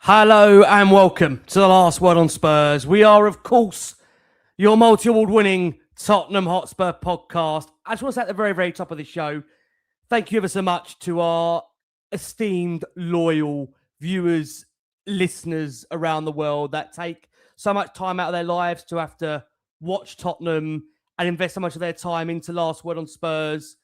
Hello and welcome to the Last Word on Spurs. We are, of course, your multi-award winning Tottenham Hotspur podcast. I just want to say at the very, very top of the show, thank you ever so much to our esteemed, loyal viewers, listeners around the world that take so much time out of their lives to have to watch Tottenham and invest so much of their time into Last Word on Spurs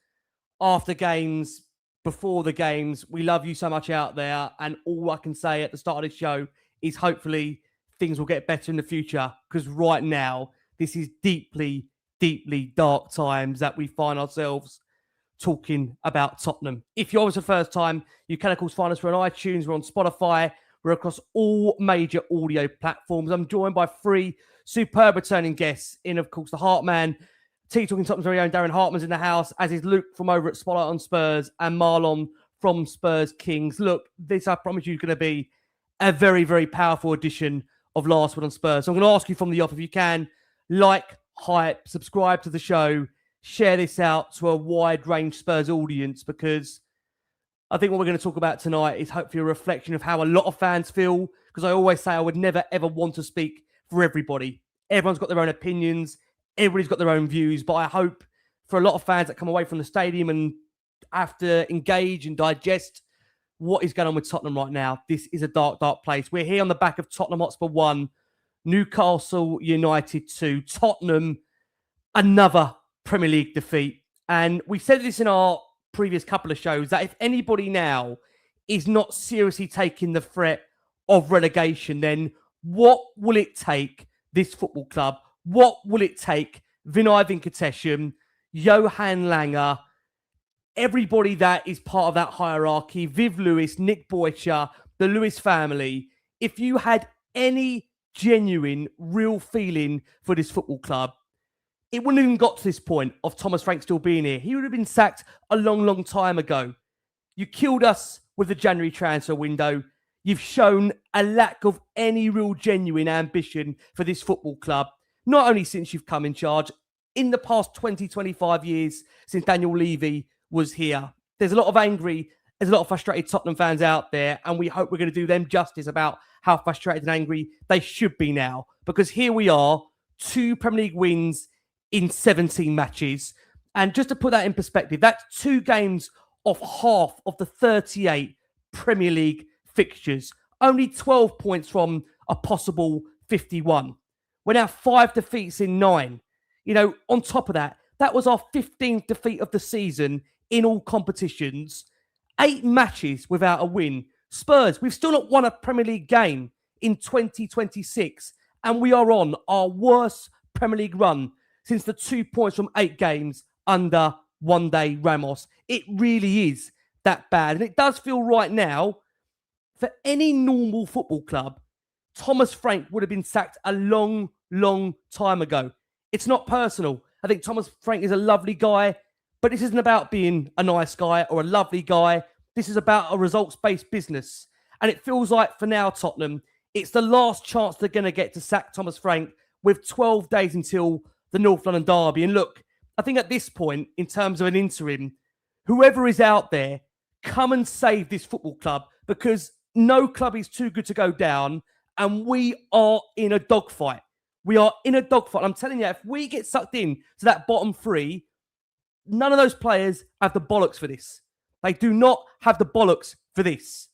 after games, before the games. We love you so much out there. And all I can say at the start of this show is hopefully things will get better in the future, because right now, this is deeply, deeply dark times that we find ourselves talking about Tottenham. If you're always the first time, you can, of course, find us. We're on iTunes, we're on Spotify, we're across all major audio platforms. I'm joined by three superb returning guests in, of course, the Heartman, Talking Tottenham's very own Darren Hartman's in the house, as is Luke from over at Spotlight on Spurs and Marlon from Spurs Kings. Look, this, I promise you, is going to be a very, very powerful edition of Last Word on Spurs. So I'm going to ask you from the off, if you can, like, hype, subscribe to the show, share this out to a wide range Spurs audience, because I think what we're going to talk about tonight is hopefully a reflection of how a lot of fans feel, because I always say I would never, ever want to speak for everybody. Everyone's got their own opinions. Everybody's got their own views, but I hope for a lot of fans that come away from the stadium and have to engage and digest what is going on with Tottenham right now, this is a dark, dark place. We're here on the back of Tottenham Hotspur 1, Newcastle United 2, Tottenham, another Premier League defeat. And we said this in our previous couple of shows, that if anybody now is not seriously taking the threat of relegation, then what will it take this football club? What will it take Vinay Venkatesham, Johan Langer, everybody that is part of that hierarchy, Viv Lewis, Nick Boycha, the Lewis family, if you had any genuine, real feeling for this football club, it wouldn't have even got to this point of Thomas Frank still being here. He would have been sacked a long, long time ago. You killed us with the January transfer window. You've shown a lack of any real genuine ambition for this football club. Not only since you've come in charge, in the past 20, 25 years since Daniel Levy was here. There's a lot of frustrated Tottenham fans out there, and we hope we're going to do them justice about how frustrated and angry they should be now. Because here we are, 2 Premier League wins in 17 matches. And just to put that in perspective, that's 2 games off half of the 38 Premier League fixtures. Only 12 points from a possible 51. We're now 5 defeats in 9. You know, on top of that, that was our 15th defeat of the season in all competitions. 8 matches without a win. Spurs, we've still not won a Premier League game in 2026. And we are on our worst Premier League run since the 2 points from 8 games under one day Ramos. It really is that bad. And it does feel right now, for any normal football club, Thomas Frank would have been sacked a long, long time ago. It's not personal. I think Thomas Frank is a lovely guy, but this isn't about being a nice guy or a lovely guy. This is about a results-based business. And it feels like for now, Tottenham, it's the last chance they're going to get to sack Thomas Frank, with 12 days until the North London derby. And look, I think at this point, in terms of an interim, whoever is out there, come and save this football club, because no club is too good to go down. And we are in a dogfight. We are in a dogfight. I'm telling you, if we get sucked in to that bottom 3, none of those players have the bollocks for this. They do not have the bollocks for this.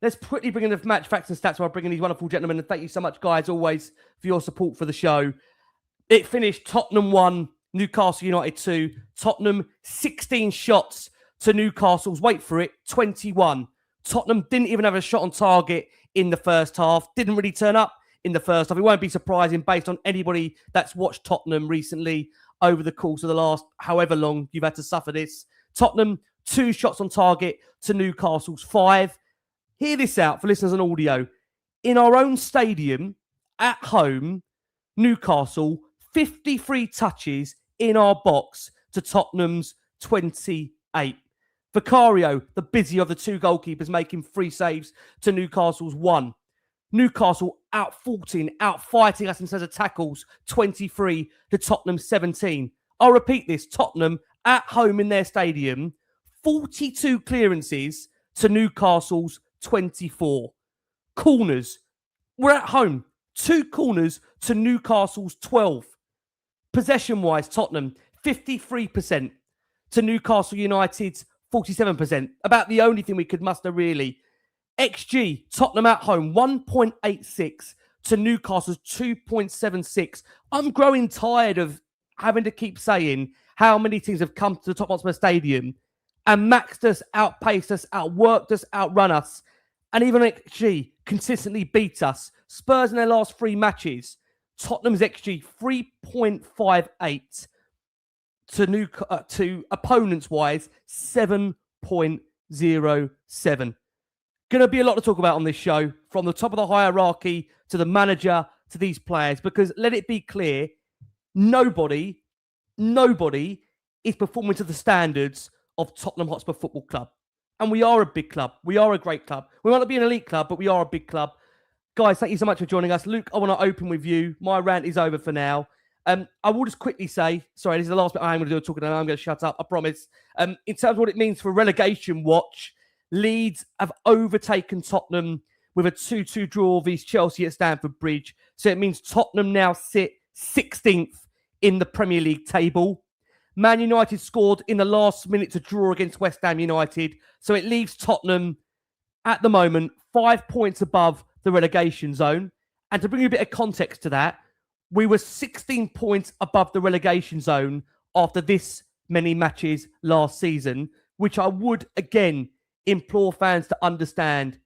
Let's quickly bring in the match facts and stats while I bring in these wonderful gentlemen. And thank you so much, guys, always, for your support for the show. It finished Tottenham 1, Newcastle United 2. Tottenham 16 shots to Newcastle's, wait for it, 21. Tottenham didn't even have a shot on target in the first half. Didn't really turn up in the first half. It won't be surprising based on anybody that's watched Tottenham recently over the course of the last however long you've had to suffer this. Tottenham, 2 shots on target to Newcastle's 5. Hear this out for listeners on audio. In our own stadium, at home, Newcastle, 53 touches in our box to Tottenham's 28. Vicario, the busy of the 2 goalkeepers, making 3 saves to Newcastle's 1. Newcastle out 14, out fighting us in terms of tackles, 23 to Tottenham 17. I'll repeat this. Tottenham at home in their stadium, 42 clearances to Newcastle's 24. Corners. We're at home. 2 corners to Newcastle's 12. Possession-wise, Tottenham, 53% to Newcastle United's 47%. About the only thing we could muster, really. XG, Tottenham at home, 1.86 to Newcastle's 2.76. I'm growing tired of having to keep saying how many teams have come to the Tottenham Hotspur Stadium and maxed us, outpaced us, outworked us, outrun us, and even XG consistently beat us. Spurs in their last 3 matches, Tottenham's XG 3.58 to opponents wise 7.07. Going to be a lot to talk about on this show, from the top of the hierarchy to the manager to these players, because let it be clear, nobody is performing to the standards of Tottenham Hotspur Football Club. And we are a big club. We are a great club. We might not be an elite club, but we are a big club. Guys, thank you so much for joining us. Luke, I want to open with you. My rant is over for now. I will just quickly say, sorry, this is the last bit I'm going to do talking, and I'm going to shut up, I promise. In terms of what it means for relegation watch, Leeds have overtaken Tottenham with a 2-2 draw vs Chelsea at Stamford Bridge. So it means Tottenham now sit 16th in the Premier League table. Man United scored in the last minute to draw against West Ham United. So it leaves Tottenham at the moment 5 points above the relegation zone. And to bring you a bit of context to that, we were 16 points above the relegation zone after this many matches last season, which I would, again, implore fans to understand.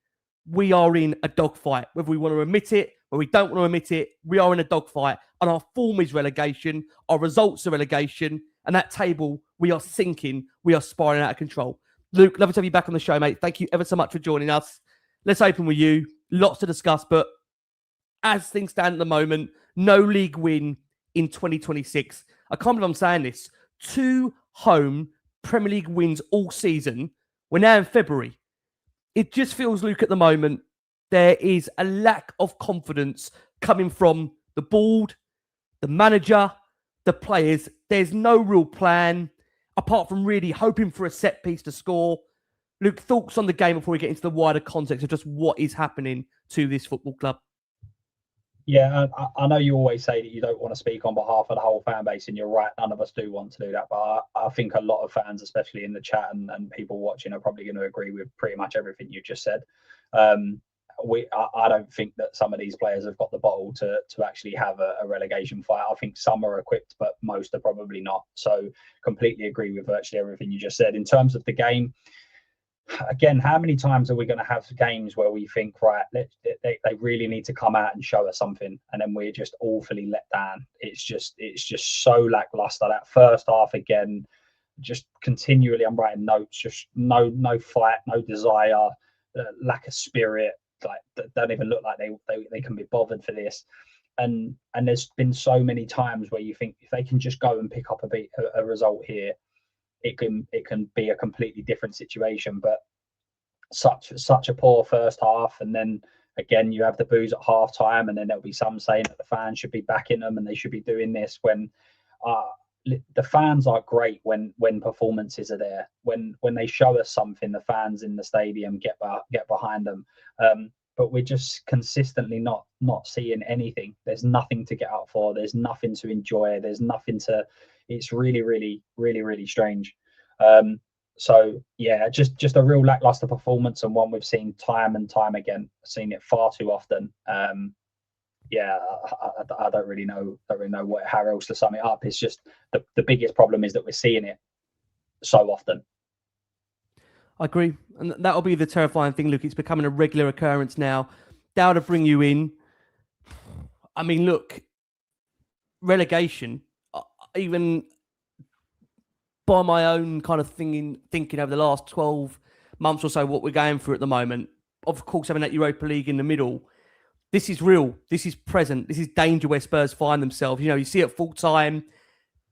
We are in a dogfight. Whether we want to admit it or we don't want to admit it, we are in a dogfight. And our form is relegation. Our results are relegation. And that table, we are sinking. We are spiraling out of control. Luke, lovely to have you back on the show, mate. Thank you ever so much for joining us. Let's open with you. Lots to discuss, but as things stand at the moment, no league win in 2026. I can't believe I'm saying this. 2 home Premier League wins all season. We're now in February. It just feels, Luke, at the moment, there is a lack of confidence coming from the board, the manager, the players. There's no real plan, apart from really hoping for a set piece to score. Luke, thoughts on the game before we get into the wider context of just what is happening to this football club? Yeah, I know you always say that you don't want to speak on behalf of the whole fan base, and you're right. None of us do want to do that. But I think a lot of fans, especially in the chat and people watching, are probably going to agree with pretty much everything you just said. I don't think that some of these players have got the bottle to actually have a relegation fight. I think some are equipped, but most are probably not. So completely agree with virtually everything you just said. In terms of the game, again, how many times are we going to have games where we think, right, they really need to come out and show us something, and then we're just awfully let down? It's just so lackluster. That first half, again, just continually, I'm writing notes, just no fight, no desire, lack of spirit. Like, don't even look like they can be bothered for this. And there's been so many times where you think if they can just go and pick up a result here, it can be a completely different situation. But such a poor first half, and then again you have the boos at half time, and then there'll be some saying that the fans should be backing them and they should be doing this, when the fans are great when performances are there, when they show us something, the fans in the stadium get behind them. But we're just consistently not seeing anything. There's nothing to get up for. There's nothing to enjoy. There's nothing to. It's really, really, really, really strange. So yeah, just a real lackluster performance, and one we've seen time and time again. I've seen it far too often. Yeah, I don't really know how else to sum it up. It's just the biggest problem is that we're seeing it so often. I agree. And that'll be the terrifying thing, Luke. It's becoming a regular occurrence now. Down to bring you in. I mean, look, relegation, even by my own kind of thinking over the last 12 months or so, what we're going through at the moment, of course, having that Europa League in the middle, this is real. This is present. This is danger where Spurs find themselves. You know, you see at full time,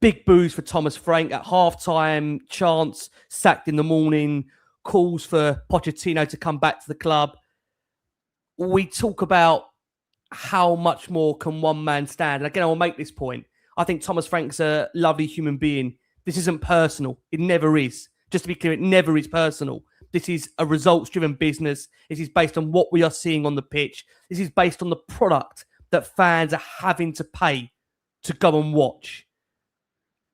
big boos for Thomas Frank. At half time, chance sacked in the morning, calls for Pochettino to come back to the club. We talk about how much more can one man stand. And again, I will make this point. I think Thomas Frank's a lovely human being. This isn't personal. It never is. Just to be clear, it never is personal. This is a results-driven business. This is based on what we are seeing on the pitch. This is based on the product that fans are having to pay to go and watch.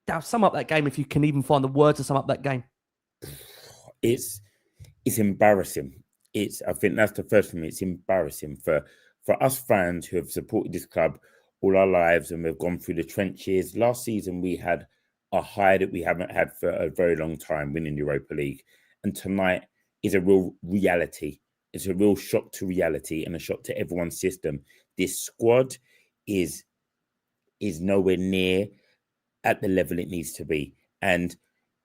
Now, sum up that game if you can even find the words to sum up that game. It's embarrassing. I think that's the first thing. It's embarrassing for us fans who have supported this club all our lives and we've gone through the trenches. Last season, we had a high that we haven't had for a very long time, winning Europa League. And tonight is a real reality. It's a real shock to reality and a shock to everyone's system. This squad is nowhere near at the level it needs to be. And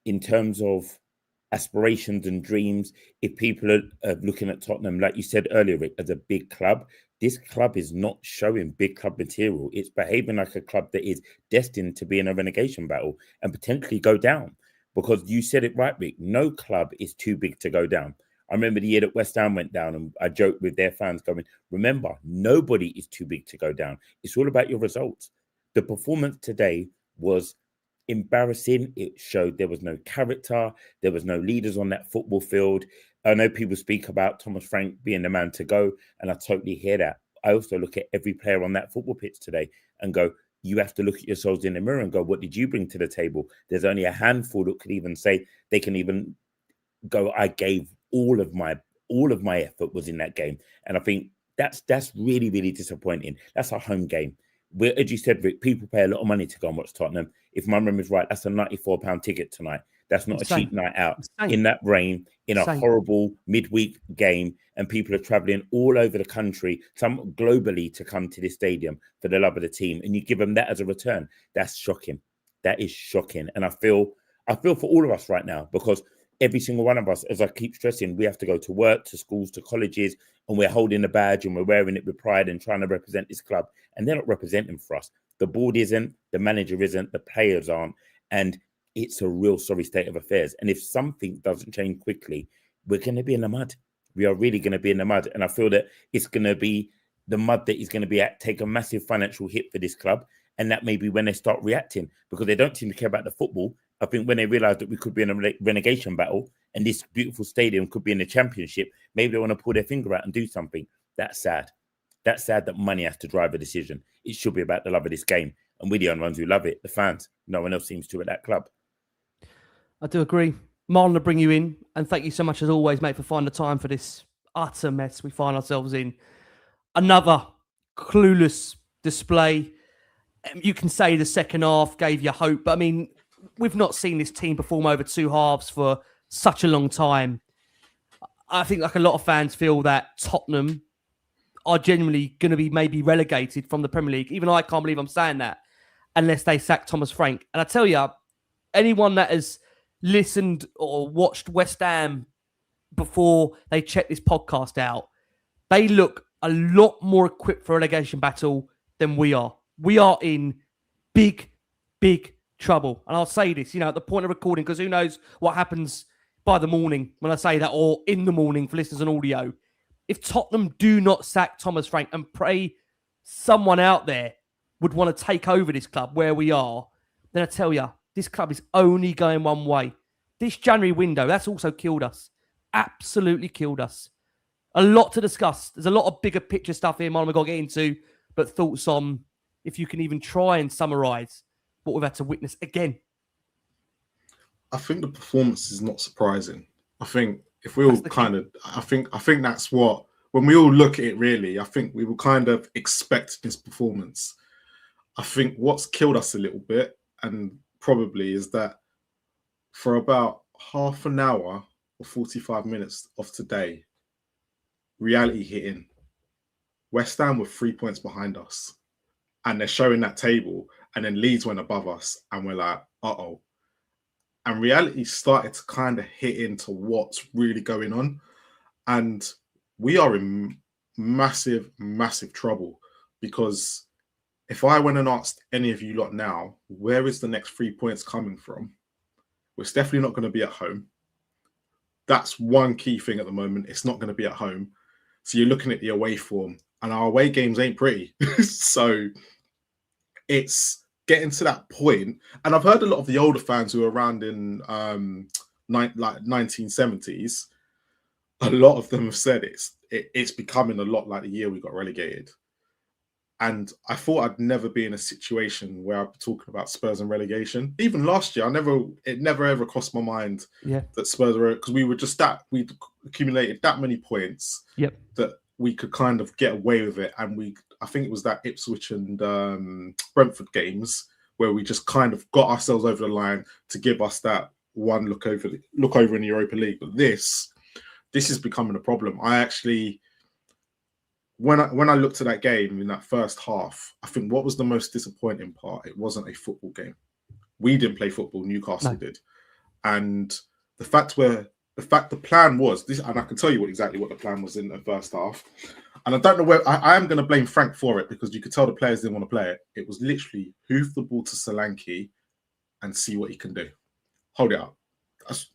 in terms of aspirations and dreams, if people are looking at Tottenham, like you said earlier, Rick, as a big club, this club is not showing big club material. It's behaving like a club that is destined to be in a relegation battle and potentially go down. Because you said it right, Rick, no club is too big to go down. I remember the year that West Ham went down and I joked with their fans going, remember, nobody is too big to go down. It's all about your results. The performance today was embarrassing. It showed there was no character. There was no leaders on that football field. I know people speak about Thomas Frank being the man to go, and I totally hear that. I also look at every player on that football pitch today and go, you have to look at yourselves in the mirror and go, what did you bring to the table? There's only a handful that could even say, they can even go, I gave all of my effort was in that game. And I think that's really, really disappointing. That's a home game. As you said, Rick, people pay a lot of money to go and watch Tottenham. If my memory is right, that's a £94 ticket tonight. That's not a cheap night out. In that rain, in a horrible midweek game, and people are travelling all over the country, some globally, to come to this stadium for the love of the team, and you give them that as a return. That's shocking. That is shocking. And I feel for all of us right now, because every single one of us, as I keep stressing, we have to go to work, to schools, to colleges, and we're holding the badge and we're wearing it with pride and trying to represent this club. And they're not representing for us. The board isn't, the manager isn't, the players aren't. And it's a real sorry state of affairs. And if something doesn't change quickly, we're going to be in the mud. We are really going to be in the mud. And I feel that it's going to be the mud that is going to take a massive financial hit for this club. And that may be when they start reacting, because they don't seem to care about the football. I think when they realize that we could be in a relegation battle and this beautiful stadium could be in the championship, maybe they want to pull their finger out and do something. That's sad. That's sad that money has to drive a decision. It should be about the love of this game. And we're the only ones who love it, the fans. No one else seems to at that club. I do agree. Marlon, to bring you in. And thank you so much, as always, mate, for finding the time for this utter mess we find ourselves in. Another clueless display. You can say the second half gave you hope, but I mean, we've not seen this team perform over two halves for such a long time. I think like a lot of fans feel that Tottenham are genuinely going to be maybe relegated from the Premier League. Even I can't believe I'm saying that, unless they sack Thomas Frank. And I tell you, anyone that has listened or watched West Ham before they check this podcast out, they look a lot more equipped for a relegation battle than we are. We are in big, big trouble. And I'll say this, at the point of recording, because who knows what happens by the morning when I say that, or in the morning for listeners on audio. If Tottenham do not sack Thomas Frank, and pray someone out there would want to take over this club where we are, then I tell you, this club is only going one way. This January window, that's also killed us. Absolutely killed us. A lot to discuss. There's a lot of bigger picture stuff here, Marlon, we've got to get into, but thoughts on if you can even try and summarise what we've had to witness again. I think the performance is not surprising. I think if we all I think that's what, when we all look at it really, I think we will kind of expect this performance. I think what's killed us a little bit, and probably, is that for about half an hour or 45 minutes of today, reality hit in. West Ham were 3 points behind us, and they're showing that table, and then Leeds went above us, and we're like, uh-oh. And reality started to kind of hit into what's really going on. And we are in massive, massive trouble, because if I went and asked any of you lot now, where is the next 3 points coming from? It's definitely not going to be at home. That's one key thing at the moment. It's not going to be at home. So you're looking at the away form, and our away games ain't pretty. So it's getting to that point. And I've heard a lot of the older fans who are around in 1970s a lot of them have said it's becoming a lot like the year we got relegated. And I thought I'd never be in a situation where I'd be talking about Spurs and relegation. Even last year, it never ever crossed my mind that Spurs were, because we'd accumulated that many points that we could kind of get away with it. And I think it was that Ipswich and Brentford games where we just kind of got ourselves over the line to give us that one look over in the Europa League. But this is becoming a problem. I actually, when I looked at that game in that first half, I think what was the most disappointing part, it wasn't a football game. We didn't play football, Newcastle did. And the plan was this, and I can tell you exactly what the plan was in the first half. And I don't know where I am going to blame Frank for it, because you could tell the players didn't want to play it. It was literally hoof the ball to Solanke and see what he can do. Hold it up.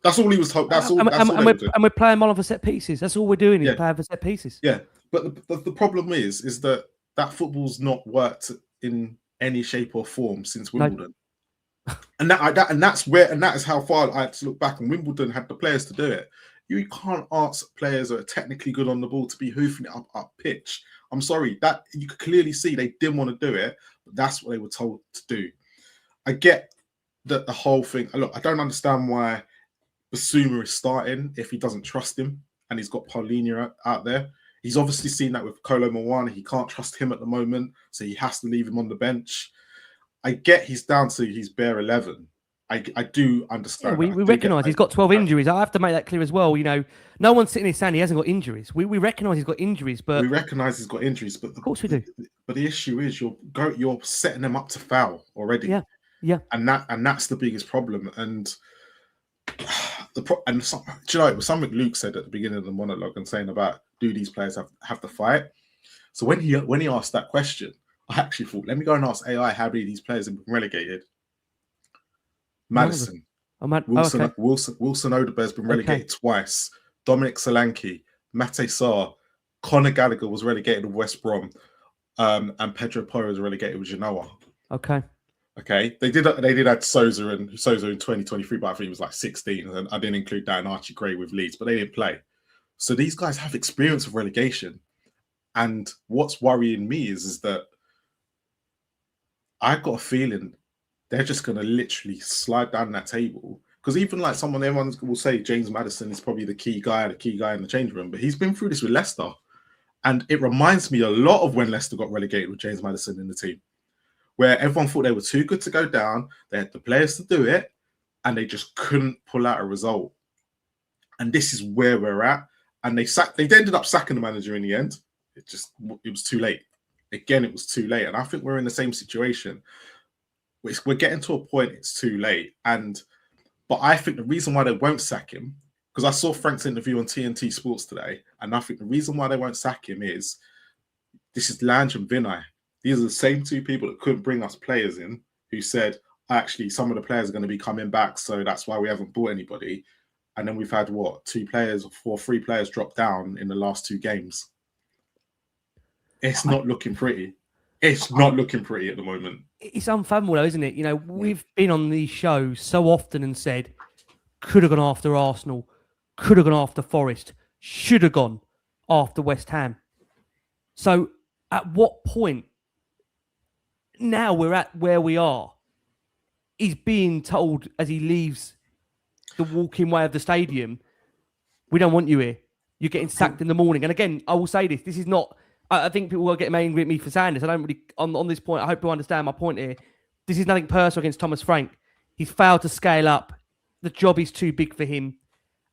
That's all he was told. That's all. And we're playing Marlon for set pieces. That's all we're doing is playing for set pieces. Yeah, but the problem is that football's not worked in any shape or form since Wimbledon. No. And that is how far I had to look back. And Wimbledon had the players to do it. You can't ask players that are technically good on the ball to be hoofing it up pitch. I'm sorry, that you could clearly see they didn't want to do it, but that's what they were told to do. I get that the whole thing. Look, I don't understand why Basuma is starting if he doesn't trust him, and he's got Paulinho out there. He's obviously seen that with Kolo Muani. He can't trust him at the moment, so he has to leave him on the bench. I get he's down to his bare 11. I do understand. Yeah, we recognise he's got 12 injuries. I have to make that clear as well. You know, no one's sitting here saying he hasn't got injuries. We recognise he's got injuries, but of course we do. But the issue is you're setting them up to foul already. Yeah. And that's the biggest problem. And do you know, it was something Luke said at the beginning of the monologue and saying about, do these players have to fight? So when he asked that question, I actually thought, let me go and ask AI how many of these players have been relegated. Maddison, Wilson Odeberg's been relegated twice. Dominic Solanke, Mate Sarr, Conor Gallagher was relegated with West Brom, and Pedro Porro was relegated with Genoa. Okay. They did add Sousa in 2023, but I think it was like 16, and I didn't include that in Archie Gray with Leeds, but they didn't play. So these guys have experience of relegation, and what's worrying me is that I've got a feeling they're just going to literally slide down that table. Because even like everyone will say James Maddison is probably the key guy in the change room, but he's been through this with Leicester. And it reminds me a lot of when Leicester got relegated with James Maddison in the team, where everyone thought they were too good to go down. They had the players to do it, and they just couldn't pull out a result. And this is where we're at. And they ended up sacking the manager in the end. It was too late. Again, it was too late. And I think we're in the same situation. We're getting to a point it's too late. But I think the reason why they won't sack him, because I saw Frank's interview on TNT Sports today, and I think the reason why they won't sack him is this is Lange and Vinay. These are the same two people that couldn't bring us players in, who said, actually, some of the players are going to be coming back, so that's why we haven't bought anybody. And then we've had, 3 players drop down in the last 2 games. It's not looking pretty. It's not looking pretty at the moment. It's unfathomable, though, isn't it? You know, we've been on these shows so often and said, could have gone after Arsenal, could have gone after Forest, should have gone after West Ham. So at what point, now we're at where we are, he's being told as he leaves the walking way of the stadium, we don't want you here. You're getting sacked in the morning. And again, I will say this is not... I think people will get angry at me for saying this. I don't really, on this point, I hope you understand my point here. This is nothing personal against Thomas Frank. He's failed to scale up. The job is too big for him.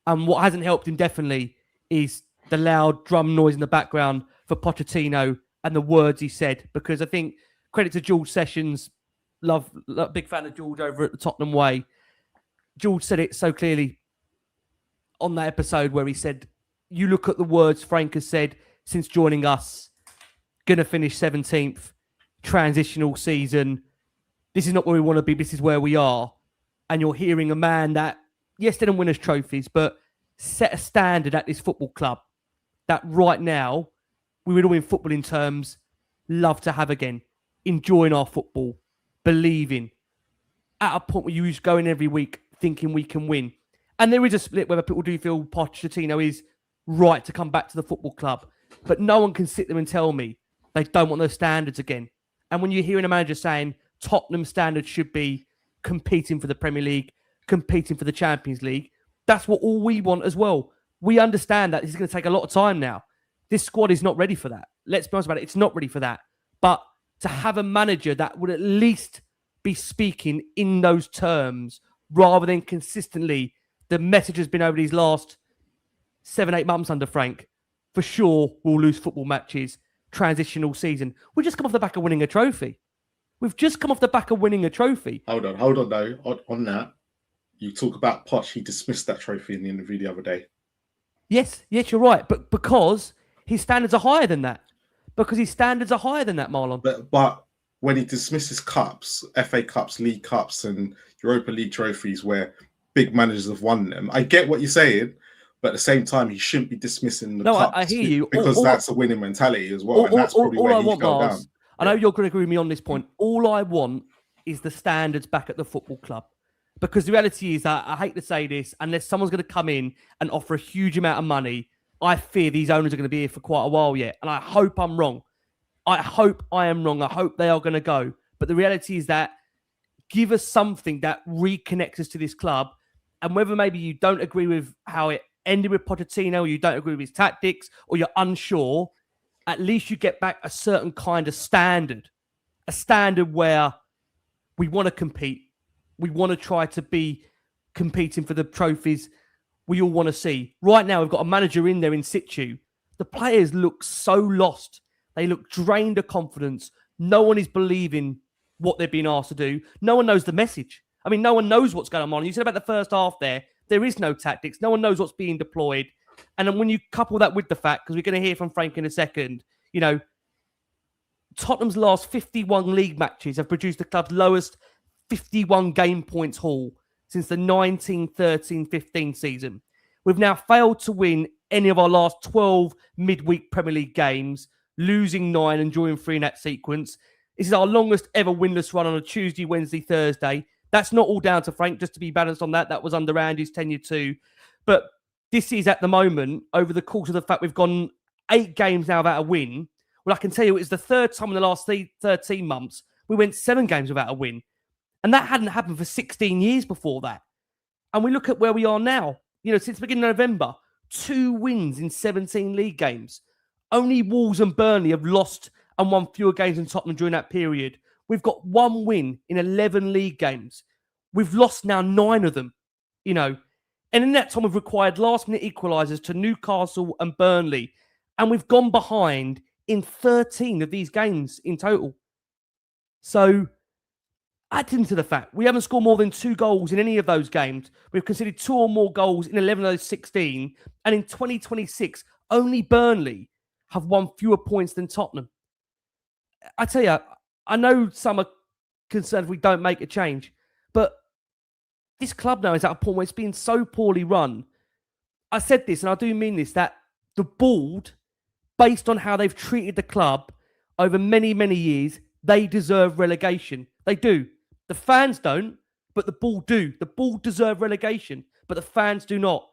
And what hasn't helped him definitely is the loud drum noise in the background for Pochettino and the words he said. Because I think, credit to George Sessions, big fan of George over at the Tottenham Way. George said it so clearly on that episode where he said, you look at the words Frank has said since joining us, going to finish 17th, transitional season. This is not where we want to be. This is where we are. And you're hearing a man that, yes, didn't win us trophies, but set a standard at this football club that right now, we would all in footballing terms, love to have again. Enjoying our football, believing. At a point where you just go in every week thinking we can win. And there is a split whether people do feel Pochettino is right to come back to the football club. But no one can sit there and tell me they don't want those standards again. And when you're hearing a manager saying Tottenham standards should be competing for the Premier League, competing for the Champions League, that's what all we want as well. We understand that this is going to take a lot of time now. This squad is not ready for that. Let's be honest about it. It's not ready for that. But to have a manager that would at least be speaking in those terms rather than consistently, the message has been over these last 7-8 months under Frank, for sure we'll lose football matches, transitional season. We just come off the back of winning a trophy. We've just come off the back of winning a trophy. Hold on though. On that, you talk about Poch, he dismissed that trophy in the interview the other day. Yes, you're right. But because his standards are higher than that. Marlon. But when he dismisses cups, FA Cups, League Cups, and Europa League trophies where big managers have won them, I get what you're saying, but at the same time, he shouldn't be dismissing the cups. I hear you. Because that's a winning mentality as well. And that's probably where he fell down. I know you're going to agree with me on this point. All I want is the standards back at the football club. Because the reality is that, I hate to say this, unless someone's going to come in and offer a huge amount of money, I fear these owners are going to be here for quite a while yet. And I hope I'm wrong. I hope I am wrong. I hope they are going to go. But the reality is that give us something that reconnects us to this club. And whether maybe you don't agree with how it ended with Pochettino, or you don't agree with his tactics, or you're unsure, at least you get back a certain kind of standard. A standard where we want to compete. We want to try to be competing for the trophies we all want to see. Right now, we've got a manager in there in situ. The players look so lost. They look drained of confidence. No one is believing what they're being asked to do. No one knows the message. I mean, no one knows what's going on. You said about the first half there is no tactics. No one knows what's being deployed. And then when you couple that with the fact, because we're going to hear from Frank in a second, Tottenham's last 51 league matches have produced the club's lowest 51 game points haul since the 1913-15 season. We've now failed to win any of our last 12 midweek Premier League games, losing 9 and drawing 3 in that sequence. This is our longest ever winless run on a Tuesday, Wednesday, Thursday. That's not all down to Frank, just to be balanced on that. That was under Andy's tenure too. But this is at the moment, over the course of the fact we've gone 8 games now without a win. Well, I can tell you it's the third time in the last 13 months we went 7 games without a win. And that hadn't happened for 16 years before that. And we look at where we are now. Since the beginning of November, 2 wins in 17 league games. Only Wolves and Burnley have lost and won fewer games than Tottenham during that period. We've got 1 win in 11 league games. We've lost now 9 of them, And in that time, we've required last-minute equalisers to Newcastle and Burnley. And we've gone behind in 13 of these games in total. So, adding to the fact, we haven't scored more than 2 goals in any of those games. We've conceded 2 or more goals in 11 of those 16. And in 2026, only Burnley have won fewer points than Tottenham. I tell you, I know some are concerned if we don't make a change, but this club now is at a point where it's been so poorly run. I said this, and I do mean this, that the board, based on how they've treated the club over many, many years, they deserve relegation. They do. The fans don't, but the board do. The board deserve relegation, but the fans do not.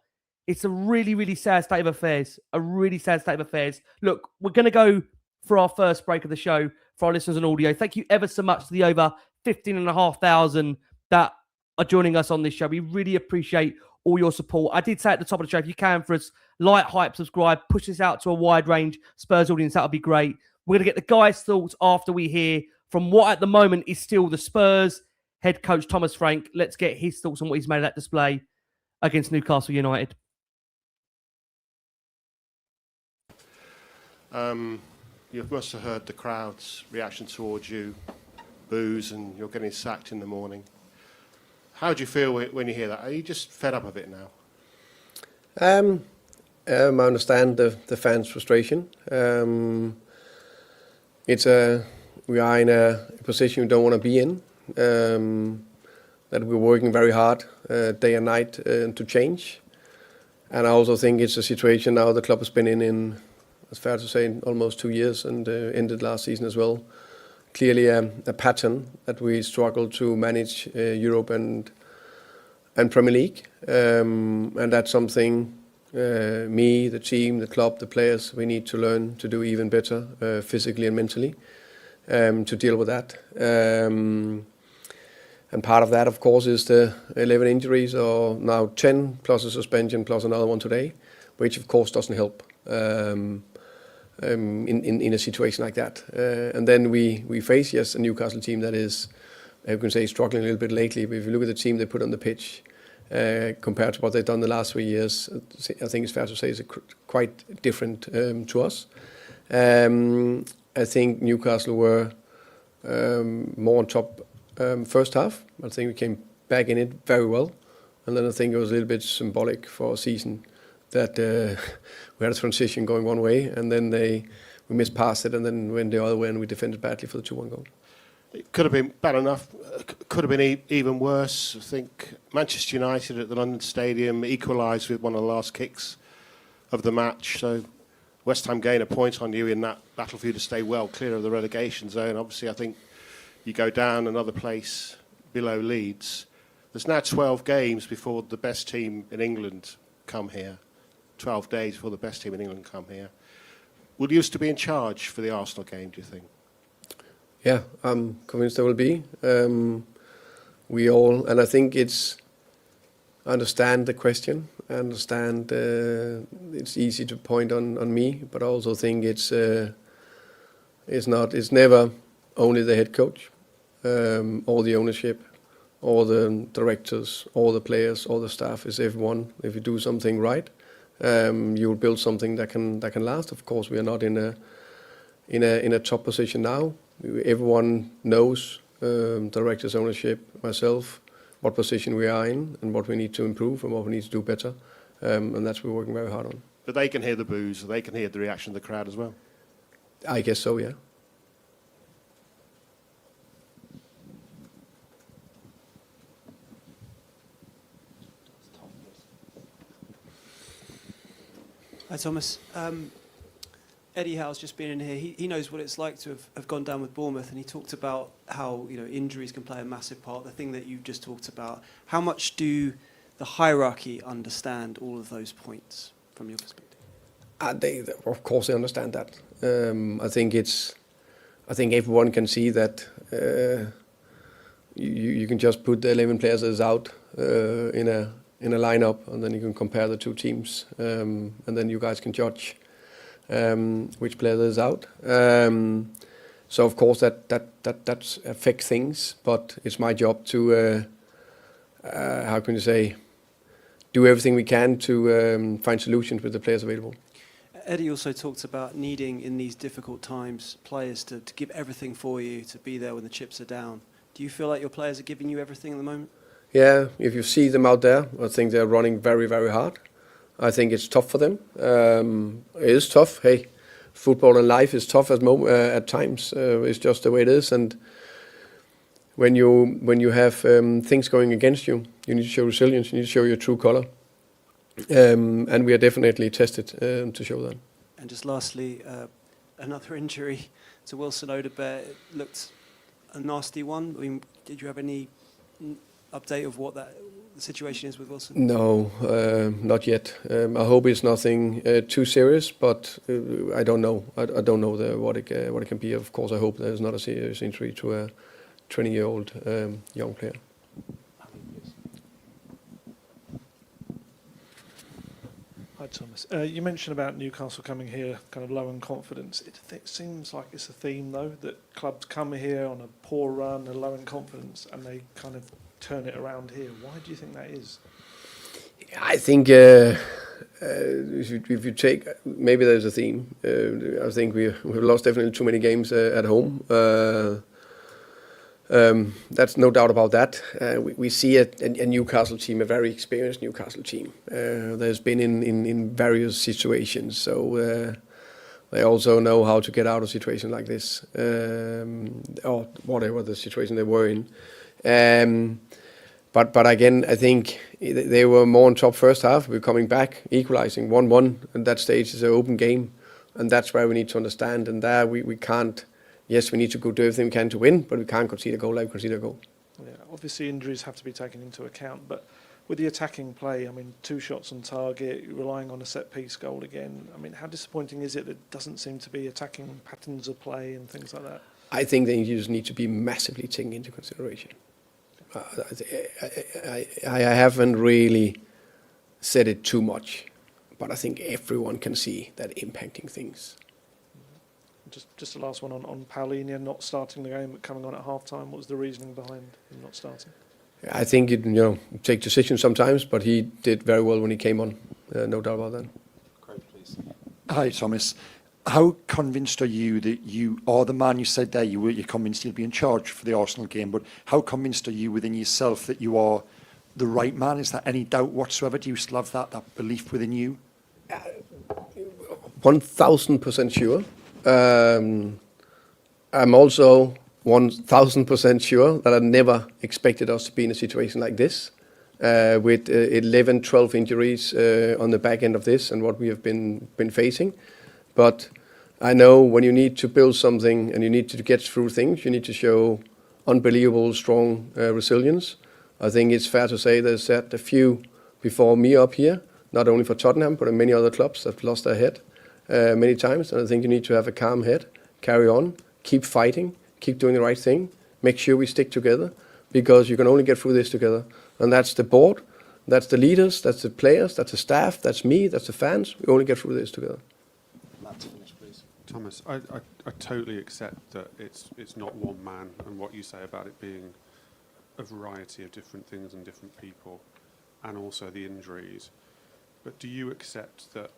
It's a really, really sad state of affairs. A really sad state of affairs. Look, we're going to go for our first break of the show for our listeners on audio. Thank you ever so much to the over 15,500 that are joining us on this show. We really appreciate all your support. I did say at the top of the show, if you can for us, like, hype, subscribe, push this out to a wide range Spurs audience. That would be great. We're going to get the guys' thoughts after we hear from what at the moment is still the Spurs head coach, Thomas Frank. Let's get his thoughts on what he's made of that display against Newcastle United. You must have heard the crowd's reaction towards you, boos, and you're getting sacked in the morning. How do you feel when you hear that? Are you just fed up of it now? I understand the fans' frustration. We are in a position we don't want to be in. That we're working very hard day and night to change. And I also think it's a situation now the club has been in it's fair to say, almost 2 years, and ended last season as well. Clearly a pattern that we struggle to manage Europe and Premier League. And that's something Me, the team, the club, the players, we need to learn to do even better physically and mentally to deal with that. And part of that, of course, is the 11 injuries, or now 10 plus a suspension plus another one today, which of course doesn't help in a situation like that. And then we face, yes, a Newcastle team that is, I can say, struggling a little bit lately. But if you look at the team they put on the pitch compared to what they've done the last 3 years, I think it's fair to say it's quite different to us. I think Newcastle were more on top first half. I think we came back in it very well. And then I think it was a little bit symbolic for a season that we had a transition going one way, and then we missed past it, and then went the other way, and we defended badly for the 2-1 goal. It could have been bad enough. Could have been even worse. I think Manchester United at the London Stadium equalised with one of the last kicks of the match. So West Ham gain a point on you in that battle for you to stay well clear of the relegation zone. Obviously, I think you go down another place below Leeds. There's now 12 games before the best team in England come here. 12 days before the best team in England come here. Will you used to be in charge for the Arsenal game, do you think? Yeah, I'm convinced there will be. We all, and I think I understand the question. I understand it's easy to point on me, but I also think it's never only the head coach, or the ownership, or the directors, or the players, or the staff. It's everyone. If you do something right, you will build something that can last. Of course, we are not in a top position now. Everyone knows, directors, ownership, myself, what position we are in and what we need to improve and what we need to do better, and that's what we're working very hard on. But they can hear the boos, they can hear the reaction of the crowd as well. I guess so, yeah. Hi, Thomas. Eddie Howe's just been in here. He knows what it's like to have gone down with Bournemouth, and he talked about how injuries can play a massive part. The thing that you've just talked about. How much do the hierarchy understand all of those points from your perspective? Of course, they understand that. I think everyone can see that you can just put the 11 players that is out in a lineup, and then you can compare the two teams, and then you guys can judge which player is out. So of course that affects things, but it's my job to how can you say, do everything we can to find solutions with the players available. Eddie also talked about needing in these difficult times players to give everything for you, to be there when the chips are down. Do you feel like your players are giving you everything at the moment? Yeah, if you see them out there, I think they're running very, very hard. I think it's tough for them. It is tough. Hey, football and life is tough at times. It's just the way it is. And when you have things going against you, you need to show resilience. You need to show your true color. And we are definitely tested to show that. And just lastly, another injury to Wilson Odobert. It looked a nasty one. I mean, did you have any update of what the situation is with Wilson? No, not yet. I hope it's nothing too serious, but I don't know. I don't know what it can be. Of course, I hope there's not a serious injury to a 20-year-old young player. Hi, Thomas. You mentioned about Newcastle coming here kind of low in confidence. It seems like it's a theme, though, that clubs come here on a poor run, and low in confidence, and they kind of turn it around here. Why do you think that is? I think if you take, maybe there's a theme. I think we've lost definitely too many games at home. That's no doubt about that. We see a Newcastle team, a very experienced Newcastle team. There's been in various situations, so they also know how to get out of situations like this, or whatever the situation they were in. But again, I think they were more on top first half. We're coming back, equalising 1-1, and that stage is an open game, and that's where we need to understand. And there we can't. Yes, we need to do everything we can to win, but we can't concede a goal like we concede a goal. Yeah, obviously injuries have to be taken into account, but with the attacking play, I mean, 2 shots on target, relying on a set-piece goal again. I mean, how disappointing is it that it doesn't seem to be attacking patterns of play and things like that? I think they just need to be massively taken into consideration. I haven't really said it too much, but I think everyone can see that impacting things. Just the last one on Paulinho not starting the game but coming on at half-time. What was the reasoning behind him not starting? I think you take decisions sometimes, but he did very well when he came on. No doubt about that. Great, please. Hi, Thomas. How convinced are you that you are the man? You said there you're convinced you'll be in charge for the Arsenal game, but how convinced are you within yourself that you are the right man? Is there any doubt whatsoever? Do you still have that belief within you? 1,000% sure. I'm also 1,000% sure that I never expected us to be in a situation like this, with 11, 12 injuries on the back end of this and what we have been facing. But I know when you need to build something and you need to get through things, you need to show unbelievable strong resilience. I think it's fair to say there's a few before me up here, not only for Tottenham, but in many other clubs that have lost their head many times. And I think you need to have a calm head, carry on, keep fighting, keep doing the right thing, make sure we stick together, because you can only get through this together. And that's the board, that's the leaders, that's the players, that's the staff, that's me, that's the fans. We only get through this together. Matt, to finish, please. Thomas, I totally accept that it's not one man, and what you say about it being a variety of different things and different people, and also the injuries. But do you accept that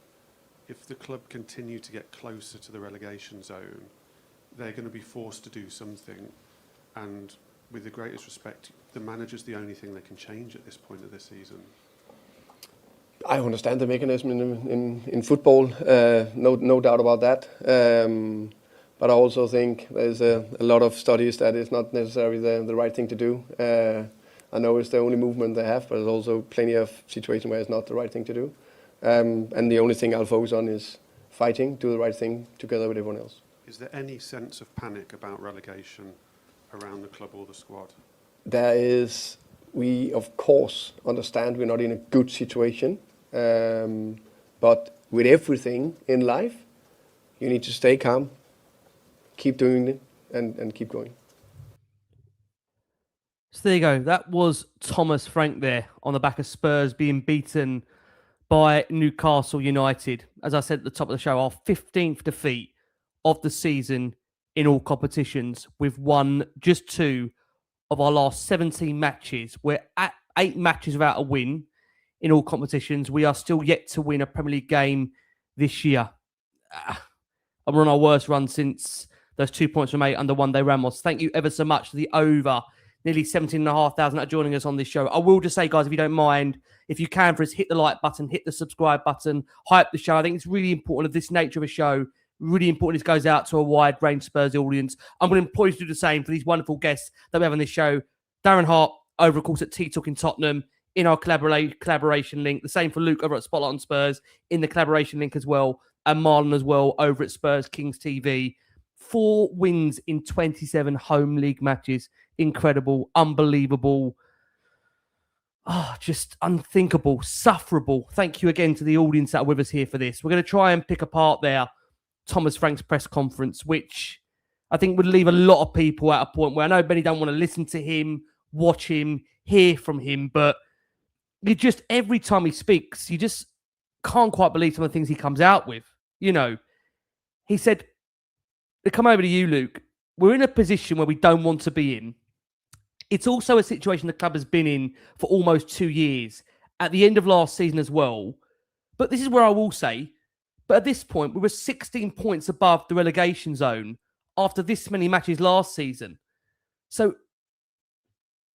if the club continue to get closer to the relegation zone, they're going to be forced to do something? And with the greatest respect, the manager's the only thing they can change at this point of this season. I understand the mechanism in football, no doubt about that. But I also think there's a lot of studies that it's not necessarily the right thing to do. I know it's the only movement they have, but there's also plenty of situations where it's not the right thing to do. And the only thing I'll focus on is fighting, do the right thing together with everyone else. Is there any sense of panic about relegation around the club or the squad? There is. We, of course, understand we're not in a good situation. But with everything in life, you need to stay calm, keep doing it, and keep going. So there you go. That was Thomas Frank there on the back of Spurs being beaten by Newcastle United. As I said at the top of the show, our 15th defeat of the season in all competitions. We've won just 2 of our last 17 matches. We're at 8 matches without a win in all competitions. We are still yet to win a Premier League game this year. And we're on our worst run since those 2 points were made under one-day Ramos. Thank you ever so much to the over nearly 17,500 that are joining us on this show. I will just say, guys, if you don't mind, if you can, for us, hit the like button, hit the subscribe button, hype the show. I think it's really important of this nature of a show. Really important this goes out to a wide range Spurs audience. I'm going to employ you to do the same for these wonderful guests that we have on this show. Darren Hart, over, of course, at T-Talk in Tottenham, in our collaboration link. The same for Luke over at Spotlight on Spurs, in the collaboration link as well. And Marlon as well, over at Spurs Kings TV. 4 wins in 27 home league matches. Incredible, unbelievable. Just unthinkable, sufferable. Thank you again to the audience that are with us here for this. We're going to try and pick apart there Thomas Frank's press conference, which I think would leave a lot of people at a point where I know many don't want to listen to him, watch him, hear from him, but you just, every time he speaks, you just can't quite believe some of the things he comes out with. You know, he said, to come over to you, Luke, we're in a position where we don't want to be in. It's also a situation the club has been in for almost 2 years, at the end of last season as well. But this is where I will say, but at this point, we were 16 points above the relegation zone after this many matches last season. So,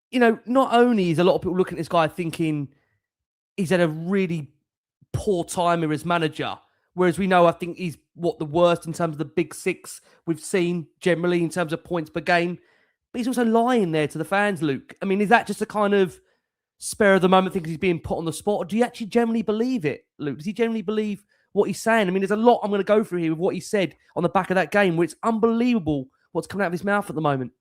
you know, not only is a lot of people looking at this guy thinking he's had a really poor time as manager, whereas we know, I think he's the worst in terms of the big 6 we've seen generally in terms of points per game. But he's also lying there to the fans, Luke. I mean, is that just a kind of spur of the moment thing because he's being put on the spot? Or do you actually generally believe it, Luke? Does he generally believe what he's saying? I mean, there's a lot I'm going to go through here with what he said on the back of that game, where it's unbelievable what's coming out of his mouth at the moment.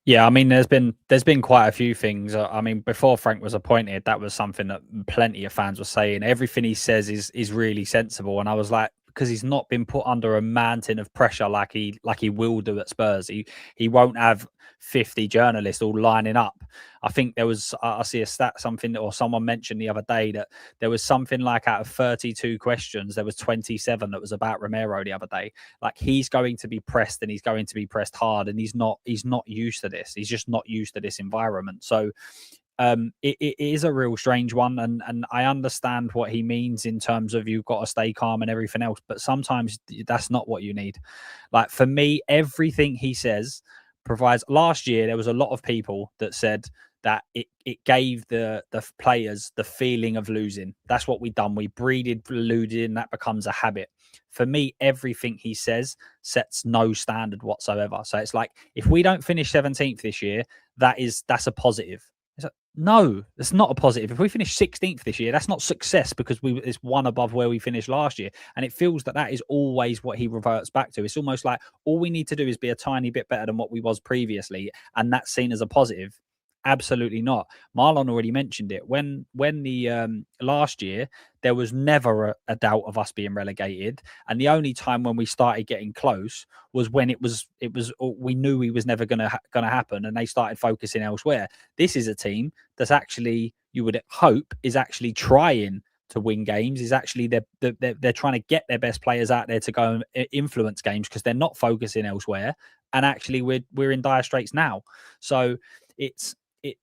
Yeah, I mean, there's been quite a few things. I mean, before Frank was appointed, that was something that plenty of fans were saying. Everything he says is really sensible, and I was like, because he's not been put under a mountain of pressure like he will do at Spurs. He won't have 50 journalists all lining up. I think there was I see a stat something or someone mentioned the other day that there was something like out of 32 questions, there was 27 that was about Romero the other day. Like, he's going to be pressed and he's going to be pressed hard, and he's not used to this. He's just not used to this environment. So it is a real strange one, and I understand what he means in terms of you've got to stay calm and everything else, but sometimes that's not what you need. Like, for me, everything he says provides. Last year there was a lot of people that said that it gave the players the feeling of losing. That's what we done. We breeded losing. That becomes a habit. For me, everything he says sets no standard whatsoever. So it's like, if we don't finish 17th this year, that's a positive. It's like, no, it's not a positive. If we finish 16th this year, that's not success, because it's one above where we finished last year. And it feels that is always what he reverts back to. It's almost like all we need to do is be a tiny bit better than what we was previously, and that's seen as a positive. Absolutely not. Marlon already mentioned it. When the last year, there was never a doubt of us being relegated, and the only time when we started getting close was when it was we knew we was never gonna happen, and they started focusing elsewhere. This is a team that's actually, you would hope, is actually trying to win games. Is actually they're trying to get their best players out there to go and influence games, because they're not focusing elsewhere. And actually, we're in dire straits now. So it's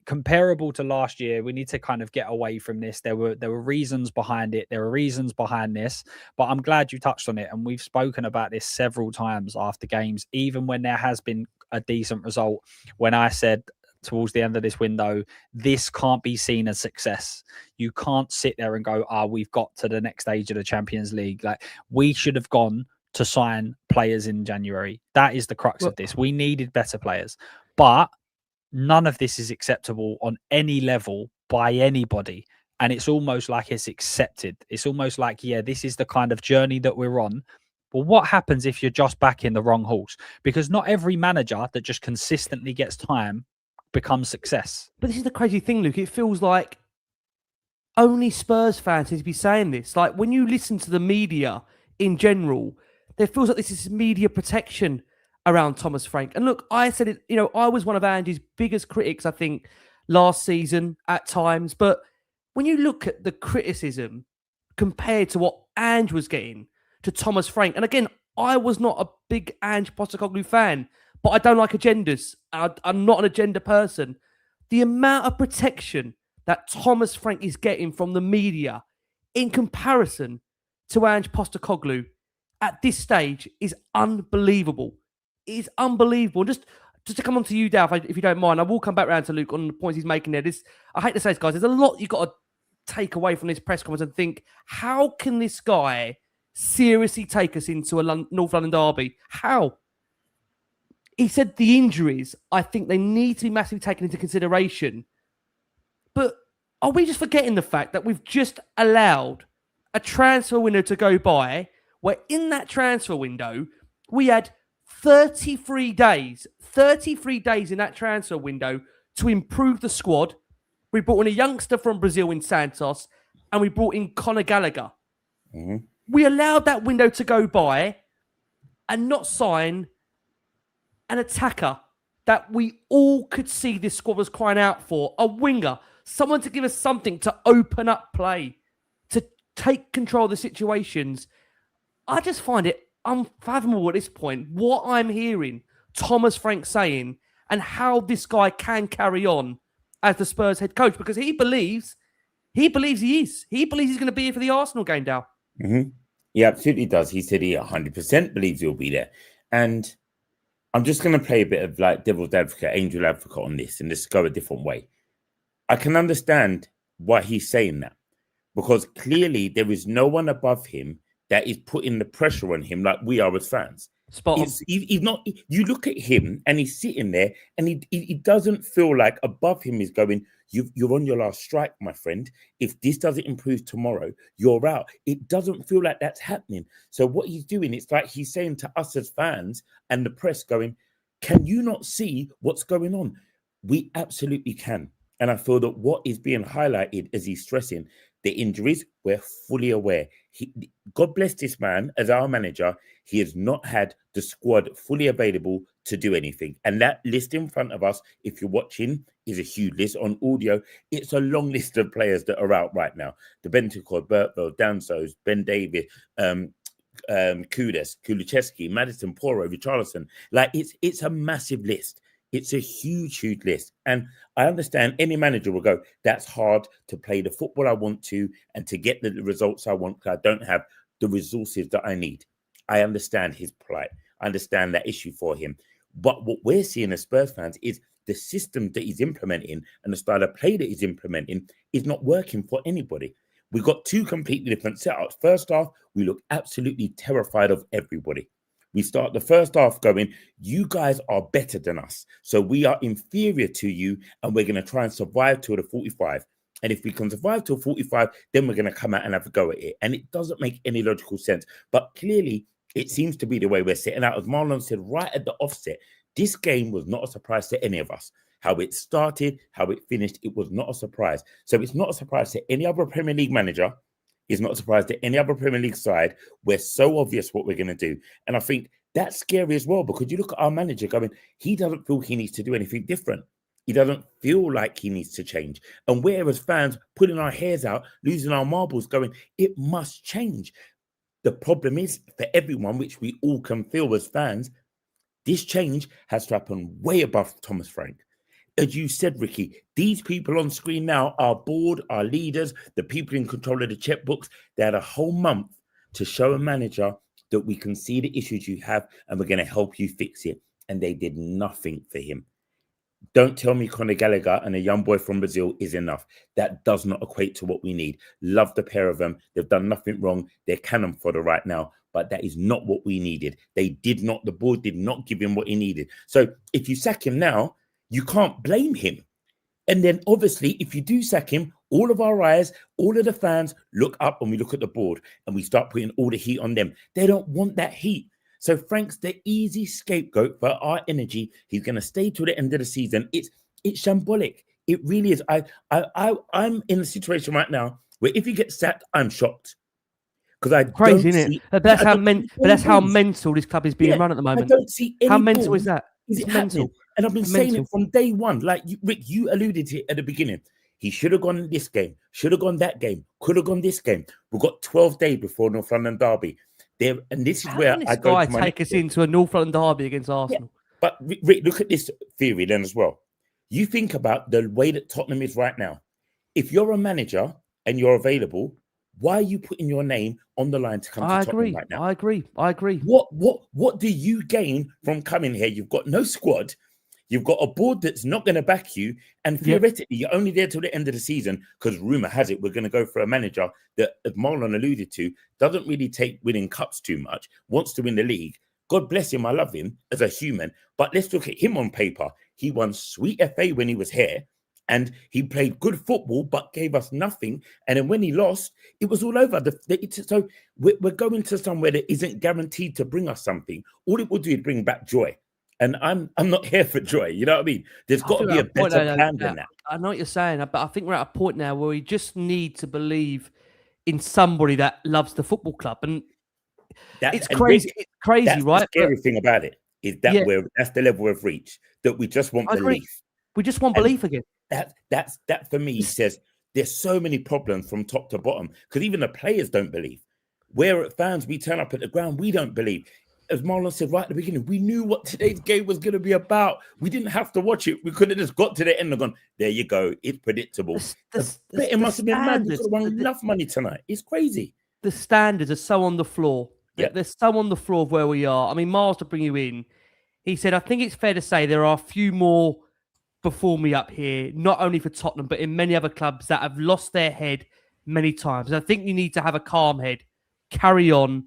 comparable to last year. We need to kind of get away from this. There were reasons behind it. There are reasons behind this, but I'm glad you touched on it. And we've spoken about this several times after games, even when there has been a decent result. When I said towards the end of this window, this can't be seen as success. You can't sit there and go, we've got to the next stage of the Champions League. Like, we should have gone to sign players in January. That is the crux of this. We needed better players, but none of this is acceptable on any level by anybody. And it's almost like it's accepted. It's almost like, yeah, this is the kind of journey that we're on. But what happens if you're just backing the wrong horse? Because not every manager that just consistently gets time becomes success. But this is the crazy thing, Luke. It feels like only Spurs fans seem to be saying this. Like, when you listen to the media in general, there feels like this is media protection around Thomas Frank. And look, I said it, I was one of Andy's biggest critics, I think, last season at times. But when you look at the criticism compared to what Ange was getting to Thomas Frank, and again, I was not a big Ange Postecoglou fan, but I don't like agendas. I'm not an agenda person. The amount of protection that Thomas Frank is getting from the media in comparison to Ange Postecoglou at this stage is unbelievable. It is unbelievable. Just to come on to you, Dal, if you don't mind, I will come back around to Luke on the points he's making there. I hate to say this, guys, there's a lot you've got to take away from this press conference and think, how can this guy seriously take us into a North London derby? How? He said the injuries, I think they need to be massively taken into consideration. But are we just forgetting the fact that we've just allowed a transfer window to go by, where in that transfer window, we had 33 days in that transfer window to improve the squad. We brought in a youngster from Brazil in Santos, and we brought in Conor Gallagher. Mm-hmm. We allowed that window to go by and not sign an attacker that we all could see this squad was crying out for. A winger, someone to give us something to open up play, to take control of the situations. I just find it unfathomable at this point what I'm hearing Thomas Frank saying and how this guy can carry on as the Spurs head coach, because he believes he is. He believes he's going to be here for the Arsenal game, Dal. Mm-hmm. He absolutely does. He said he 100% believes he'll be there. And I'm just going to play a bit of like devil's advocate, angel advocate on this, and just go a different way. I can understand why he's saying that, because clearly there is no one above him that is putting the pressure on him like we are as fans. Spot on. He's not. You look at him and he's sitting there, and he doesn't feel like above him is going, you're on your last strike, my friend. If this doesn't improve tomorrow, you're out. It doesn't feel like that's happening. So what he's doing, it's like he's saying to us as fans and the press going, Can you not see what's going on? We absolutely can. And I feel that what is being highlighted as he's stressing the injuries, we're fully aware. God bless this man as our manager. He has not had the squad fully available to do anything. And that list in front of us, if you're watching, is a huge list on audio. It's a long list of players that are out right now. The Bentancur, Bertville, Dansos, Ben Davis, Kudes, Kulicheski, Madison, Poro, Richarlison. Like it's a massive list. It's a huge, huge list. And I understand any manager will go, that's hard to play the football I want to and to get the results I want because I don't have the resources that I need. I understand his plight. I understand that issue for him. But what we're seeing as Spurs fans is the system that he's implementing and the style of play that he's implementing is not working for anybody. We've got two completely different setups. First half, we look absolutely terrified of everybody. We start the first half going, you guys are better than us. So we are inferior to you and we're going to try and survive till the 45. And if we can survive till 45, then we're going to come out and have a go at it. And it doesn't make any logical sense. But clearly, it seems to be the way we're setting out. As Marlon said right at the offset, this game was not a surprise to any of us. How it started, how it finished, it was not a surprise. So it's not a surprise to any other Premier League manager. It's not a surprise to any other Premier League side. We're so obvious what we're going to do. And I think that's scary as well, because you look at our manager going, he doesn't feel he needs to do anything different. He doesn't feel like he needs to change. And we're as fans putting our hairs out, losing our marbles, going, it must change. The problem is for everyone, which we all can feel as fans, this change has to happen way above Thomas Frank. As you said, Ricky, these people on screen now, our board, our leaders, the people in control of the checkbooks, they had a whole month to show a manager that we can see the issues you have and we're going to help you fix it. And they did nothing for him. Don't tell me Conor Gallagher and a young boy from Brazil is enough. That does not equate to what we need. Love the pair of them. They've done nothing wrong. They're cannon fodder right now. But that is not what we needed. The board did not give him what he needed. So if you sack him now, you can't blame him. And then obviously, if you do sack him, all of our eyes, all of the fans look up and we look at the board and we start putting all the heat on them. They don't want that heat. So Frank's the easy scapegoat for our energy. He's going to stay till the end of the season. It's shambolic. It really is. I'm in a situation right now where if he gets sacked, I'm shocked. Because crazy, isn't it? But that's how mental this club is being run at the moment. I don't see any how mental is that? It's mental. And I've been saying it from day one. Like Rick, you alluded to it at the beginning. He should have gone this game, should have gone that game, could have gone this game. We've got 12 days before North London derby. There, and this is where I go. This guy take us into a North London derby against Arsenal. Yeah. But Rick, look at this theory then as well. You think about the way that Tottenham is right now. If you're a manager and you're available, why are you putting your name on the line to come to Tottenham right now? I agree. What do you gain from coming here? You've got no squad. You've got a board that's not going to back you. And theoretically, you're only there till the end of the season because rumour has it we're going to go for a manager that, as Marlon alluded to, doesn't really take winning cups too much, wants to win the league. God bless him. I love him as a human. But let's look at him on paper. He won sweet FA when he was here. And he played good football, but gave us nothing. And then when he lost, it was all over. So we're going to somewhere that isn't guaranteed to bring us something. All it will do is bring back joy. And I'm not here for joy. You know what I mean? There's got to be a better plan than that. I know what you're saying, but I think we're at a point now where we just need to believe in somebody that loves the football club. And it's crazy. It's crazy, that's right? The scary thing about it is that that's the level we've reached, that we just want belief. We just want belief again. That for me says there's so many problems from top to bottom because even the players don't believe. We're at fans, we turn up at the ground, we don't believe. As Marlon said right at the beginning, we knew what today's game was going to be about. We didn't have to watch it. We could have just got to the end and gone, there you go. It's predictable. It must have been mad. We could have won enough money tonight. It's crazy. The standards are so on the floor. Yeah. There's so on the floor of where we are. I mean, Miles, to bring you in, he said, I think it's fair to say there are a few more before me up here, not only for Tottenham, but in many other clubs that have lost their head many times. And I think you need to have a calm head, carry on,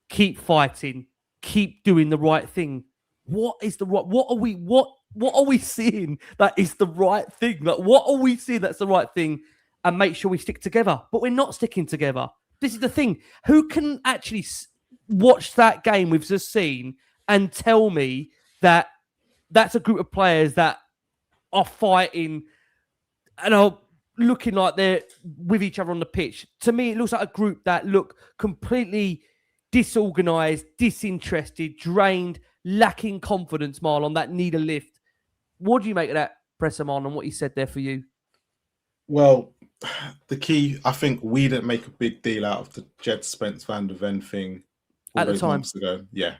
keep fighting, keep doing the right thing. What are we seeing that is the right thing? Like, what are we seeing that's the right thing? And make sure we stick together. But we're not sticking together. This is the thing. Who can actually watch that game we've just seen and tell me that that's a group of players that are fighting and are looking like they're with each other on the pitch. To me, it looks like a group that look completely disorganised, disinterested, drained, lacking confidence, Marlon, that need a lift. What do you make of that, Presser Marlon, and what he said there for you? Well, the key, I think we didn't make a big deal out of the Jed Spence Van der Ven thing all At the those time. months ago. Yeah.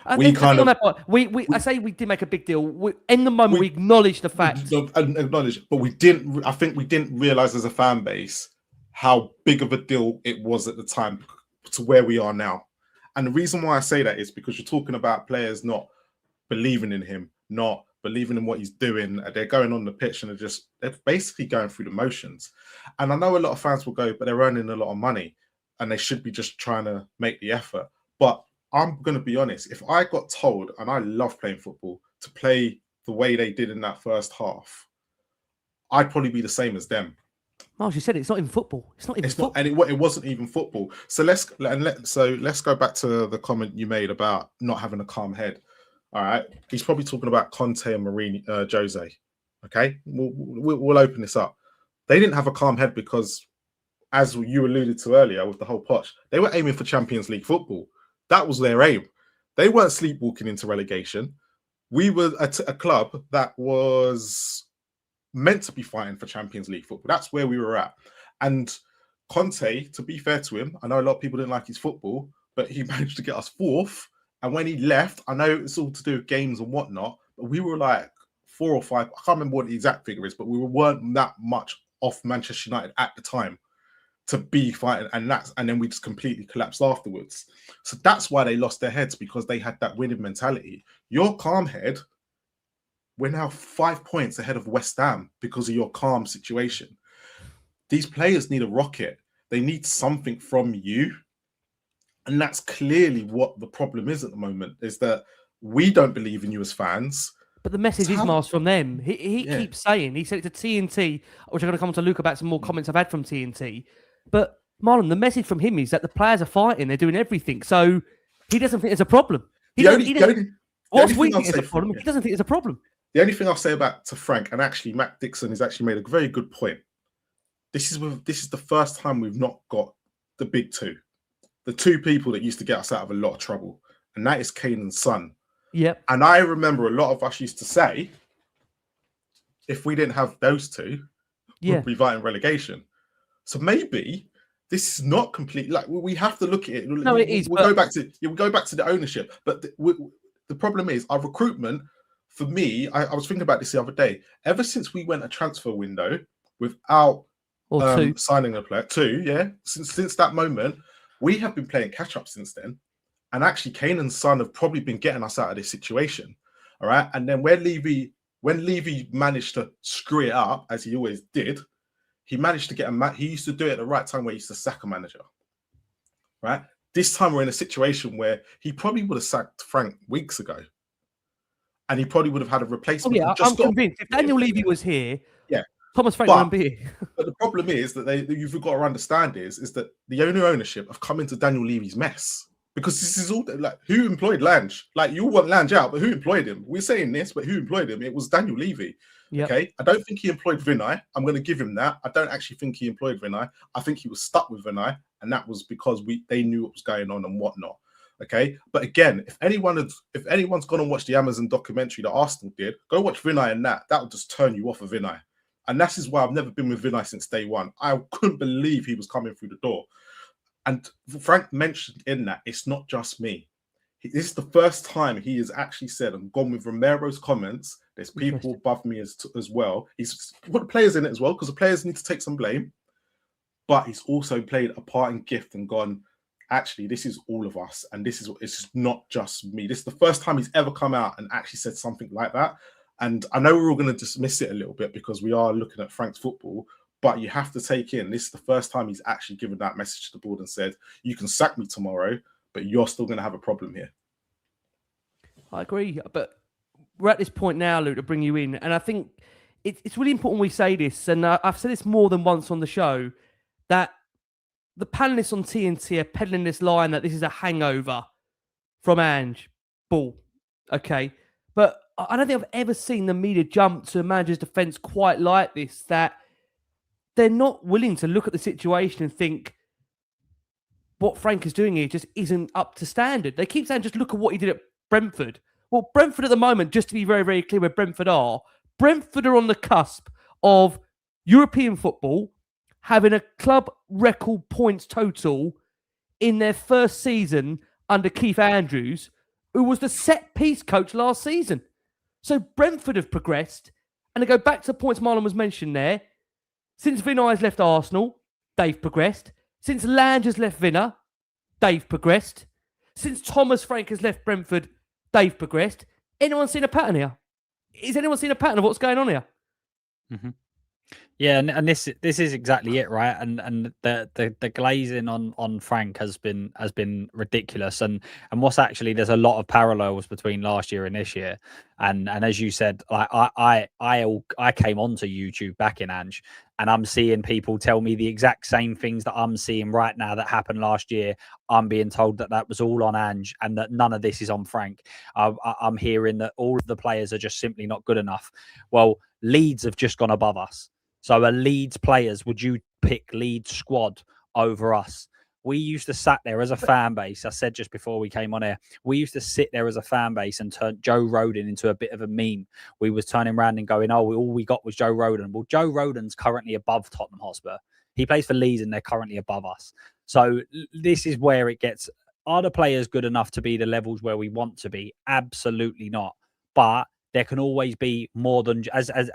I We think kind on of- that point, I say we did make a big deal. In the moment, we acknowledged the fact. Acknowledge it, but we didn't. I think we didn't realize as a fan base how big of a deal it was at the time to where we are now. And the reason why I say that is because you're talking about players not believing in him, not believing in what he's doing. They're going on the pitch and they're basically going through the motions. And I know a lot of fans will go, but they're earning a lot of money and they should be just trying to make the effort. But I'm going to be honest, if I got told, and I love playing football, to play the way they did in that first half, I'd probably be the same as them. Oh, she said it's not even football. It's not even football. And it wasn't even football. So let's go back to the comment you made about not having a calm head. All right, he's probably talking about Conte and Mourinho, Jose. Okay, we'll open this up. They didn't have a calm head because, as you alluded to earlier with the whole Poch, they were aiming for Champions League football. That was their aim. They weren't sleepwalking into relegation. We were a club that was meant to be fighting for Champions League football. That's where we were at. And Conte, to be fair to him, I know a lot of people didn't like his football, but he managed to get us fourth. And when he left, I know it's all to do with games and whatnot, but we were like 4 or 5. I can't remember what the exact figure is, but we weren't that much off Manchester United at the time to be fighting. And then we just completely collapsed afterwards. So that's why they lost their heads, because they had that winning mentality. Your calm head, we're now 5 points ahead of West Ham because of your calm situation. These players need a rocket. They need something from you. And that's clearly what the problem is at the moment, is that we don't believe in you as fans. But the message is, Mars, from them. He keeps saying, he said it to TNT, which I'm going to come to Luke about some more comments I've had from TNT. But Marlon, the message from him is that the players are fighting, they're doing everything. So he doesn't think there's a problem. He doesn't think it's a problem. He doesn't think it's a problem. The only thing I'll say to Frank, and actually Matt Dixon has actually made a very good point. This is the first time we've not got the big two. The two people that used to get us out of a lot of trouble, and that is Kane and Son. Yep. And I remember a lot of us used to say, if we didn't have those two, we'd be fighting relegation. So maybe this is not complete. Like, we have to look at it. No, it is. We'll go back to the ownership. But the problem is our recruitment. For me, I was thinking about this the other day. Ever since we went a transfer window without signing a player, since that moment, we have been playing catch up since then. And actually, Kane and Son have probably been getting us out of this situation. All right. And then when Levy managed to screw it up, as he always did, he managed to get he used to do it at the right time where he used to sack a manager. Right. This time we're in a situation where he probably would have sacked Frank weeks ago. And he probably would have had a replacement. Oh, yeah, I'm convinced. If Daniel Levy was here, Thomas Frank wouldn't be here. But the problem is that you've got to understand is that the ownership have come into Daniel Levy's mess. Because this is all like, who employed Lange? Like, you want Lange out, but who employed him? We're saying this, but who employed him? It was Daniel Levy. Yep. Okay. I don't think he employed Vinay. I'm going to give him that. I don't actually think he employed Vinay. I think he was stuck with Vinay, and that was because they knew what was going on and whatnot. Okay. But again, if anyone's gone and watched the Amazon documentary that Arsenal did, go watch Vinay and that will just turn you off of Vinay. And that is why I've never been with Vinay since day one. I couldn't believe he was coming through the door. And Frank mentioned in that, it's not just me. This is the first time he has actually said, and gone with Romero's comments, there's people above me as well. He's put the players in it as well, because the players need to take some blame. But he's also played a part in gift and gone, actually, this is all of us. And it's not just me. This is the first time he's ever come out and actually said something like that. And I know we're all going to dismiss it a little bit because we are looking at Frank's football. But you have to take in, this is the first time he's actually given that message to the board and said, you can sack me tomorrow, but you're still going to have a problem here. I agree. But we're at this point now, Luke, to bring you in. And I think it's really important we say this. And I've said this more than once on the show, that the panelists on TNT are peddling this line that this is a hangover from Ange. Ball. Okay. But I don't think I've ever seen the media jump to a manager's defence quite like this, that they're not willing to look at the situation and think what Frank is doing here just isn't up to standard. They keep saying, just look at what he did at Brentford. Well, Brentford at the moment, just to be very, very clear where Brentford are on the cusp of European football, having a club record points total in their first season under Keith Andrews, who was the set-piece coach last season. So Brentford have progressed, and to go back to the points Marlon was mentioned there, since Vinay's left Arsenal, they've progressed. Since Lange has left Villa, they've progressed. Since Thomas Frank has left Brentford, they've progressed. Anyone seen a pattern here? Is anyone seen a pattern of what's going on here? Mm-hmm. Yeah, and this is exactly it, right? And the glazing on Frank has been ridiculous. And what's actually, there's a lot of parallels between last year and this year. And as you said, like I came onto YouTube back in Ange, and I'm seeing people tell me the exact same things that I'm seeing right now that happened last year. I'm being told that was all on Ange and that none of this is on Frank. I'm hearing that all of the players are just simply not good enough. Well, Leeds have just gone above us. So are Leeds players, would you pick Leeds squad over us? We used to sat there as a fan base. I said just before we came on air, we used to sit there as a fan base and turn Joe Rodon into a bit of a meme. We was turning around and going, oh, all we got was Joe Rodon. Well, Joe Rodon's currently above Tottenham Hotspur. He plays for Leeds and they're currently above us. So this is where it gets, are the players good enough to be the levels where we want to be? Absolutely not. But there can always be more than,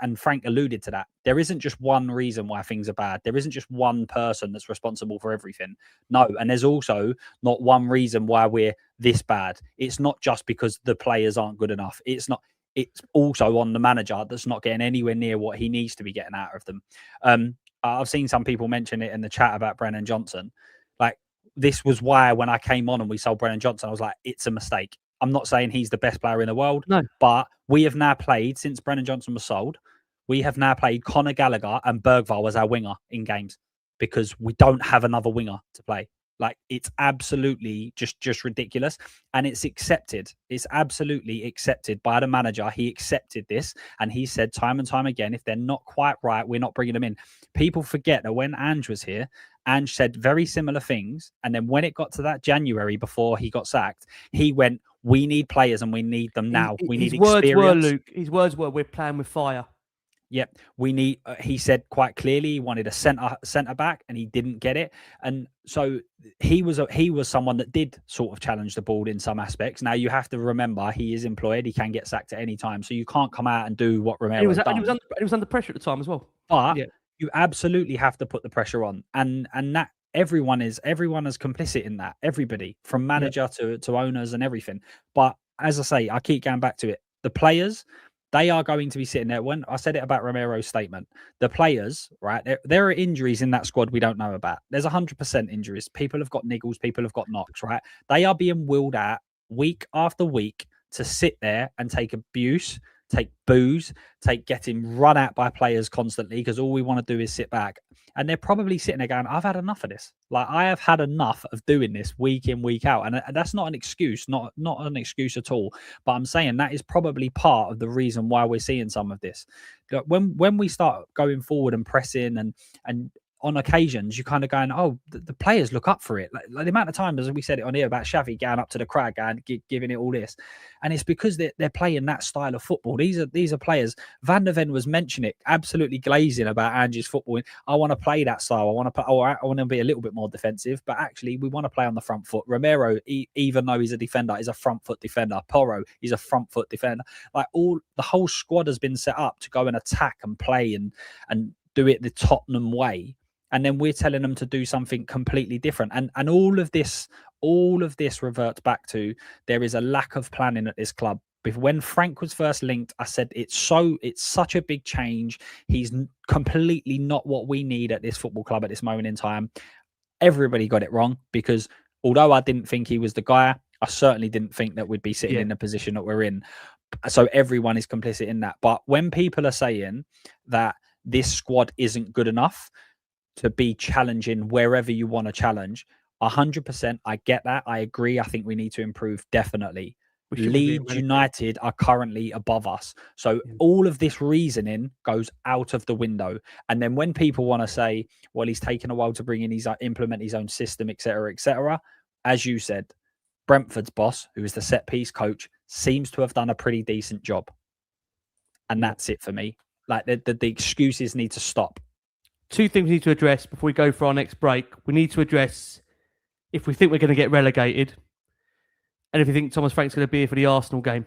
and Frank alluded to that. There isn't just one reason why things are bad. There isn't just one person that's responsible for everything. No, and there's also not one reason why we're this bad. It's not just because the players aren't good enough. It's not. It's also on the manager that's not getting anywhere near what he needs to be getting out of them. I've seen some people mention it in the chat about Brennan Johnson. Like, this was why when I came on and we sold Brennan Johnson, I was like, it's a mistake. I'm not saying he's the best player in the world, no, but we have now played, since Brennan Johnson was sold, we have now played Conor Gallagher and Bergvall as our winger in games because we don't have another winger to play. Like, it's absolutely just ridiculous. And it's accepted. It's absolutely accepted by the manager. He accepted this. And he said time and time again, if they're not quite right, we're not bringing them in. People forget that when Ange was here, Ange said very similar things. And then when it got to that January before he got sacked, he went, we need players and we need them now. We need experience. Words were, Luke, his words were, we're playing with fire. Yep, we need. He said quite clearly he wanted a centre back, and he didn't get it. And so he was someone that did sort of challenge the board in some aspects. Now you have to remember he is employed; he can get sacked at any time. So you can't come out and do what Romero has done. He was under pressure at the time as well. But you absolutely have to put the pressure on, and that everyone is complicit in that. Everybody from manager to owners and everything. But as I say, I keep going back to it. The players. They are going to be sitting there. When I said it about Romero's statement, the players, right? There are injuries in that squad we don't know about. There's 100% injuries. People have got niggles. People have got knocks, right? They are being willed out week after week to sit there and take abuse, take booze, take getting run at by players constantly because all we want to do is sit back. And they're probably sitting there going, I've had enough of this. Like, I have had enough of doing this week in, week out. And that's not an excuse, not an excuse at all. But I'm saying that is probably part of the reason why we're seeing some of this. When we start going forward and pressing and on occasions, you're kind of going, oh, the players look up for it. Like the amount of times, as we said it on here about Xavi going up to the crowd, giving it all this. And it's because they're playing that style of football. These are players. Van der Ven was mentioning it, absolutely glazing about Ange's football. I want to play that style. I want to be a little bit more defensive, but actually we want to play on the front foot. Romero, even though he's a defender, is a front foot defender. Porro, he's a front foot defender. Like, the whole squad has been set up to go and attack and play and do it the Tottenham way. And then we're telling them to do something completely different. And all of this reverts back to there is a lack of planning at this club. When Frank was first linked, I said it's such a big change. He's completely not what we need at this football club at this moment in time. Everybody got it wrong because although I didn't think he was the guy, I certainly didn't think that we'd be sitting in the position that we're in. So everyone is complicit in that. But when people are saying that this squad isn't good enough to be challenging wherever you want to challenge, 100%, I get that. I agree. I think we need to improve, definitely. Leeds United are currently above us. So all of this reasoning goes out of the window. And then when people want to say, well, he's taken a while to bring in implement his own system, etc., as you said, Brentford's boss, who is the set piece coach, seems to have done a pretty decent job. And that's it for me. Like the excuses need to stop. Two things we need to address before we go for our next break. We need to address if we think we're going to get relegated and if you think Thomas Frank's going to be here for the Arsenal game.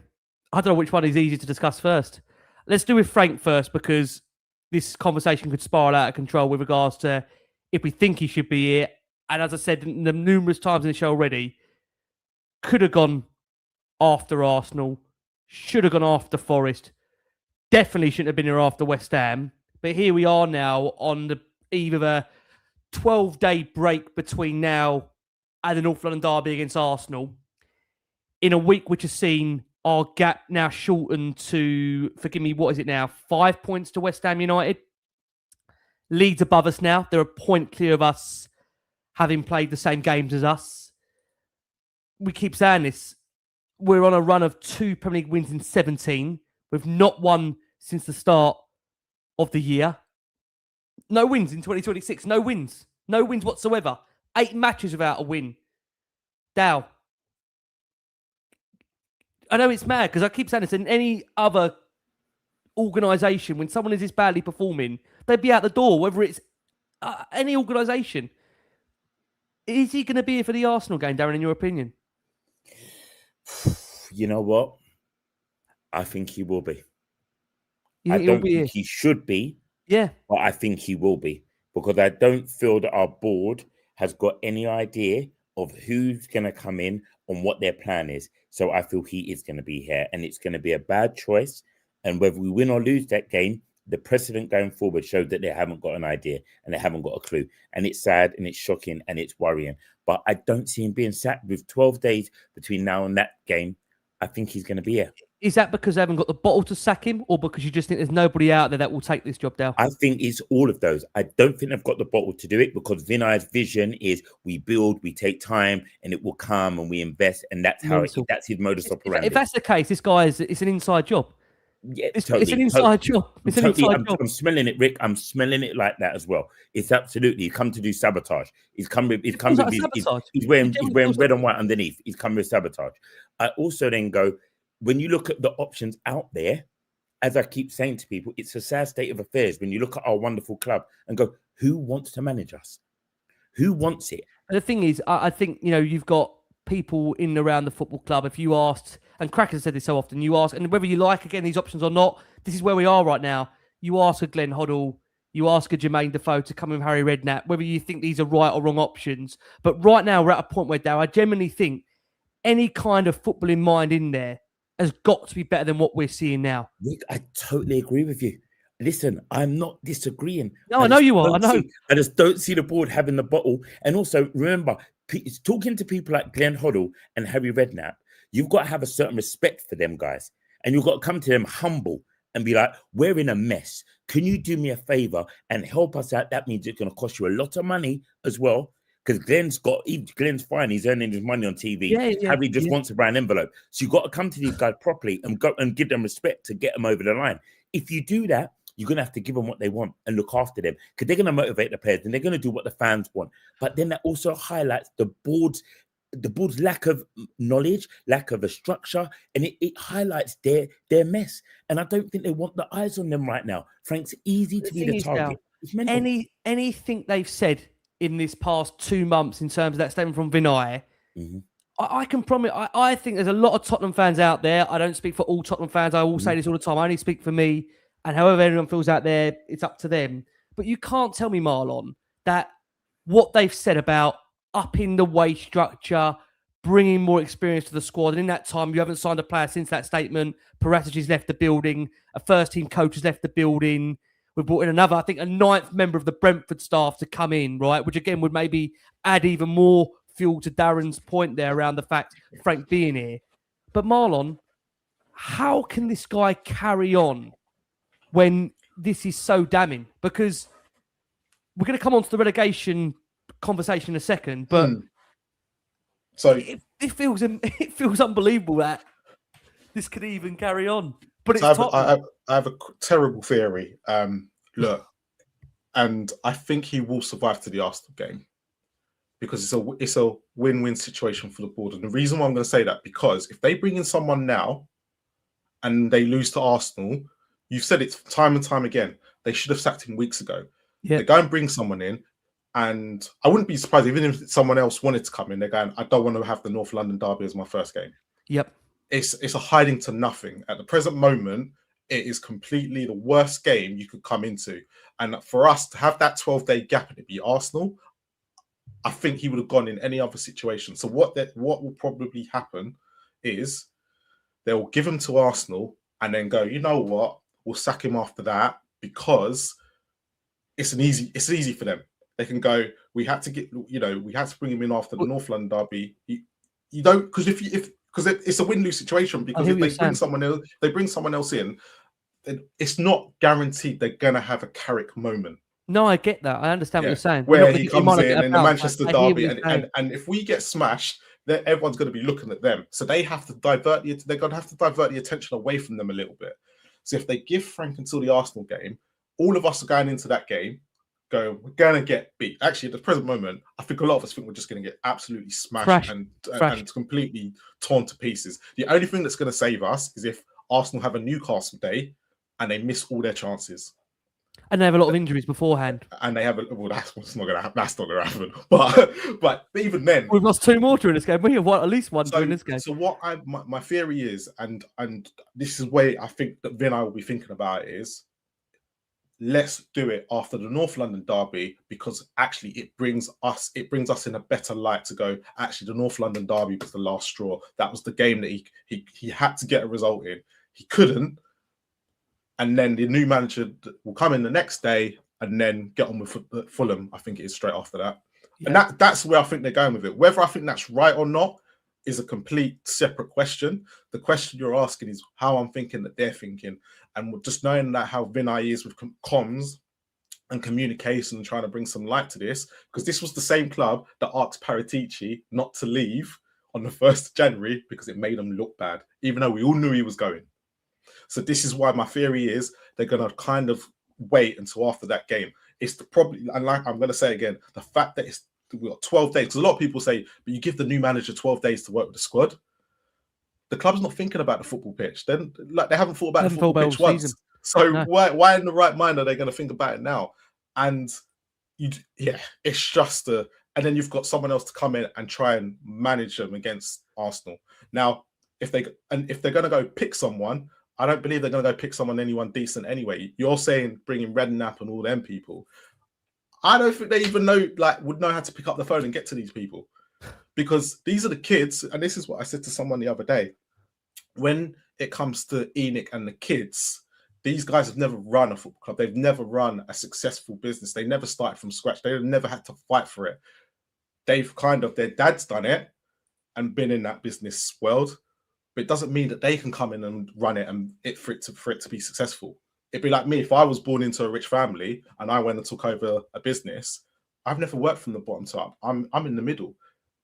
I don't know which one is easier to discuss first. Let's do with Frank first, because this conversation could spiral out of control with regards to if we think he should be here. And as I said numerous times in the show already, could have gone after Arsenal, should have gone after Forest, definitely shouldn't have been here after West Ham. But here we are now on the eve of a 12-day break between now and the North London derby against Arsenal, in a week which has seen our gap now shortened to, forgive me, what is it now? 5 points to West Ham United. Leeds above us now. They're a point clear of us, having played the same games as us. We keep saying this. We're on a run of 2 Premier League wins in 17. We've not won since the start of the year. No wins in 2026. No wins. No wins whatsoever. 8 matches without a win. Dow. I know it's mad because I keep saying this, in any other organisation, when someone is this badly performing, they'd be out the door, whether it's any organisation. Is he going to be here for the Arsenal game, Darren, in your opinion? You know what? I think he will be. I don't think he should be. Yeah. But I think he will be. Because I don't feel that our board has got any idea of who's going to come in and what their plan is. So I feel he is going to be here. And it's going to be a bad choice. And whether we win or lose that game, the precedent going forward showed that they haven't got an idea and they haven't got a clue. And it's sad and it's shocking and it's worrying. But I don't see him being sacked with 12 days between now and that game. I think he's going to be here. Is that because they haven't got the bottle to sack him, or because you just think there's nobody out there that will take this job down? I think it's all of those. I don't think they've got the bottle to do it, because Vinay's vision is we build, we take time, and it will come, and we invest, and that's how that's his modus operandi. If that's the case, this guy it's an inside job. Yeah, it's an inside job. It's an inside job. I'm smelling it, Rick. I'm smelling it like that as well. It's absolutely. He's come to do sabotage. He's wearing red and white underneath. He's come with sabotage. I also then go, when you look at the options out there, as I keep saying to people, it's a sad state of affairs when you look at our wonderful club and go, who wants to manage us? Who wants it? And the thing is, I think, you've got people in and around the football club. If you asked, and Cracker said this so often, you ask, and whether you like, again, these options or not, this is where we are right now. You ask a Glenn Hoddle, you ask a Jermaine Defoe to come with Harry Redknapp, whether you think these are right or wrong options. But right now, we're at a point where, Dow, I genuinely think any kind of football in mind in there has got to be better than what we're seeing now. Rick, I totally agree with you. Listen, I'm not disagreeing. No, I know you are. I know. I just don't see the board having the bottle. And also, remember, talking to people like Glenn Hoddle and Harry Redknapp, you've got to have a certain respect for them guys. And you've got to come to them humble and be like, we're in a mess. Can you do me a favor and help us out? That means it's going to cost you a lot of money as well. Because Glenn's fine. He's earning his money on TV. Yeah, Harry just wants a brown envelope. So you've got to come to these guys properly and go and give them respect to get them over the line. If you do that, you're going to have to give them what they want and look after them, because they're going to motivate the players and they're going to do what the fans want. But then that also highlights the board's lack of knowledge, lack of a structure, and it highlights their mess. And I don't think they want the eyes on them right now. Frank's easy to be the target. Anything they've said in this past 2 months in terms of that statement from Vinay, I can promise, I think there's a lot of Tottenham fans out there. I don't speak for all Tottenham fans. I will say this all the time. I only speak for me. And however anyone feels out there, it's up to them. But you can't tell me, Marlon, that what they've said about upping the wage structure, bringing more experience to the squad, and in that time, you haven't signed a player since that statement. Paratici's left the building. A first-team coach has left the building. We brought in another, I think, a 9th member of the Brentford staff to come in, right? Which, again, would maybe add even more fuel to Darren's point there around the fact Frank being here. But Marlon, how can this guy carry on when this is so damning? Because we're going to come on to the relegation conversation in a second, but so it feels unbelievable that this could even carry on. But it's So Tottenham. I have a terrible theory. Look, and I think he will survive to the Arsenal game because it's a win-win situation for the board. And the reason why I'm going to say that, because if they bring in someone now and they lose to Arsenal, you've said it time and time again, they should have sacked him weeks ago. Yeah. They go and bring someone in, and I wouldn't be surprised even if someone else wanted to come in. They're going, I don't want to have the North London derby as my first game. Yep. It's a hiding to nothing. At the present moment, it is completely the worst game you could come into. And for us to have that 12-day gap and it be Arsenal, I think he would have gone in any other situation. So what will probably happen is they'll give him to Arsenal and then go, you know what, we'll sack him after that because it's easy for them. They can go, we had to bring him in after the North London derby. You don't, because because it's a win-lose situation, because if they bring someone else in, then it's not guaranteed they're gonna have a Carrick moment. No, I get that. I understand what you're saying. Where he comes in the Manchester derby, and if we get smashed, then everyone's going to be looking at them. So they have to divert they're going to have to divert the attention away from them a little bit. So if they give Frank until the Arsenal game, all of us are going into that game going, we're going to get beat. Actually, at the present moment, I think a lot of us think we're just going to get absolutely smashed and completely torn to pieces. The only thing that's going to save us is if Arsenal have a Newcastle day and they miss all their chances. And they have a lot of injuries beforehand. And they have that's not going to happen. That's not going to happen. But even then, we've lost two more during this game. We have at least one during this game. So what my theory is, and this is where I think that Vinay will be thinking about it, is let's do it after the North London derby, because actually it brings us in a better light to go, actually the North London derby was the last straw. That was the game that he had to get a result in. He couldn't. And then the new manager will come in the next day and then get on with Fulham. I think it is straight after that. Yeah. And that's where I think they're going with it. Whether I think that's right or not is a complete separate question. The question you're asking is how I'm thinking that they're thinking. And just knowing that how Vinay is with comms and communication and trying to bring some light to this, because this was the same club that asked Paratici not to leave on the 1st of January because it made them look bad, even though we all knew he was going. So this is why my theory is they're going to kind of wait until after that game. It's probably, and like I'm going to say again, the fact that we've got 12 days, because a lot of people say, but you give the new manager 12 days to work with the squad. The club's not thinking about the football pitch. They haven't thought about the football pitch once. So no. Why in the right mind are they going to think about it now? And it's just and then you've got someone else to come in and try and manage them against Arsenal. Now, if they're going to go pick someone, I don't believe they're going to go pick anyone decent anyway. You're saying bringing Redknapp and all them people. I don't think they even would know how to pick up the phone and get to these people, because these are the kids. And this is what I said to someone the other day. When it comes to Enoch and the kids, these guys have never run a football club. They've never run a successful business. They never started from scratch. They've never had to fight for it. They've their dad's done it and been in that business world. But it doesn't mean that they can come in and run it and for it to be successful. It'd be like me if I was born into a rich family and I went and took over a business. I've never worked from the bottom to up. I'm in the middle.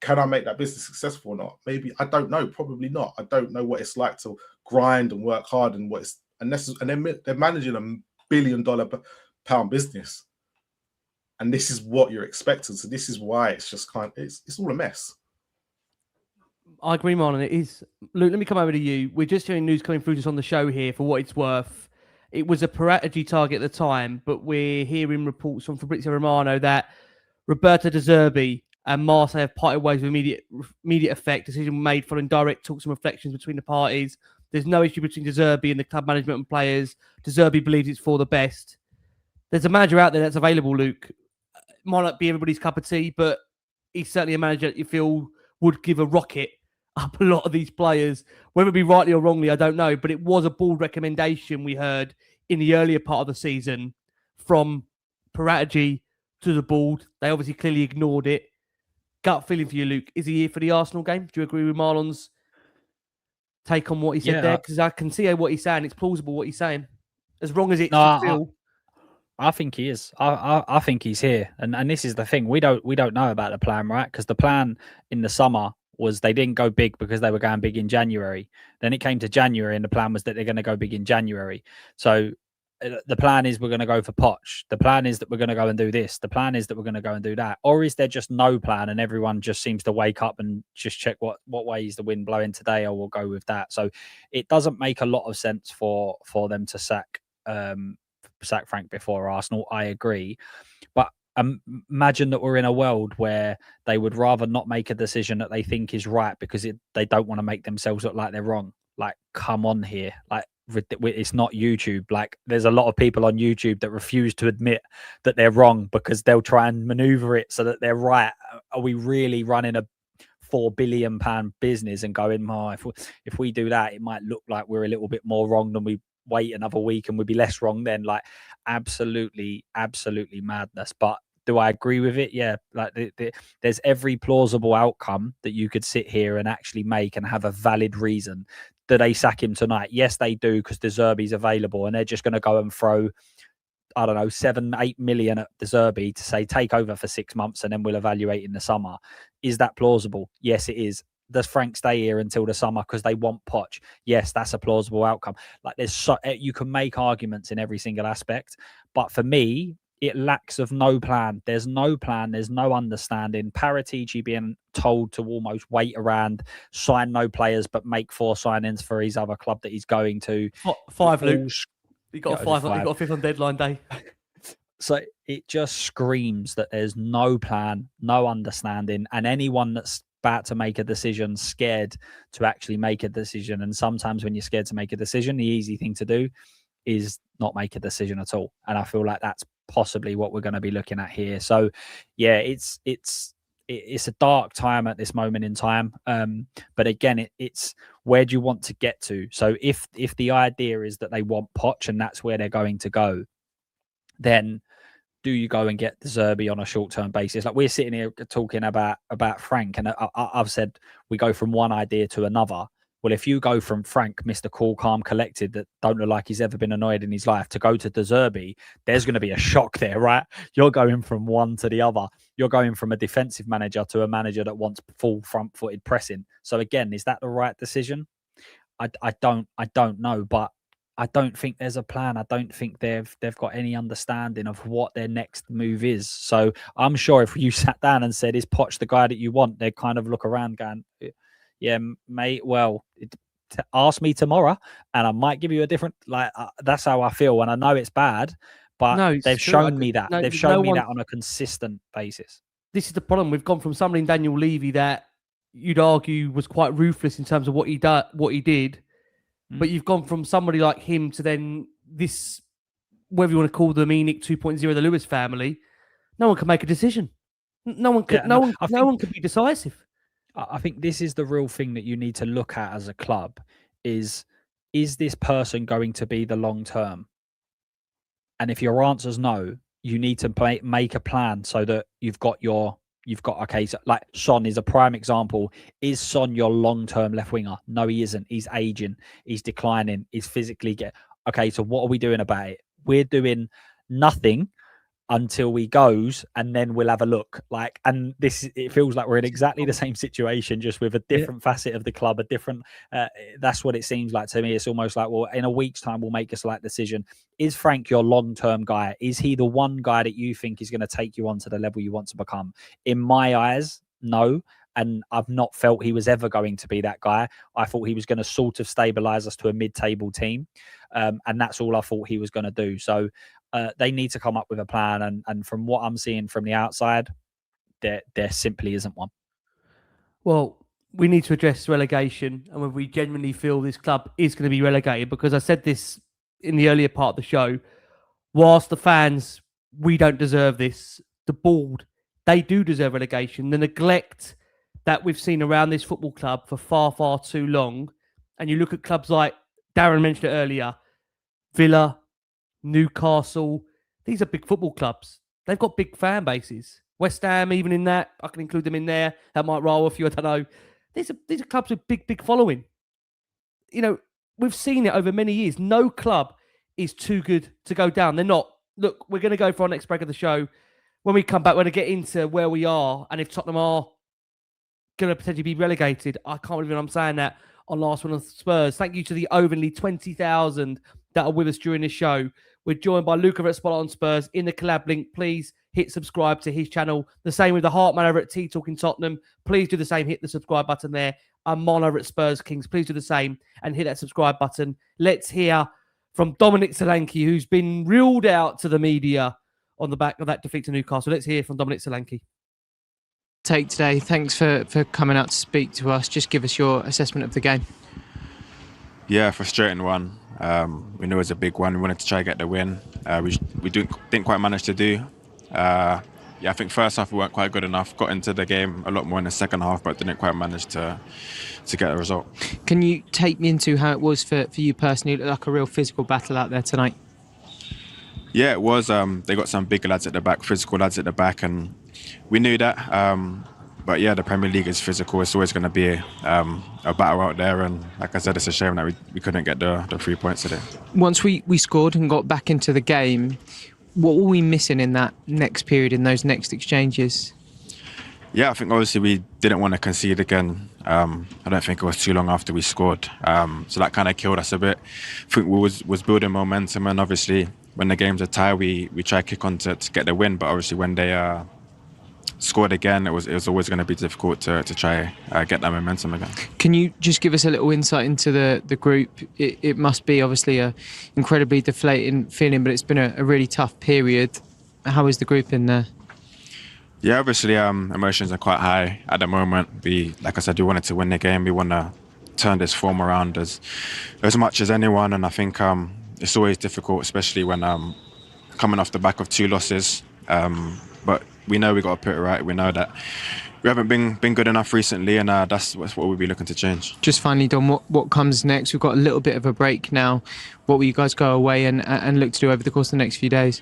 Can I make that business successful or not? Maybe. I don't know. Probably not. I don't know what it's like to grind and work hard and they're managing $1 billion pound business, and this is what you're expecting. So this is why it's just it's all a mess. I agree, Marlon. It is. Luke, let me come over to you. We're just hearing news coming through just on the show here for what it's worth. It was a Paratici target at the time, but we're hearing reports from Fabrizio Romano that Roberto De Zerbi and Marseille have parted ways with immediate effect. Decision made following direct talks and reflections between the parties. There's no issue between De Zerbi and the club management and players. De Zerbi believes it's for the best. There's a manager out there that's available, Luke. Might not be everybody's cup of tea, but he's certainly a manager that you feel would give a rocket up a lot of these players. Whether it be rightly or wrongly, I don't know. But it was a bold recommendation we heard in the earlier part of the season from Paratici to the board. They obviously clearly ignored it. Gut feeling for you, Luke. Is he here for the Arsenal game? Do you agree with Marlon's take on what he said there? Because I can see what he's saying. It's plausible what he's saying. As wrong as it feels. I think he is. I think he's here, and this is the thing. We don't know about the plan, right? Because the plan in the summer was they didn't go big because they were going big in January. Then it came to January and the plan was that they're going to go big in January. So the plan is we're going to go for Poch. The plan is that we're going to go and do this. The plan is that we're going to go and do that. Or is there just no plan and everyone just seems to wake up and just check what way is the wind blowing today, or we'll go with that. So it doesn't make a lot of sense for them to sack Frank before Arsenal. I agree. But imagine that we're in a world where they would rather not make a decision that they think is right because they don't want to make themselves look like they're wrong. Like, come on here. Like, it's not YouTube. Like, there's a lot of people on YouTube that refuse to admit that they're wrong because they'll try and maneuver it so that they're right. Are we really running a £4 billion business and going, if we do that, it might look like we're a little bit more wrong than we wait another week and we'd be less wrong then? Like, absolutely madness. But do I agree with it? Yeah. Like, there's every plausible outcome that you could sit here and actually make and have a valid reason. Do they sack him tonight? Yes, they do, because De Zerbi's available and they're just going to go and throw, I don't know, 7-8 million at De Zerbi to say take over for 6 months and then we'll evaluate in the summer. Is that plausible? Yes, it is. Does Frank stay here until the summer because they want Poch? Yes, that's a plausible outcome. Like, you can make arguments in every single aspect, but for me, it lacks of no plan. There's no plan. There's no understanding. Paratici being told to almost wait around, sign no players, but make 4 signings for his other club that he's going to. 5, Luke. He got a 5. He got a 5th on deadline day. So it just screams that there's no plan, no understanding, and anyone that's about to make a decision scared to actually make a decision. And sometimes when you're scared to make a decision, the easy thing to do is not make a decision at all. And I feel like that's possibly what we're going to be looking at here. So yeah, it's a dark time at this moment in time. But again, it's where do you want to get to? So if the idea is that they want Poch and that's where they're going to go, then do you go and get De Zerbi on a short-term basis? Like, we're sitting here talking about Frank, and I've said we go from one idea to another. Well, if you go from Frank, Mr. Cool, Calm, Collected, that don't look like he's ever been annoyed in his life, to go to De Zerbi, there's going to be a shock there, right? You're going from one to the other. You're going from a defensive manager to a manager that wants full front-footed pressing. So again, is that the right decision? I don't know, but I don't think there's a plan. I don't think they've got any understanding of what their next move is. So I'm sure if you sat down and said, "Is Poch the guy that you want?" they'd kind of look around going, "Yeah, mate, well, ask me tomorrow and I might give you a different," like, that's how I feel. And I know it's bad, but they've shown me that. They've shown me that on a consistent basis. This is the problem. We've gone from somebody in Daniel Levy that you'd argue was quite ruthless in terms of what he did. But you've gone from somebody like him to then this, whether you want to call them Enquiries 2.0, the Lewis family. No one can make a decision. No one can. No one can be decisive. I think this is the real thing that you need to look at as a club: is this person going to be the long term? And if your answer is no, you need to make a plan so that you've got okay, so like Son is a prime example. Is Son your long-term left winger? No, he isn't. He's aging. He's declining. He's physically okay, so what are we doing about it? We're doing nothing until he goes, and then we'll have a look. Like, and it feels like we're in exactly the same situation, just with a different facet of the club, a different, that's what it seems like to me. It's almost like, well, in a week's time, we'll make a select decision. Is Frank your long-term guy? Is he the one guy that you think is going to take you on to the level you want to become? In my eyes, no. And I've not felt he was ever going to be that guy. I thought he was going to sort of stabilize us to a mid-table team. And that's all I thought he was going to do. So they need to come up with a plan. And from what I'm seeing from the outside, there simply isn't one. Well, we need to address relegation and whether we genuinely feel this club is going to be relegated, because I said this in the earlier part of the show. Whilst the fans, we don't deserve this, the board, they do deserve relegation. The neglect that we've seen around this football club for far, far too long. And you look at clubs like, Darren mentioned it earlier, Villa, Newcastle, these are big football clubs. They've got big fan bases. West Ham, even in that, I can include them in there. That might roll a few, I don't know. These are clubs with big following. You know, we've seen it over many years. No club is too good to go down. They're not. Look, we're going to go for our next break of the show. When we come back, we're going to get into where we are and if Tottenham are going to potentially be relegated. I can't believe I'm saying that on Last Word on Spurs. Thank you to the over 20,000 that are with us during this show. We're joined by Luca at Spot on Spurs in the collab link. Please hit subscribe to his channel. The same with the Hartman over at Tea Talking Tottenham. Please do the same. Hit the subscribe button there. And Mon over at Spurs Kings. Please do the same and hit that subscribe button. Let's hear from Dominic Solanke, who's been reeled out to the media on the back of that defeat to Newcastle. Let's hear from Dominic Solanke. Take today. Thanks for coming out to speak to us. Just give us your assessment of the game. Yeah, frustrating one. We knew it was a big one. We wanted to try to get the win. We didn't quite manage to do. I think first half we weren't quite good enough. Got into the game a lot more in the second half, but didn't quite manage to get a result. Can you take me into how it was for you personally? It looked like a real physical battle out there tonight. Yeah, it was. They got some big lads at the back, physical lads at the back, and we knew that. But yeah, the Premier League is physical. It's always going to be a battle out there. And like I said, it's a shame that we couldn't get the 3 points today. Once we scored and got back into the game, what were we missing in that next period, in those next exchanges? Yeah, I think obviously we didn't want to concede again. I don't think it was too long after we scored. So that kind of killed us a bit. I think we was building momentum, and obviously when the game's a tie, we try to kick on to get the win. But obviously when they scored again, it was always going to be difficult to try get that momentum again. Can you just give us a little insight into the group? It must be obviously a incredibly deflating feeling, but it's been a really tough period. How is the group in there? Yeah, obviously emotions are quite high at the moment. Like I said, we wanted to win the game. We want to turn this form around as much as anyone, and I think it's always difficult, especially when coming off the back of 2 losses. But we know we got to put it right. We know that we haven't been good enough recently, and that's what we'll be looking to change. Just finally, Dom, what comes next? We've got a little bit of a break now. What will you guys go away and look to do over the course of the next few days?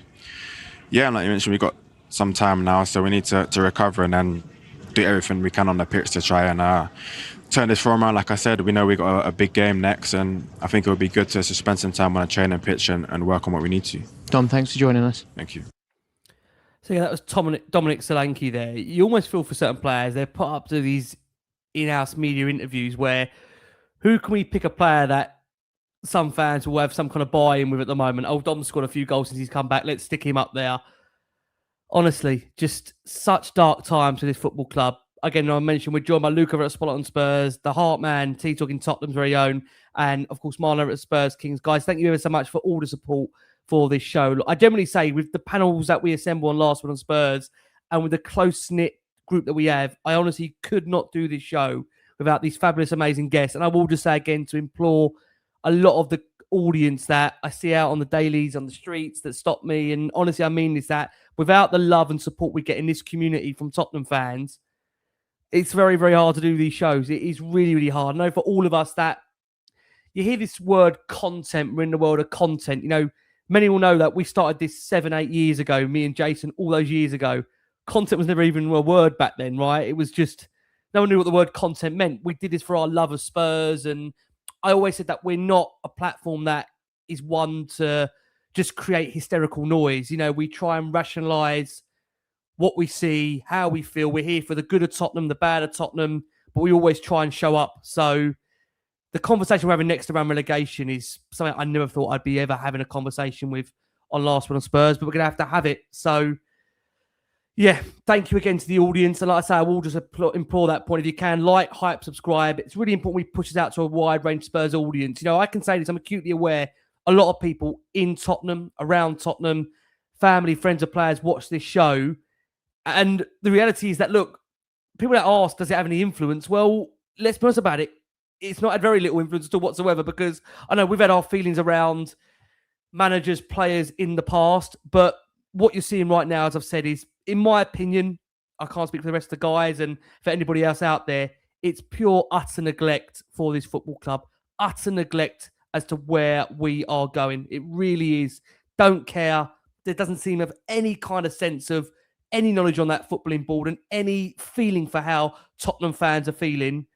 Yeah, like you mentioned, we've got some time now, so we need to recover and then do everything we can on the pitch to try and turn this form around. Like I said, we know we got a big game next, and I think it would be good to spend some time on a training pitch and work on what we need to. Dom, thanks for joining us. Thank you. So yeah, that was Dominic Solanke there. You almost feel for certain players. They're put up to these in-house media interviews where who can we pick a player that some fans will have some kind of buy-in with at the moment? Oh, Dom's scored a few goals since he's come back. Let's stick him up there. Honestly, just such dark times for this football club. Again, I mentioned we're joined by Luca at Spot on Spurs, the Heartman, Tea Talking Tottenham's very own, and of course Marlon at Spurs Kings. Guys, thank you ever so much for all the support for this show. Look, I generally say with the panels that we assemble on Last Word on Spurs and with the close-knit group that we have, I honestly could not do this show without these fabulous, amazing guests. And I will just say again to implore a lot of the audience that I see out on the dailies, on the streets that stop me. And honestly, I mean this, that without the love and support we get in this community from Tottenham fans, it's very, very hard to do these shows. It is really, really hard. I know for all of us that you hear this word content, we're in the world of content. You know, many will know that we started this 7-8 years ago, me and Jason, all those years ago. Content was never even a word back then, right? It was just, no one knew what the word content meant. We did this for our love of Spurs. And I always said that we're not a platform that is one to just create hysterical noise. You know, we try and rationalise what we see, how we feel. We're here for the good of Tottenham, the bad of Tottenham, but we always try and show up. So the conversation we're having next around relegation is something I never thought I'd be ever having a conversation with on Last Word on Spurs, but we're going to have it. So, yeah, thank you again to the audience. And like I say, I will just implore that point. If you can, like, hype, subscribe. It's really important we push this out to a wide range of Spurs audience. You know, I can say this, I'm acutely aware a lot of people in Tottenham, around Tottenham, family, friends of players watch this show. And the reality is that, look, people that ask, does it have any influence? Well, let's be honest about it. It's not had very little influence at all whatsoever, because I know we've had our feelings around managers, players in the past, but what you're seeing right now, as I've said, is, in my opinion, I can't speak for the rest of the guys and for anybody else out there, it's pure, utter neglect for this football club. Utter neglect as to where we are going. It really is. Don't care. There doesn't seem to have any kind of sense of any knowledge on that footballing board and any feeling for how Tottenham fans are feeling.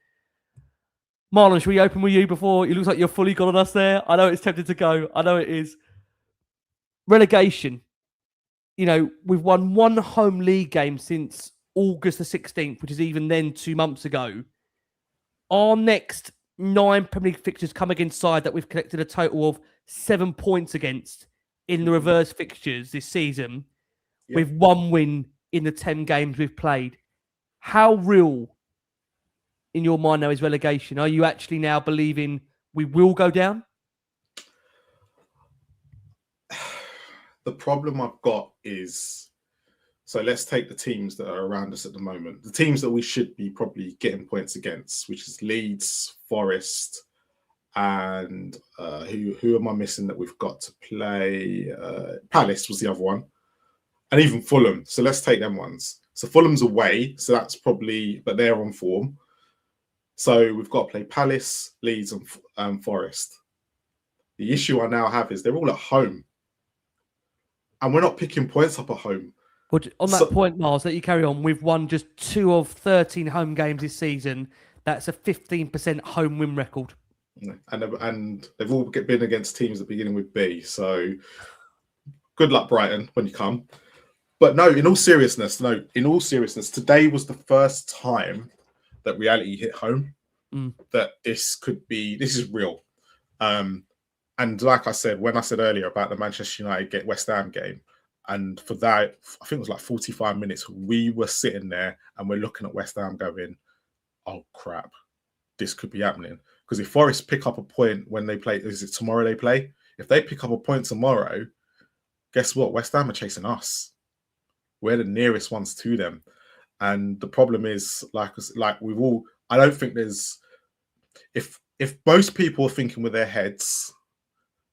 Marlon, should we open with you before it looks like you're fully gone on us there? I know it's tempted to go. I know it is. Relegation. You know, we've won one home league game since August the 16th, which is even then 2 months ago. Our next 9 Premier League fixtures come against side that we've collected a total of 7 points against in the reverse fixtures this season, with 1 win in the 10 games we've played. How real, in your mind now, is relegation? Are you actually now believing we will go down? The problem I've got is, so let's take the teams that are around us at the moment. The teams that we should be probably getting points against, which is Leeds, Forest, and who am I missing that we've got to play? Palace was the other one, and even Fulham. So let's take them ones. So Fulham's away, so that's probably, but they're on form. So we've got to play Palace, Leeds, and Forest. The issue I now have is they're all at home, and we're not picking points up at home. But on that point, Miles, that you carry on, we've won just 2 of 13 home games this season. That's a 15% home win record. And they've all been against teams that beginning with B. So good luck, Brighton, when you come. But no, in all seriousness, today was the first time that reality hit home. That this is real. And like I said, when I said earlier about the Manchester United West Ham game, and for that, I think it was like 45 minutes, we were sitting there and we're looking at West Ham going, oh crap, this could be happening. Because if Forest pick up a point when they play, is it tomorrow they play? If they pick up a point tomorrow, guess what? West Ham are chasing us. We're the nearest ones to them. And the problem is, like we've all, I don't think there's, if most people are thinking with their heads,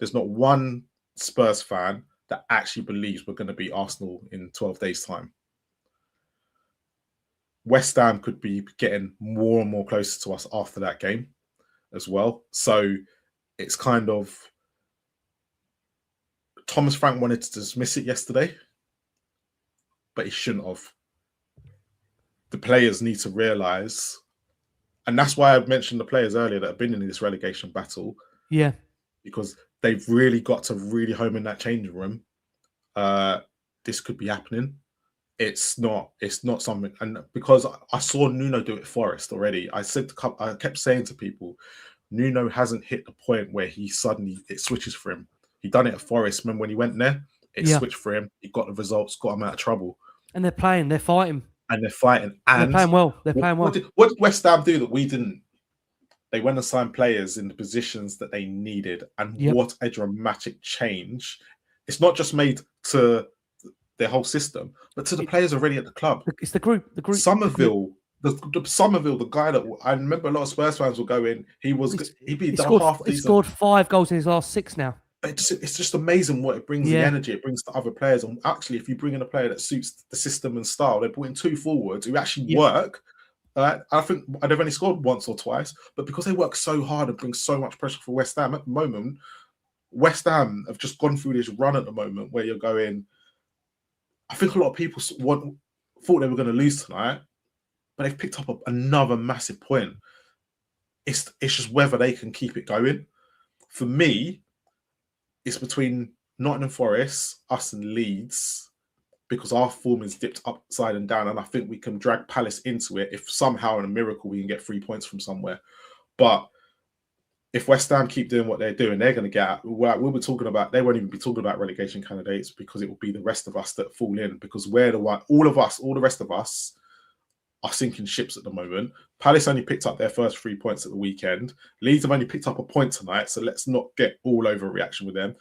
there's not one Spurs fan that actually believes we're going to beat Arsenal in 12 days' time. West Ham could be getting more and more closer to us after that game as well. So it's kind of, Thomas Frank wanted to dismiss it yesterday, but he shouldn't have. The players need to realise, and that's why I mentioned the players earlier that have been in this relegation battle. Yeah. Because they've really got to really home in that changing room. This could be happening. It's not something, and because I saw Nuno do it at Forest already, I kept saying to people, Nuno hasn't hit the point where it switches for him. He done it at Forest, when he went there, it switched for him. He got the results, got him out of trouble. And they're playing, they're fighting. And they're fighting. And they're playing well. What did West Ham do that we didn't? They went and signed players in the positions that they needed. And what a dramatic change. It's not just made to their whole system, but to the players already at the club. It's the group. Somerville, the guy that I remember a lot of Spurs fans will go in. He scored 5 goals in his last 6 now. It's just amazing what it brings, the energy it brings to other players. And actually, if you bring in a player that suits the system and style, they put in 2 forwards who actually work. I think they've only scored once or twice, but because they work so hard and bring so much pressure for West Ham at the moment, West Ham have just gone through this run at the moment where you're going. I think a lot of people thought they were going to lose tonight, but they've picked up another massive point. It's just whether they can keep it going. For me, it's between Nottingham Forest, us and Leeds, because our form is dipped upside and down, and I think we can drag Palace into it if somehow in a miracle we can get 3 points from somewhere. But if West Ham keep doing what they're doing, they're going to get out. We'll be talking about, they won't even be talking about relegation candidates, because it will be the rest of us that fall in, because we're the one, all the rest of us are sinking ships at the moment. Palace only picked up their first 3 points at the weekend. Leeds have only picked up a point tonight, so let's not get all overreaction with them.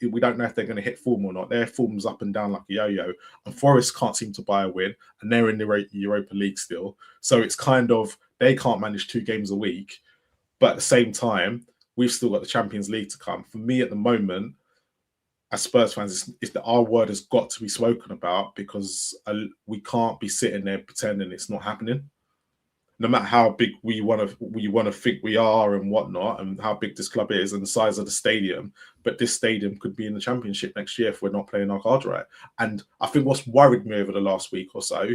We don't know if they're going to hit form or not. Their form's up and down like a yo-yo, and Forest can't seem to buy a win, and they're in the Europa League still. So it's kind of, they can't manage 2 games a week, but at the same time, we've still got the Champions League to come. For me at the moment, as Spurs fans, is that our word has got to be spoken about, because we can't be sitting there pretending it's not happening. No matter how big we want to think we are and whatnot, and how big this club is and the size of the stadium, but this stadium could be in the Championship next year if we're not playing our cards right. And I think what's worried me over the last week or so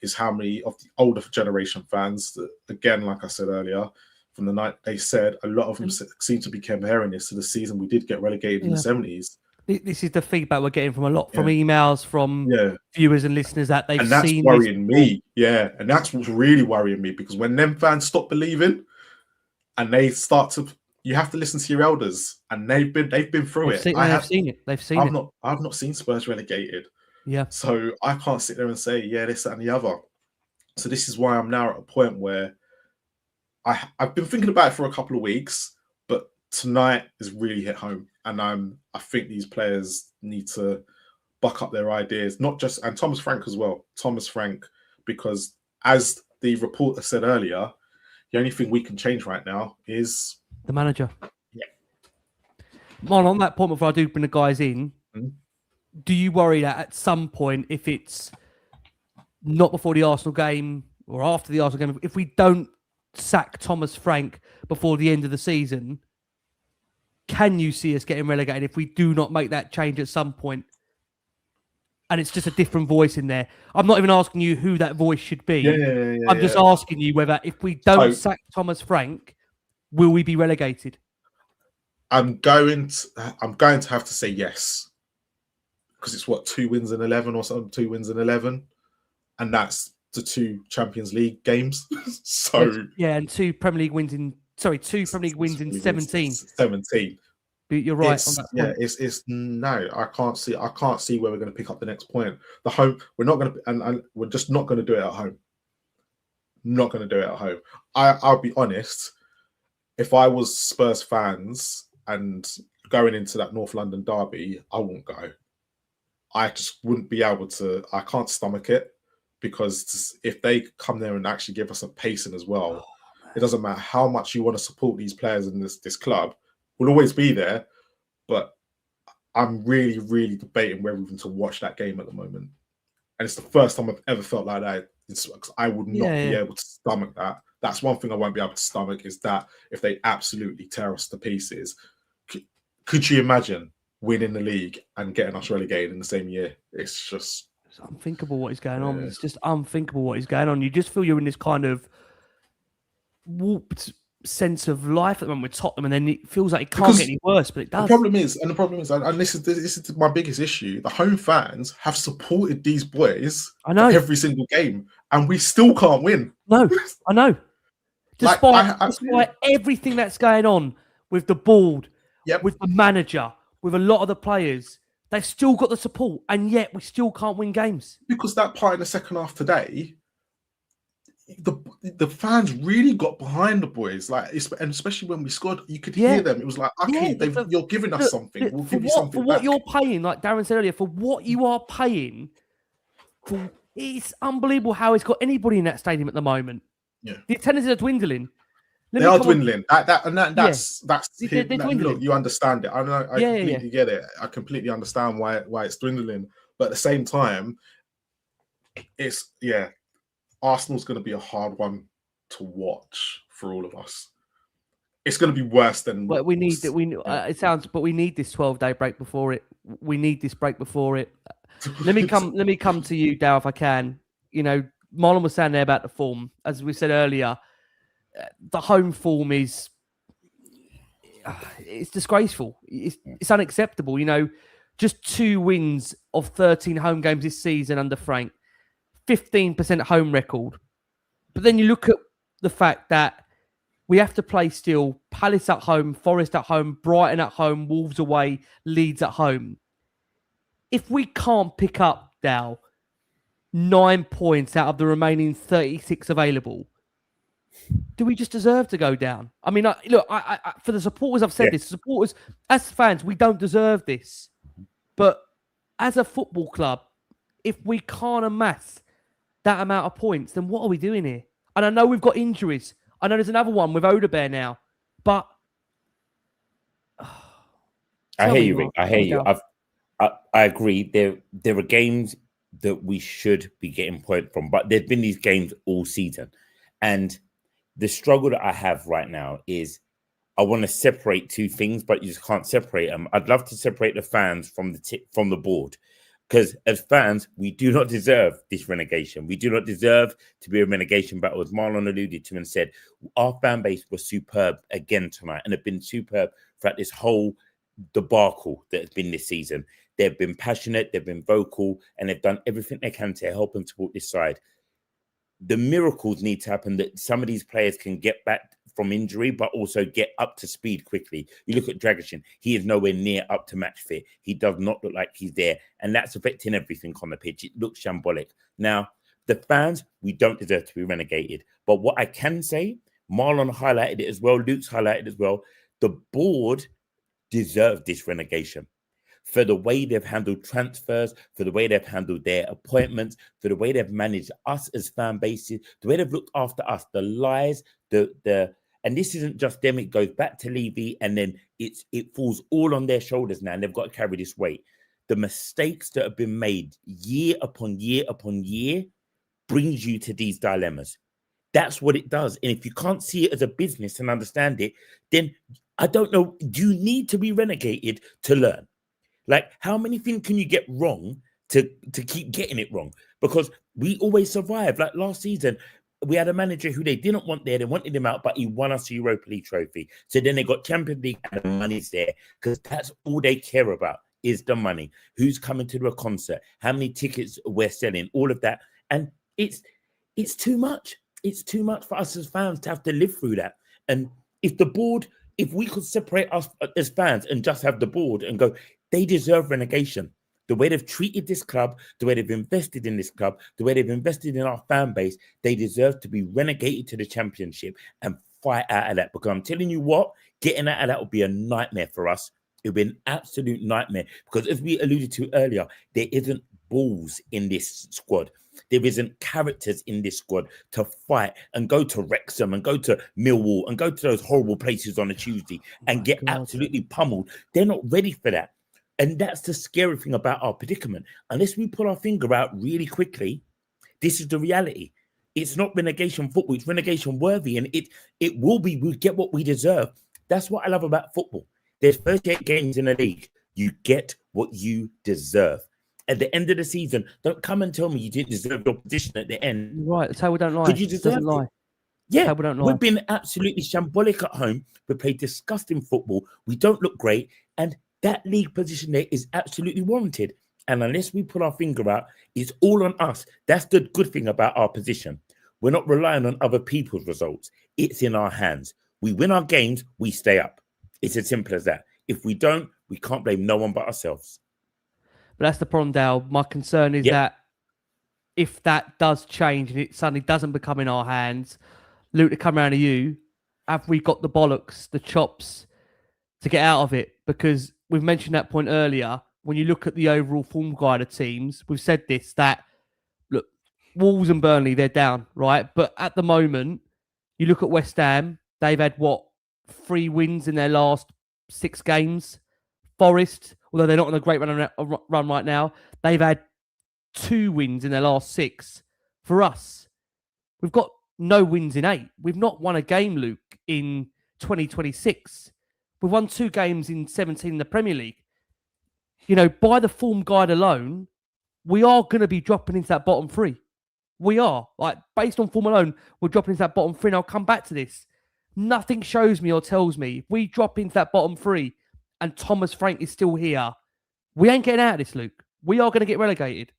is how many of the older generation fans, that, again, like I said earlier, from the night they said, a lot of them seem to be comparing this to the season we did get relegated in the 70s. This is the feedback we're getting from a lot, from emails, from viewers and listeners that they've and that's seen. Worrying me. Yeah, and that's what's really worrying me, because when them fans stop believing and they start to, you have to listen to your elders, and they've been through it. They've seen it. I've not seen Spurs relegated. Yeah. So I can't sit there and say, yeah, this, that, and the other. So this is why I'm now at a point where I've been thinking about it for a couple of weeks, but tonight has really hit home. And I think these players need to buck up their ideas, not just, and Thomas Frank as well. Thomas Frank, because as the reporter said earlier, the only thing we can change right now is the manager. Yeah. Marlon, on that point, before I do bring the guys in, do you worry that at some point, if it's not before the Arsenal game or after the Arsenal game, if we don't sack Thomas Frank before the end of the season, can you see us getting relegated if we do not make that change at some point? And it's just a different voice in there. I'm not even asking you who that voice should be. I'm just asking you whether, if we don't sack Thomas Frank, will we be relegated? I'm going to have to say yes, because it's what, 2 wins in 11 or something, 2 wins in 11, and that's the 2 Champions League games. So yeah, and 2 Premier League wins in 17. 17. But you're right. It's no. I can't see where we're going to pick up the next point. The home, we're not going to, and we're just not going to do it at home. Not going to do it at home. I'll be honest. If I was Spurs fans and going into that North London derby, I wouldn't go. I just wouldn't be able to. I can't stomach it, because if they come there and actually give us a pacing as well, it doesn't matter how much you want to support these players in this club. We'll always be there, but I'm really, really debating whether even to watch that game at the moment. And it's the first time I've ever felt like that. I would not be able to stomach that. That's one thing I won't be able to stomach, is that if they absolutely tear us to pieces. Could you imagine winning the league and getting us relegated in the same year? It's unthinkable what is going on. It's just unthinkable what is going on. You just feel you're in this kind of warped sense of life at the moment with Tottenham, and then it feels like it can't get any worse, but it does. The problem is, and this is my biggest issue, the home fans have supported these boys for every single game, and we still can't win. No, I know. Despite everything that's going on with the board, with the manager, with a lot of the players, they've still got the support, and yet we still can't win games. Because that part in the second half today, the fans really got behind the boys, and especially when we scored, you could hear them. It was like, okay, you're giving us something. We'll give you something for what you're paying. Like Darren said earlier, for what you are paying, it's unbelievable how it's got anybody in that stadium at the moment. Yeah, the attendances are dwindling. They are dwindling. That's dwindling. Look, you understand it. I know. I completely get it. I completely understand why it's dwindling. But at the same time, it's Arsenal's going to be a hard one to watch for all of us. It's going to be worse than. But we need that. It sounds. But we need this 12-day break before it. We need this break before it. Let me come to you, Dow, if I can. You know, Marlon was saying there about the form, as we said earlier. The home form is. It's disgraceful. It's unacceptable. You know, just 2 wins of 13 home games this season under Frank. 15% home record. But then you look at the fact that we have to play still Palace at home, Forest at home, Brighton at home, Wolves away, Leeds at home. If we can't pick up, Dow, 9 points out of the remaining 36 available, do we just deserve to go down? I mean, look, I for the supporters, I've said this, supporters, as fans, we don't deserve this. But as a football club, if we can't amass that amount of points, then what are we doing here? And I know we've got injuries. I know there's another one with Odebear now, but I hear you, Rick. I hear you. I agree. There are games that we should be getting points from, but there've been these games all season, and the struggle that I have right now is I want to separate 2 things, but you just can't separate them. I'd love to separate the fans from the board. Because as fans, we do not deserve this relegation. We do not deserve to be a relegation battle. As Marlon alluded to and said, our fan base was superb again tonight and have been superb throughout this whole debacle that has been this season. They've been passionate, they've been vocal, and they've done everything they can to help and support this side. The miracles need to happen that some of these players can get back from injury, but also get up to speed quickly. You look at Dragic, he is nowhere near up to match fit. He does not look like he's there, and that's affecting everything on the pitch. It looks shambolic. Now, the fans, we don't deserve to be relegated. But what I can say, Marlon highlighted it as well, Luke's highlighted as well, the board deserve this relegation for the way they've handled transfers, for the way they've handled their appointments, for the way they've managed us as fan bases, the way they've looked after us, the lies, and this isn't just them, it goes back to Levy, and then it falls all on their shoulders now, and they've got to carry this weight. The mistakes that have been made year upon year upon year brings you to these dilemmas. That's what it does. And if you can't see it as a business and understand it, then I don't know, do you need to be relegated to learn? Like, how many things can you get wrong to keep getting it wrong? Because we always survive. Like last season, we had a manager who they didn't want there. They wanted him out, but he won us a Europa League trophy. So then they got Champions League and the money's there because that's all they care about is the money. Who's coming to the concert? How many tickets we're selling? All of that. And it's too much. It's too much for us as fans to have to live through that. And if the board, if we could separate us as fans and just have the board and go, they deserve relegation. The way they've treated this club, the way they've invested in this club, the way they've invested in our fan base, they deserve to be relegated to the Championship and fight out of that. Because I'm telling you what, getting out of that would be a nightmare for us. It would be an absolute nightmare. Because as we alluded to earlier, there isn't balls in this squad. There isn't characters in this squad to fight and go to Wrexham and go to Millwall and go to those horrible places on a Tuesday and get absolutely pummeled. They're not ready for that. And that's the scary thing about our predicament. Unless we pull our finger out really quickly, this is the reality. It's not relegation football. It's relegation worthy. And it will be, we'll get what we deserve. That's what I love about football. There's 38 games in a league. You get what you deserve. At the end of the season, don't come and tell me you didn't deserve your position at the end. Right, the table don't lie. Because you deserve it. Lie. Yeah, don't lie. We've been absolutely shambolic at home. We play disgusting football. We don't look great. And that league position there is absolutely warranted. And unless we put our finger out, it's all on us. That's the good thing about our position. We're not relying on other people's results. It's in our hands. We win our games, we stay up. It's as simple as that. If we don't, we can't blame no one but ourselves. But that's the problem, Dale. My concern is that if that does change and it suddenly doesn't become in our hands, Luke, to come around to you, have we got the bollocks, the chops to get out of it? Because we've mentioned that point earlier. When you look at the overall form guide of teams, we've said this, that, look, Wolves and Burnley, they're down, right? But at the moment, you look at West Ham, they've had, 3 wins in their last 6 games. Forest, although they're not on a great run right now, they've had 2 wins in their last 6. For us, we've got no wins in 8. We've not won a game, Luke, in 2026. We've won 2 games in 17 in the Premier League. By the form guide alone, we are going to be dropping into that bottom 3. We are. Based on form alone, we're dropping into that bottom 3, and I'll come back to this. Nothing shows me or tells me if we drop into that bottom 3 and Thomas Frank is still here, we ain't getting out of this, Luke. We are going to get relegated.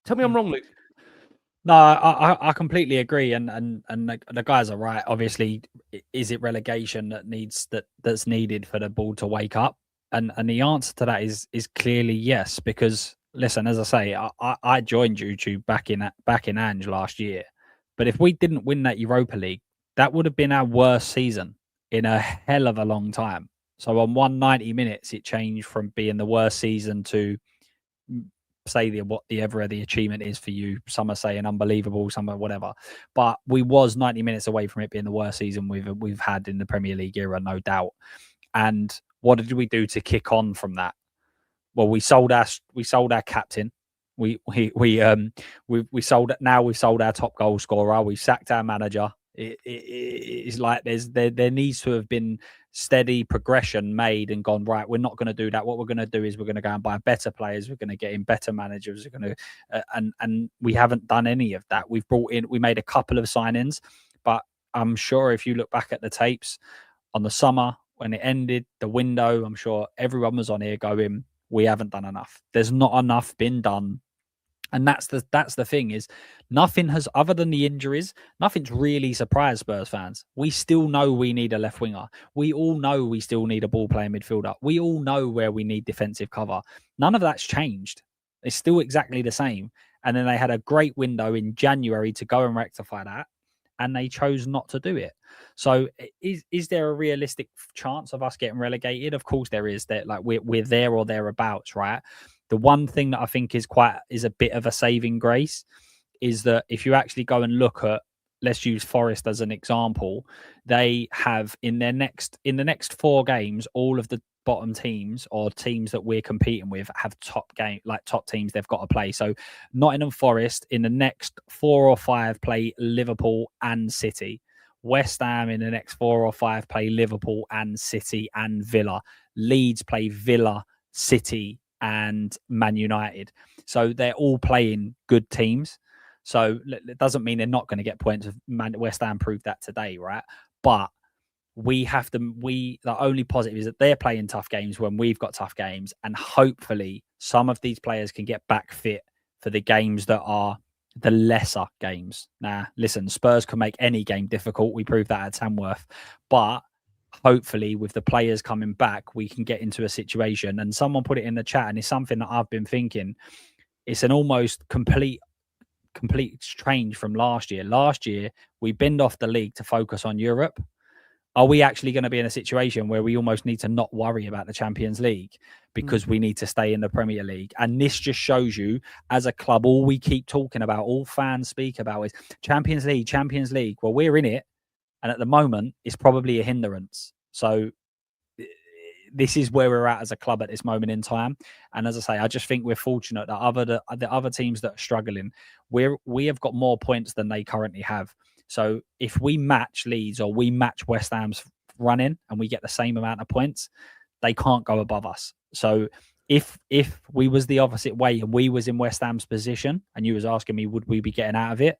Tell me I'm wrong, Luke. No, I completely agree, and the guys are right. Obviously, is it relegation that's needed for the ball to wake up? And the answer to that is clearly yes. Because listen, as I say, I joined YouTube back in Ange last year, but if we didn't win that Europa League, that would have been our worst season in a hell of a long time. So on 190 minutes, it changed from being the worst season to say whatever the achievement is for you. Some are saying unbelievable, some are whatever. But we was 90 minutes away from it being the worst season we've had in the Premier League era, no doubt. And what did we do to kick on from that? Well, we sold our captain. We've sold our top goal scorer. We sacked our manager. It's like there needs to have been steady progression made and gone, right, we're not going to do that. What we're going to do is we're going to go and buy better players. We're going to get in better managers. We're going to and we haven't done any of that. We made a couple of signings, but I'm sure if you look back at the tapes on the summer, when it ended, the window, I'm sure everyone was on here going, we haven't done enough. There's not enough been done. And that's the thing is nothing has, other than the injuries, nothing's really surprised Spurs fans. We still know we need a left winger. We all know we still need a ball playing midfielder. We all know where we need defensive cover. None of that's changed. It's still exactly the same. And then they had a great window in January to go and rectify that. And they chose not to do it. So is there a realistic chance of us getting relegated? Of course there is. That like we're there or thereabouts, right? The one thing that I think is a bit of a saving grace is that if you actually go and look at, let's use Forest as an example, they have in the next 4 games, all of the bottom teams or teams that we're competing with have top teams they've got to play. So Nottingham Forest in the next 4 or 5 play Liverpool and City. West Ham in the next 4 or 5 play Liverpool and City and Villa. Leeds play Villa, City and Man United. So they're all playing good teams. So it doesn't mean they're not going to get points. West Ham proved that today, right? But the only positive is that they're playing tough games when we've got tough games. And hopefully some of these players can get back fit for the games that are the lesser games. Now, listen, Spurs can make any game difficult. We proved that at Tamworth. But hopefully with the players coming back, we can get into a situation. And someone put it in the chat, and it's something that I've been thinking. It's an almost complete change from last year. Last year, we binned off the league to focus on Europe. Are we actually going to be in a situation where we almost need to not worry about the Champions League because we need to stay in the Premier League? And this just shows you, as a club, all we keep talking about, all fans speak about is Champions League, Champions League. Well, we're in it. And at the moment, it's probably a hindrance. So this is where we're at as a club at this moment in time. And as I say, I just think we're fortunate that the other teams that are struggling, we have got more points than they currently have. So if we match Leeds or we match West Ham's running and we get the same amount of points, they can't go above us. So if we was the opposite way and we was in West Ham's position and you was asking me, would we be getting out of it?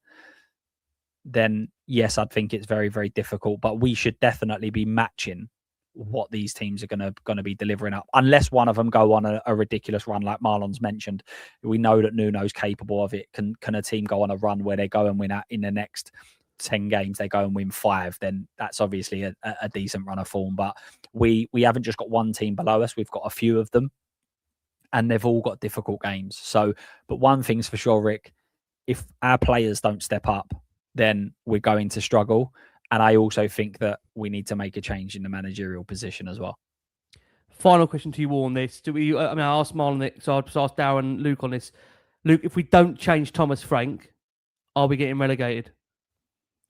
Then yes, I'd think it's very, very difficult, but we should definitely be matching what these teams are going to be delivering up, unless one of them go on a ridiculous run like Marlon's mentioned. We know that Nuno's capable of it. Can a team go on a run where they go and win in the next 10 games, they go and win 5, then that's obviously a decent run of form. But we haven't just got one team below us, we've got a few of them, and they've all got difficult games. So, but one thing's for sure, Rick, if our players don't step up, then we're going to struggle. And I also think that we need to make a change in the managerial position as well. Final question to you all on this. I asked Marlon it, so I'll just ask Darren and Luke on this. Luke, if we don't change Thomas Frank, are we getting relegated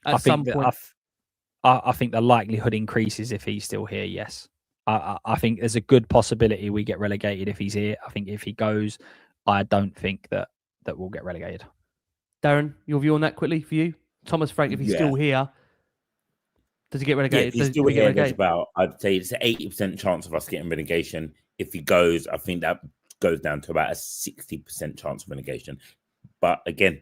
at some point? I think the likelihood increases if he's still here, yes. I think there's a good possibility we get relegated if he's here. I think if he goes, I don't think that we'll get relegated. Darren, your view on that quickly for you? Thomas Frank, if he's still here, does he get relegated? Yeah, if he's still here, there's about, I'd say it's an 80% chance of us getting relegation. If he goes, I think that goes down to about a 60% chance of relegation. But again,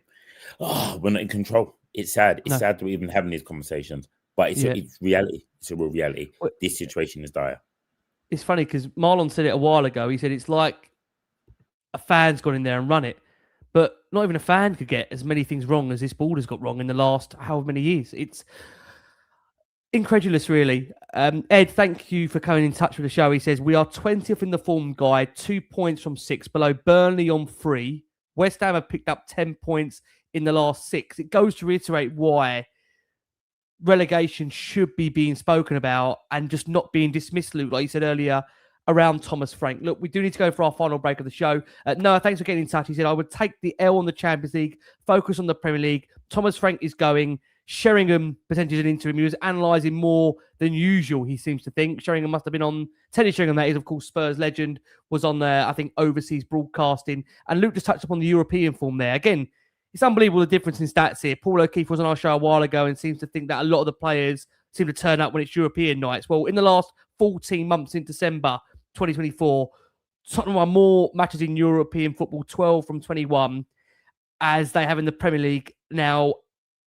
we're not in control. It's sad. It's sad that we're even having these conversations. But it's reality. It's a real reality. This situation is dire. It's funny because Marlon said it a while ago. He said it's like a fan's gone in there and run it. But not even a fan could get as many things wrong as this board has got wrong in the last however many years. It's incredulous, really. Ed, thank you for coming in touch with the show. He says, we are 20th in the form guide, 2 points from 6, below Burnley on 3. West Ham have picked up 10 points in the last 6. It goes to reiterate why relegation should be being spoken about and just not being dismissed, Luke, like you said earlier, around Thomas Frank. Look, we do need to go for our final break of the show. Noah, thanks for getting in touch. He said, I would take the L on the Champions League, focus on the Premier League. Thomas Frank is going. Sheringham, potentially an interim. He was analysing more than usual, he seems to think. Sheringham must have been on, Teddy Sheringham, that is, of course, Spurs legend, was on there, I think, overseas broadcasting. And Luke just touched upon the European form there. Again, it's unbelievable the difference in stats here. Paul O'Keefe was on our show a while ago and seems to think that a lot of the players seem to turn up when it's European nights. Well, in the last 14 months in December 2024, Tottenham won more matches in European football, 12 from 21, as they have in the Premier League now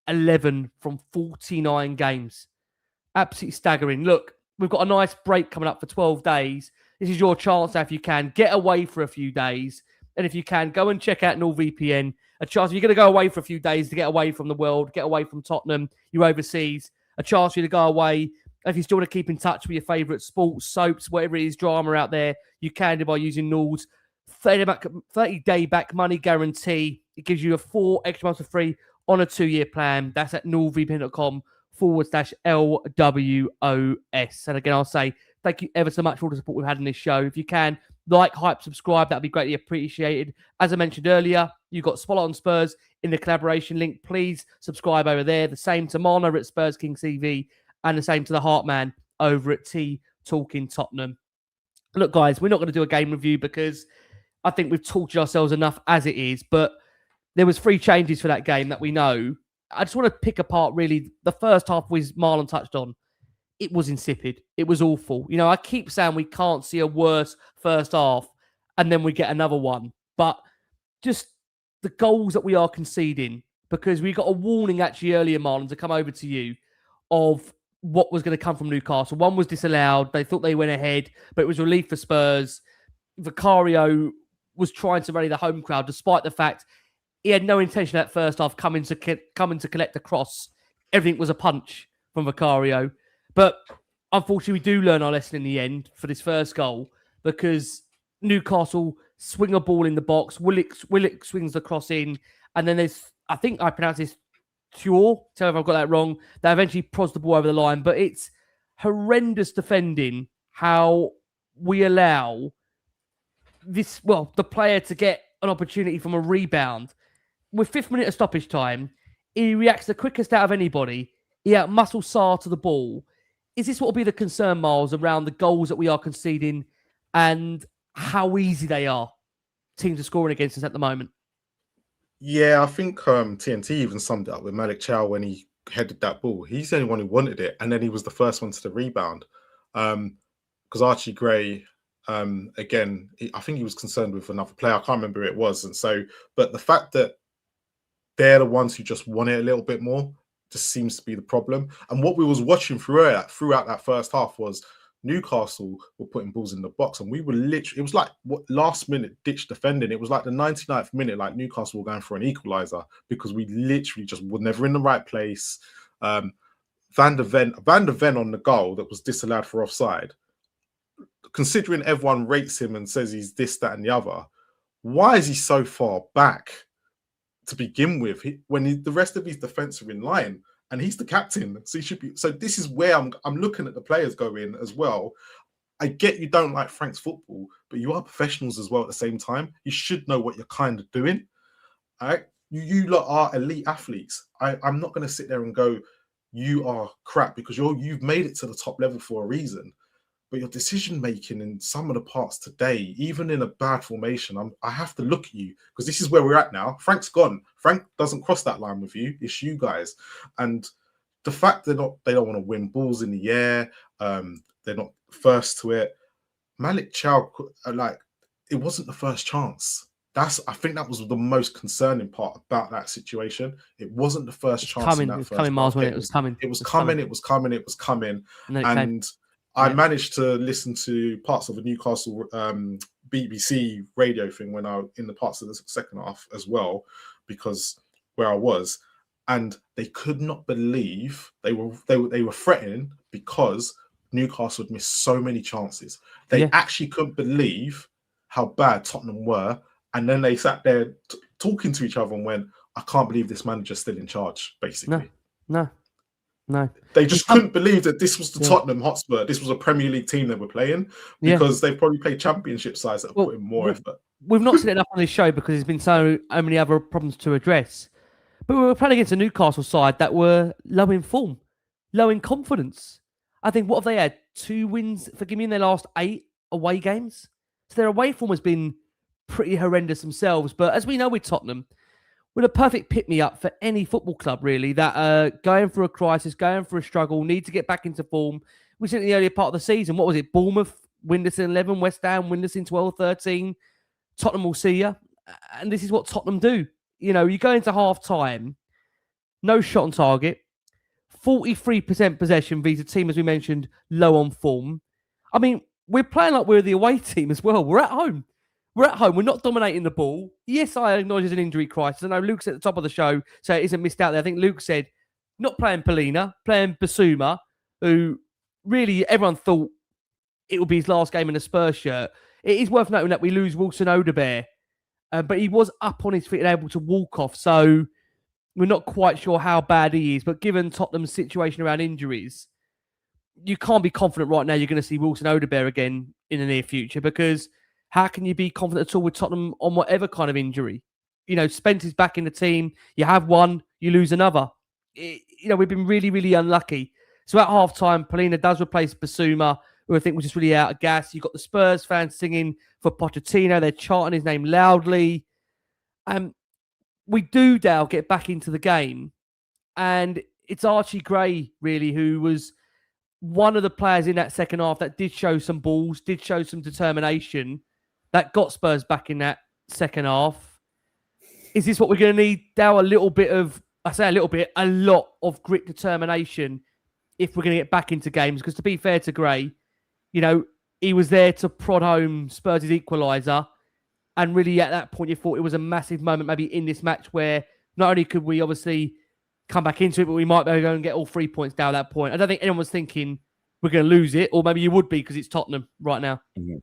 11 from 49 games. Absolutely staggering. Look, we've got a nice break coming up for 12 days. This is your chance now, if you can, get away for a few days. And if you can, go and check out NordVPN. A chance, if you're going to go away for a few days to get away from the world, get away from Tottenham, you're overseas, a chance for you to go away. If you still want to keep in touch with your favourite sports, soaps, whatever it is, drama out there, you can do by using Nord's 30-day back money guarantee. It gives you a 4 extra months for free on a 2-year plan. That's at nordvpn.com/LWOS. And again, I'll say thank you ever so much for all the support we've had in this show. If you can, like, hype, subscribe. That'd be greatly appreciated. As I mentioned earlier, you've got Spotlight on Spurs in the collaboration link. Please subscribe over there. The same to Marlon over at Spurs King TV, and the same to the Heartman over at T Talking Tottenham. Look, guys, we're not going to do a game review because I think we've tortured ourselves enough as it is. But there was 3 changes for that game that we know. I just want to pick apart, really, the first half, which Marlon touched on. It was insipid. It was awful. You know, I keep saying we can't see a worse first half, and then we get another one. But just the goals that we are conceding, because we got a warning actually earlier, Marlon, to come over to you, of what was going to come from Newcastle. One was disallowed. They thought they went ahead, but it was relief for Spurs. Vicario was trying to rally the home crowd, despite the fact he had no intention at first half coming to collect the cross. Everything was a punch from Vicario. But unfortunately, we do learn our lesson in the end for this first goal, because Newcastle swing a ball in the box. Willock swings the cross in, and then there's, I think I pronounce this Tuor, tell me if I've got that wrong, that eventually prods the ball over the line. But it's horrendous defending how we allow this, the player to get an opportunity from a rebound. With 5th minute of stoppage time, he reacts the quickest out of anybody. He outmuscles Sarr to the ball. Is this what will be the concern, Miles, around the goals that we are conceding and how easy they are, teams are scoring against us at the moment? Yeah, I think TNT even summed it up with Malik Chow when he headed that ball. He's the only one who wanted it, and then he was the first one to the rebound. Because Archie Gray, again, I think he was concerned with another player. I can't remember who it was. And so, but the fact that they're the ones who just want it a little bit more just seems to be the problem. And what we was watching throughout that first half was Newcastle were putting balls in the box, and we were literally, it was like what last minute ditch defending. It was like the 99th minute, like Newcastle were going for an equalizer, because we literally just were never in the right place. Van der Ven on the goal that was disallowed for offside, considering everyone rates him and says he's this, that, and the other, why is he so far back to begin with? The rest of his defense are in line, and he's the captain, so he should be. So this is where I'm looking at the players going as well. I get you don't like Frank's football, but you are professionals as well at the same time. You should know what you're kind of doing. All right? You lot are elite athletes. I'm not going to sit there and go, you are crap, because you've made it to the top level for a reason. But your decision making in some of the parts today, even in a bad formation, I have to look at you, because this is where we're at now. Frank's gone. Frank doesn't cross that line with you. It's you guys. And the fact they don't want to win balls in the air, they're not first to it. Malik Chow, it wasn't the first chance. I think that was the most concerning part about that situation. It wasn't the first chance. It was coming, Miles, when it was coming. It was coming. And I managed to listen to parts of a Newcastle BBC radio thing when I in the parts of the second half as well, because where I was, and they could not believe they were threatening because Newcastle had missed so many chances. They actually couldn't believe how bad Tottenham were, and then they sat there talking to each other and went, "I can't believe this manager's still in charge." Basically, no. They just couldn't believe that this was the Tottenham Hotspur. This was a Premier League team they were playing, because they've probably played Championship sides that have put in more effort. We've not seen it enough on this show because there's been so many other problems to address. But we were playing against a Newcastle side that were low in form, low in confidence. I think, what have they had? 2 wins, forgive me, in their last 8 away games? So their away form has been pretty horrendous themselves. But as we know with Tottenham, we're a perfect pick-me-up for any football club, really, that are going through a crisis, going through a struggle, need to get back into form. We said in the earlier part of the season, what was it? Bournemouth, winless in 11, West Ham, winless in 12, 13. Tottenham will see you. And this is what Tottenham do. You know, you go into half-time, no shot on target, 43% possession vs a team, as we mentioned, low on form. I mean, we're playing like we're the away team as well. We're at home. We're at home. We're not dominating the ball. Yes, I acknowledge there's an injury crisis. I know Luke's at the top of the show, so it isn't missed out there. I think Luke said, not playing Polina, playing Basuma, who really everyone thought it would be his last game in a Spurs shirt. It is worth noting that we lose Wilson Odebear, but he was up on his feet and able to walk off, so we're not quite sure how bad he is. But given Tottenham's situation around injuries, you can't be confident right now you're going to see Wilson Odebear again in the near future, because how can you be confident at all with Tottenham on whatever kind of injury? You know, Spencer's back in the team. You have one, you lose another. We've been really, really unlucky. So at half-time, Polina does replace Basuma, who I think was just really out of gas. You've got the Spurs fans singing for Pochettino. They're chanting his name loudly. We do, Dale, get back into the game. And it's Archie Gray, really, who was one of the players in that second half that did show some balls, did show some determination, that got Spurs back in that second half. Is this what we're going to need, Dale? A little bit of, I say a little bit, a lot of grit, determination if we're going to get back into games. Because to be fair to Gray, he was there to prod home Spurs' equaliser. And really at that point, you thought it was a massive moment maybe in this match where not only could we obviously come back into it, but we might be able to go and get all 3 points down at that point. I don't think anyone was thinking we're going to lose it, or maybe you would be because it's Tottenham right now. Mm-hmm.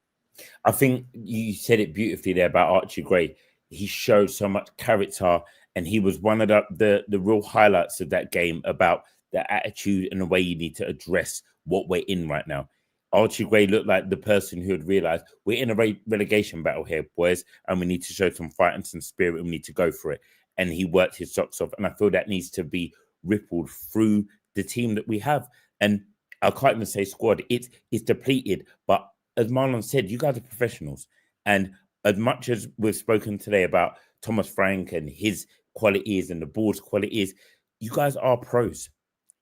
I think you said it beautifully there about Archie Gray. He showed so much character, and he was one of the real highlights of that game about the attitude and the way you need to address what we're in right now. Archie Gray looked like the person who had realised we're in a relegation battle here, boys, and we need to show some fight and some spirit, and we need to go for it. And he worked his socks off, and I feel that needs to be rippled through the team that we have. And I can't even say squad, it's depleted, but as Marlon said, you guys are professionals. And as much as we've spoken today about Thomas Frank and his qualities and the board's qualities, you guys are pros.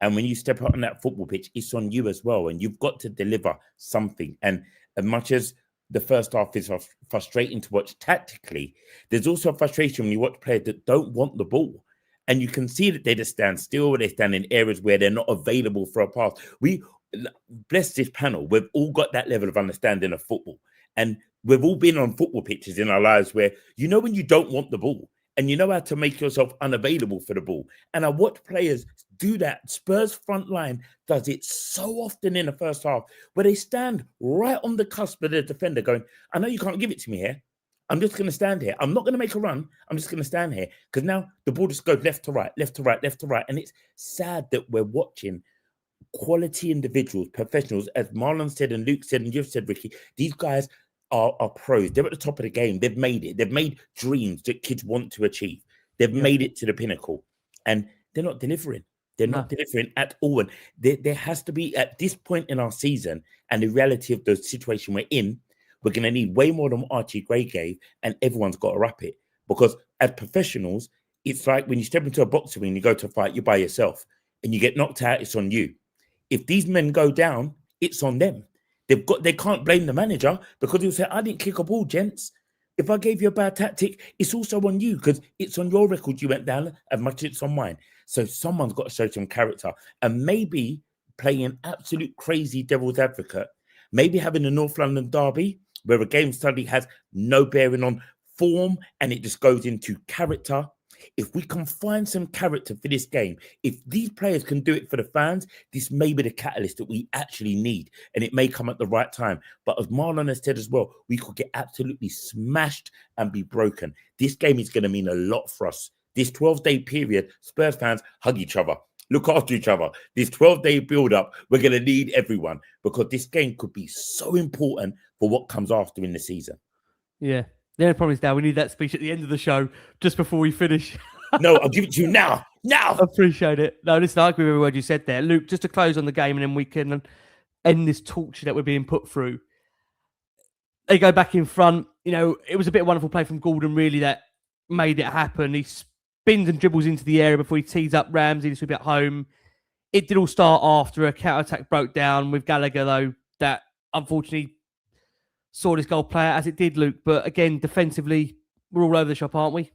And when you step out on that football pitch, it's on you as well. And you've got to deliver something. And as much as the first half is frustrating to watch tactically, there's also a frustration when you watch players that don't want the ball. And you can see that they just stand still, they stand in areas where they're not available for a pass. We, bless this panel, we've all got that level of understanding of football. And we've all been on football pitches in our lives where when you don't want the ball and you know how to make yourself unavailable for the ball. And I watch players do that. Spurs front line does it so often in the first half where they stand right on the cusp of the defender going, I know you can't give it to me here. I'm just going to stand here. I'm not going to make a run. I'm just going to stand here because now the ball just goes left to right, left to right, left to right. And it's sad that we're watching quality individuals, professionals, as Marlon said and Luke said and you've said, Ricky, these guys are pros. They're at the top of the game. They've made it. They've made dreams that kids want to achieve. They've made it to the pinnacle. And they're not delivering. They're not delivering at all. And there has to be, at this point in our season and the reality of the situation we're in, we're going to need way more than Archie Gray gave, and everyone's got to wrap it. Because as professionals, it's like when you step into a boxing ring, you go to a fight, you're by yourself, and you get knocked out, it's on you. If these men go down, it's on them. They can't blame the manager because he'll say, I didn't kick a ball, gents. If I gave you a bad tactic, it's also on you because it's on your record you went down as much as it's on mine. So someone's got to show some character, and maybe playing absolute crazy devil's advocate, maybe having a North London derby where a game suddenly has no bearing on form and it just goes into character. If we can find some character for this game, if these players can do it for the fans, this may be the catalyst that we actually need, and it may come at the right time. But as Marlon has said as well, we could get absolutely smashed and be broken. This game is going to mean a lot for us. This 12-day period, Spurs fans, hug each other, look after each other. This 12-day build-up, we're going to need everyone because this game could be so important for what comes after in the season. Yeah. The only problem is now we need that speech at the end of the show just before we finish. No, I'll give it to you now. Now. I appreciate it. No, listen, I agree with every word you said there. Luke, just to close on the game and then we can end this torture that we're being put through. They go back in front. It was a bit of wonderful play from Gordon, really, that made it happen. He spins and dribbles into the area before he tees up Ramsey to sweep it home. It did all start after a counter-attack broke down with Gallagher, though, that unfortunately saw this goal play out as it did, Luke. But again, defensively, we're all over the shop, aren't we?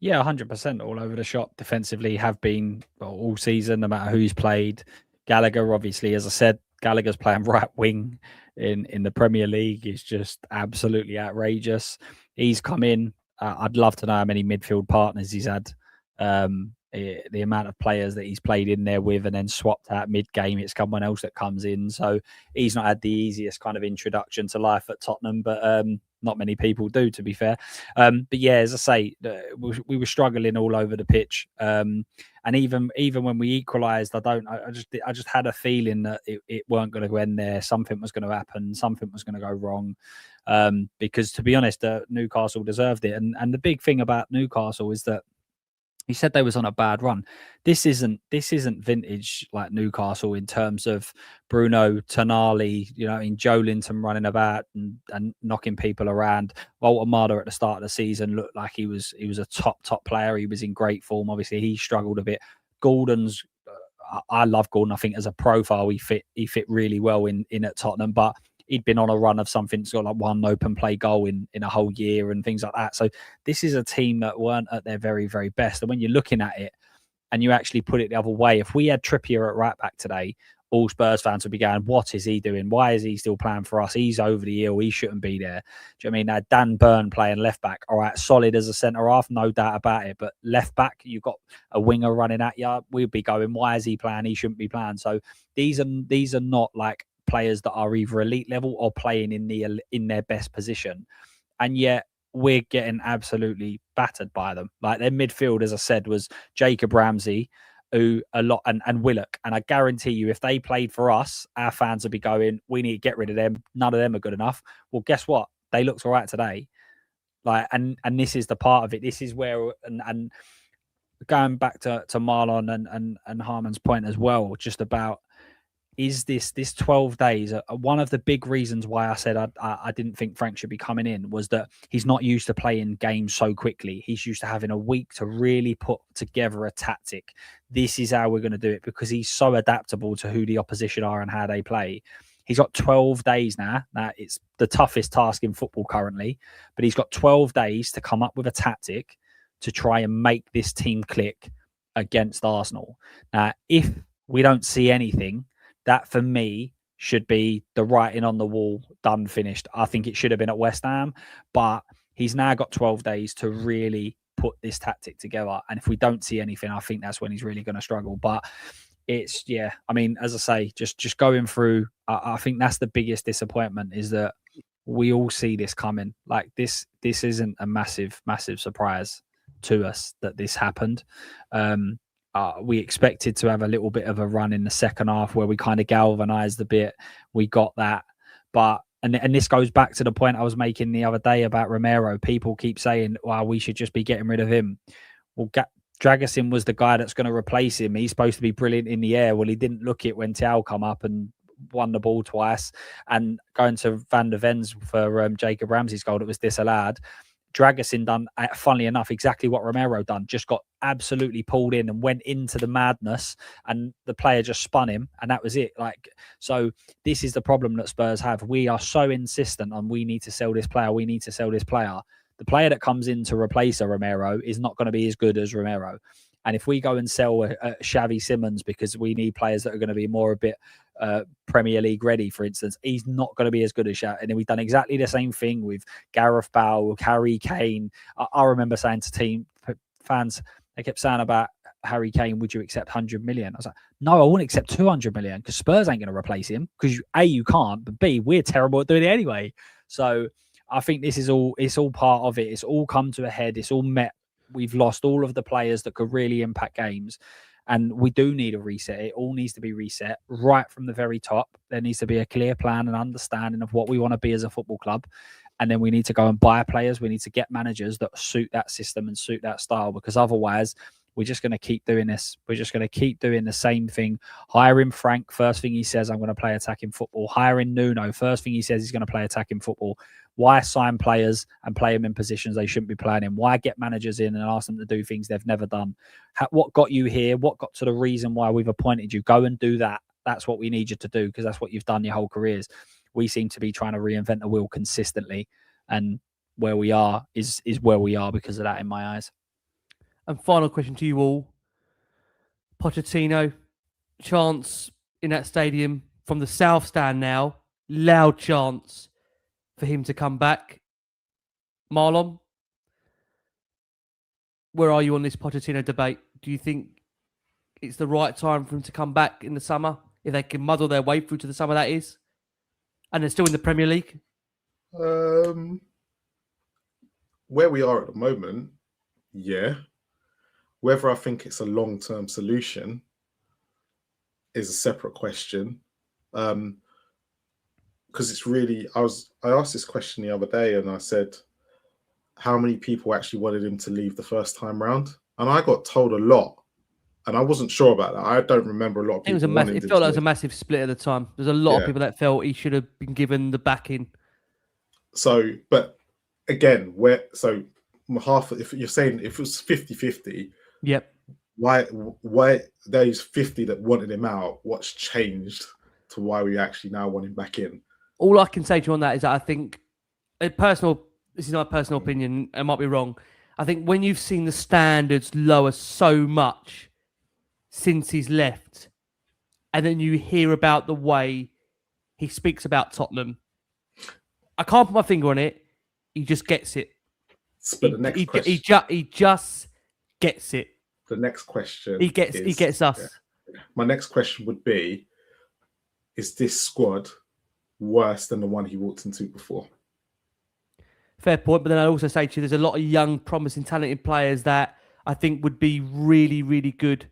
Yeah, 100% all over the shop defensively, have been all season, no matter who's played. Gallagher, obviously, as I said, Gallagher's playing right wing in the Premier League is just absolutely outrageous. He's come in. I'd love to know how many midfield partners he's had. The amount of players that he's played in there with and then swapped out mid-game, it's someone else that comes in. So he's not had the easiest kind of introduction to life at Tottenham, but not many people do, to be fair. But yeah, as I say, we were struggling all over the pitch. And even when we equalised, I just had a feeling that it weren't going to end there. Something was going to happen. Something was going to go wrong. Because to be honest, Newcastle deserved it. And the big thing about Newcastle is that he said they was on a bad run. This isn't vintage like Newcastle in terms of Bruno, Tonali, in Joelinton running about and knocking people around. Walter Marder at the start of the season looked like he was a top player. He was in great form. Obviously, he struggled a bit. Gordon's I love Gordon. I think as a profile, he fit really well in at Tottenham, but he'd been on a run of something, sort of like one open play goal in a whole year and things like that. So this is a team that weren't at their very, very best. And when you're looking at it and you actually put it the other way, if we had Trippier at right back today, all Spurs fans would be going, what is he doing? Why is he still playing for us? He's over the hill. He shouldn't be there. Do you know what I mean? Dan Burn playing left back. All right, solid as a centre half, no doubt about it. But left back, you've got a winger running at you. We'd be going, why is he playing? He shouldn't be playing. So these are not like players that are either elite level or playing in their best position, and yet we're getting absolutely battered by them. Like their midfield, as I said, was Jacob Ramsey, who a lot, and Willock. And I guarantee you, if they played for us, our fans would be going, we need to get rid of them. None of them are good enough. Well, guess what? They looked all right today. Like, and this is the part of it. This is where, and going back to Marlon and Harman's point as well, just about, is this 12 days, one of the big reasons why I said I didn't think Frank should be coming in was that he's not used to playing games so quickly. He's used to having a week to really put together a tactic. This is how we're going to do it, because he's so adaptable to who the opposition are and how they play. He's got 12 days now. Now, it's the toughest task in football currently, but he's got 12 days to come up with a tactic to try and make this team click against Arsenal. Now, if we don't see anything, that for me should be the writing on the wall, done, finished. I think it should have been at West Ham, but he's now got 12 days to really put this tactic together. And if we don't see anything, I think that's when he's really going to struggle. But it's, yeah, I mean, as I say, just going through, I think that's the biggest disappointment, is that we all see this coming. Like this isn't a massive surprise to us that this happened. We expected to have a little bit of a run in the second half where we kind of galvanized a bit. We got that. But, and this goes back to the point I was making the other day about Romero. People keep saying, well, we should just be getting rid of him. Well, Dragusin was the guy that's going to replace him. He's supposed to be brilliant in the air. Well, he didn't look it when Thiaw come up and won the ball twice. And going to Van der Ven's for Jacob Ramsey's goal that was disallowed. Dragusin done, funnily enough, exactly what Romero done. Just got absolutely pulled in and went into the madness, and the player just spun him, and that was it. Like, so this is the problem that Spurs have. We are so insistent on, we need to sell this player. We need to sell this player. The player that comes in to replace a Romero is not going to be as good as Romero. And if we go and sell a Xavi Simons because we need players that are going to be more a bit Premier League ready, for instance, he's not going to be as good as Xavi. And then we've done exactly the same thing with Gareth Bale, with Harry Kane. I remember saying to team fans, they kept saying about Harry Kane, would you accept 100 million? I was like, no, I wouldn't accept 200 million because Spurs ain't going to replace him, because A, you can't, but B, we're terrible at doing it anyway. So I think this is all, it's all part of it. It's all come to a head. It's all met. We've lost all of the players that could really impact games, and we do need a reset. It all needs to be reset right from the very top. There needs to be a clear plan and understanding of what we want to be as a football club. And then we need to go and buy players. We need to get managers that suit that system and suit that style, because otherwise we're just going to keep doing this. We're just going to keep doing the same thing. Hiring Frank, first thing he says, I'm going to play attacking football. Hiring Nuno, first thing he says, he's going to play attacking football. Why sign players and play them in positions they shouldn't be playing in? Why get managers in and ask them to do things they've never done? What got you here? What got to the reason why we've appointed you? Go and do that. That's what we need you to do, because that's what you've done your whole careers. We seem to be trying to reinvent the wheel consistently, and where we are is where we are because of that, in my eyes. And final question to you all. Pochettino, chance in that stadium from the South Stand now. Loud chance for him to come back. Marlon, where are you on this Pochettino debate? Do you think it's the right time for him to come back in the summer? If they can muddle their way through to the summer, that is. And they're still in the Premier League? Where we are at the moment, yeah. Whether I think it's a long-term solution is a separate question. Because it's really, I asked this question the other day and I said, how many people actually wanted him to leave the first time round? And I got told a lot. And I wasn't sure about that. I don't remember a lot of people. It felt like it was a massive split at the time. There's a lot of people that felt he should have been given the backing. So, but again, if you're saying if it was 50-50, yep. Why those 50 that wanted him out, what's changed to why we actually now want him back in? All I can say to you on that is that I think this is my personal opinion, I might be wrong. I think when you've seen the standards lower so much since he's left, and then you hear about the way he speaks about Tottenham, I can't put my finger on it. He just gets it. But the next question, he just gets it. The next question, he gets us. Yeah. My next question would be: is this squad worse than the one he walked into before? Fair point, but then I also say to you, there's a lot of young, promising, talented players that I think would be really, really good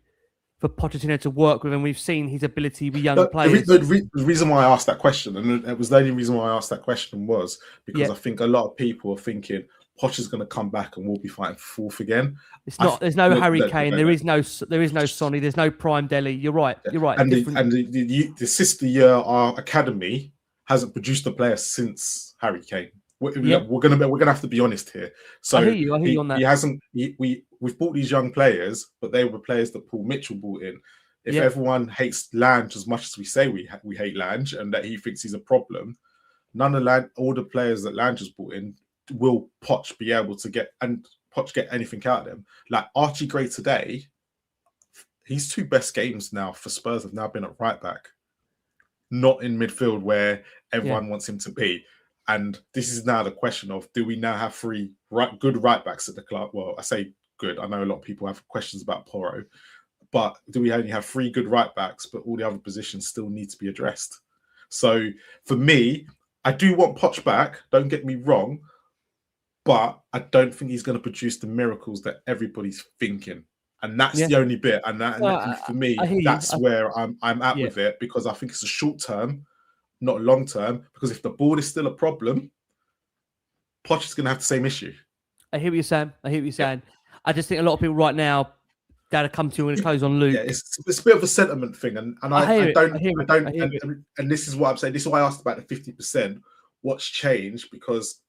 for Pochettino to work with, and we've seen his ability with young players. The reason why I asked that question, and it was the only reason why I asked that question, was because I think a lot of people are thinking Poch is going to come back and we'll be fighting for fourth again. It's not. There's no Harry Kane. There is no Sonny. There's no Prime Deli. You're right. You're right. And the sister year, our academy hasn't produced a player since Harry Kane. We're gonna have to be honest here. So I hear you on that. He hasn't. We've bought these young players, but they were players that Paul Mitchell brought in. If everyone hates Lange as much as we say we hate Lange and that he thinks he's a problem, all the players that Lange has brought in will Poch be able to get anything out of them. Like Archie Gray today, his two best games now for Spurs have now been at right back, not in midfield where everyone wants him to be. And this is now the question of, do we now have three good right backs at the club? Well, I say good. I know a lot of people have questions about Porro, but do we only have three good right backs, but all the other positions still need to be addressed? So for me, I do want Poch back. Don't get me wrong, but I don't think he's going to produce the miracles that everybody's thinking. And that's the only bit. And for me, that's where I'm at with it, because I think it's a short term, not long term, because if the board is still a problem, Poch is going to have the same issue. I hear what you're saying. I just think a lot of people right now that have come to you and close on Luke. Yeah, it's a bit of a sentiment thing, and this is what I'm saying. This is why I asked about the 50%. What's changed? Because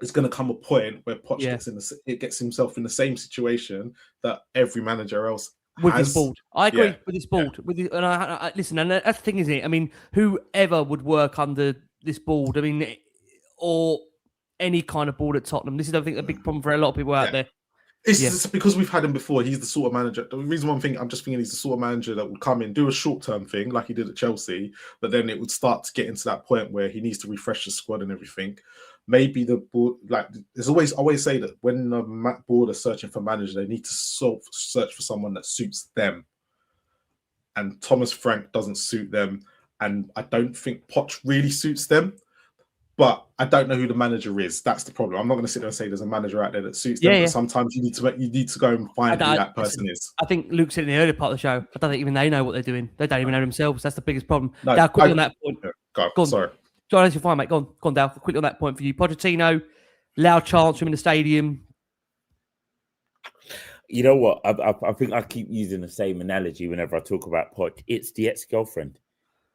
it's going to come a point where Poch gets himself in the same situation that every manager else with this board. I agree with this board. And I listen, and that's the thing, isn't it? I mean, whoever would work under this board, I mean, or any kind of board at Tottenham, this is, I think, a big problem for a lot of people out there. It's because we've had him before. He's the sort of manager. The reason why I'm just thinking he's the sort of manager that would come in, do a short-term thing like he did at Chelsea, but then it would start to get into that point where he needs to refresh the squad and everything. Maybe the board, like there's always say that when the board are searching for manager, they need to search for someone that suits them. And Thomas Frank doesn't suit them, and I don't think Poch really suits them. But I don't know who the manager is. That's the problem. I'm not going to sit there and say there's a manager out there that suits them. But sometimes you need to go and find who that person is. I think Luke said in the earlier part of the show, I don't think even they know what they're doing. They don't even know themselves. That's the biggest problem. Now, quickly on that point. Go on. Sorry. John, you're fine, mate. Go on, Dal. Quickly on that point for you. Pochettino, loud chants from in the stadium. You know what? I think I keep using the same analogy whenever I talk about Poch. It's the ex-girlfriend.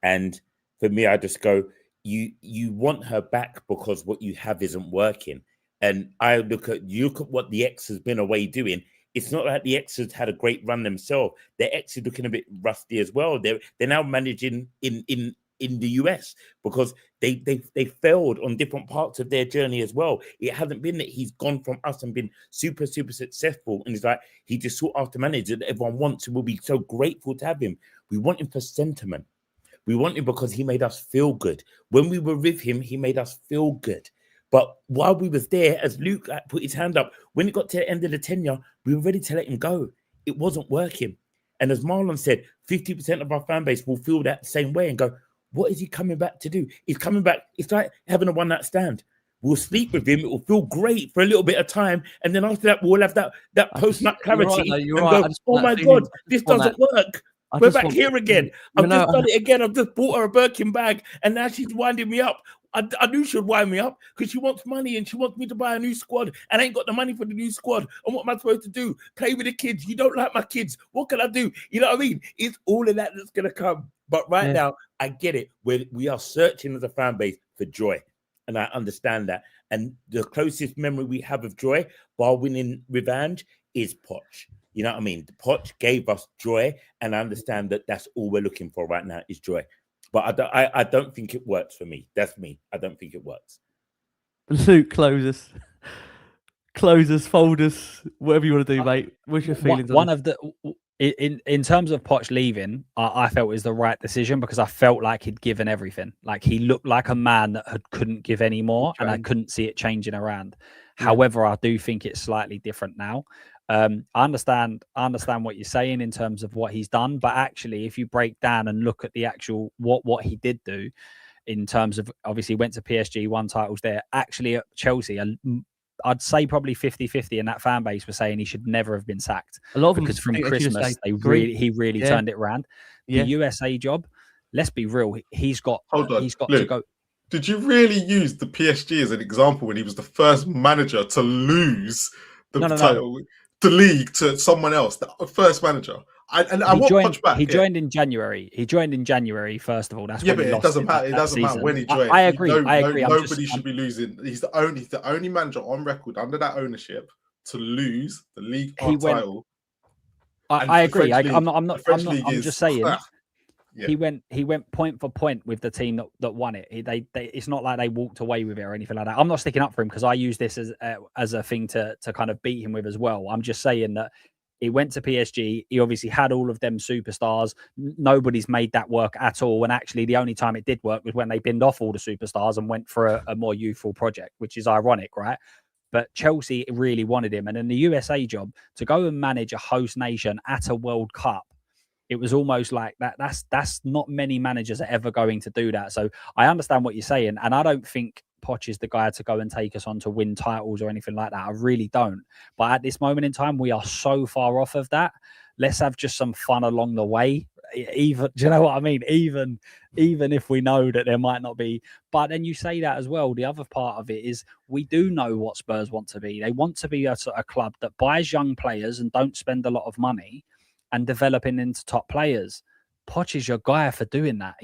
And for me, I just go, you want her back because what you have isn't working. And I look at what the ex has been away doing. It's not like the ex has had a great run themselves. The ex is looking a bit rusty as well. They're now managing in in the US because they failed on different parts of their journey as well. It hasn't been that he's gone from us and been super successful, and it's like he just sought after manager that everyone wants and will be so grateful to have him. We want him for sentiment. We want him because he made us feel good. When we were with him, he made us feel good. But while we was there, as Luke put his hand up, when it got to the end of the tenure, we were ready to let him go. It wasn't working. And as Marlon said, 50% of our fan base will feel that same way and go, what is he coming back to do? He's coming back. It's like having a one-night stand. We'll sleep with him. It will feel great for a little bit of time. And then after that, we'll have that post-nut clarity and go, oh my God, this doesn't work. We're back here again. I've just done it again. I've just bought her a Birkin bag and now she's winding me up. I knew she'd wind me up because she wants money and she wants me to buy a new squad and I ain't got the money for the new squad. And what am I supposed to do? Play with the kids. You don't like my kids. What can I do? You know what I mean? It's all of that that's going to come. But right now, I get it. We are searching as a fan base for joy. And I understand that. And the closest memory we have of joy, while winning revenge, is Poch. You know what I mean? Poch gave us joy, and I understand that that's all we're looking for right now is joy. But I don't think it works for me. That's me. I don't think it works. Luke, close us, fold us, whatever you want to do, mate. What's your feelings? In terms of Poch leaving, I felt it was the right decision because I felt like he'd given everything. Like he looked like a man that couldn't give any more, and I couldn't see it changing around. Yeah. However, I do think it's slightly different now. I understand what you're saying in terms of what he's done, but actually, if you break down and look at the actual what he did do, in terms of obviously went to PSG, won titles there. Actually, at Chelsea, I'd say probably 50-50 in that fan base were saying he should never have been sacked. A lot of because from Christmas he really turned it around. The USA job, let's be real, he's got Luke, to go. Did you really use the PSG as an example when he was the first manager to lose the title? The league to someone else, the first manager. He joined in January. He joined in January, first of all. That's but it doesn't matter. It doesn't matter when he joined. I agree. Nobody should be losing. He's the only manager on record under that ownership to lose the league title. I agree. I'm just saying. He went point for point with the team that won it. It's not like they walked away with it or anything like that. I'm not sticking up for him because I use this as a thing to kind of beat him with as well. I'm just saying that he went to PSG. He obviously had all of them superstars. Nobody's made that work at all. And actually, the only time it did work was when they binned off all the superstars and went for a more youthful project, which is ironic, right? But Chelsea really wanted him. And in the USA job, to go and manage a host nation at a World Cup, it was almost like that. That's not many managers are ever going to do that. So I understand what you're saying. And I don't think Poch is the guy to go and take us on to win titles or anything like that. I really don't. But at this moment in time, we are so far off of that. Let's have just some fun along the way. Even, do you know what I mean? Even if we know that there might not be. But then you say that as well. The other part of it is we do know what Spurs want to be. They want to be a club that buys young players and don't spend a lot of money and developing into top players. Poch is your guy for doing that.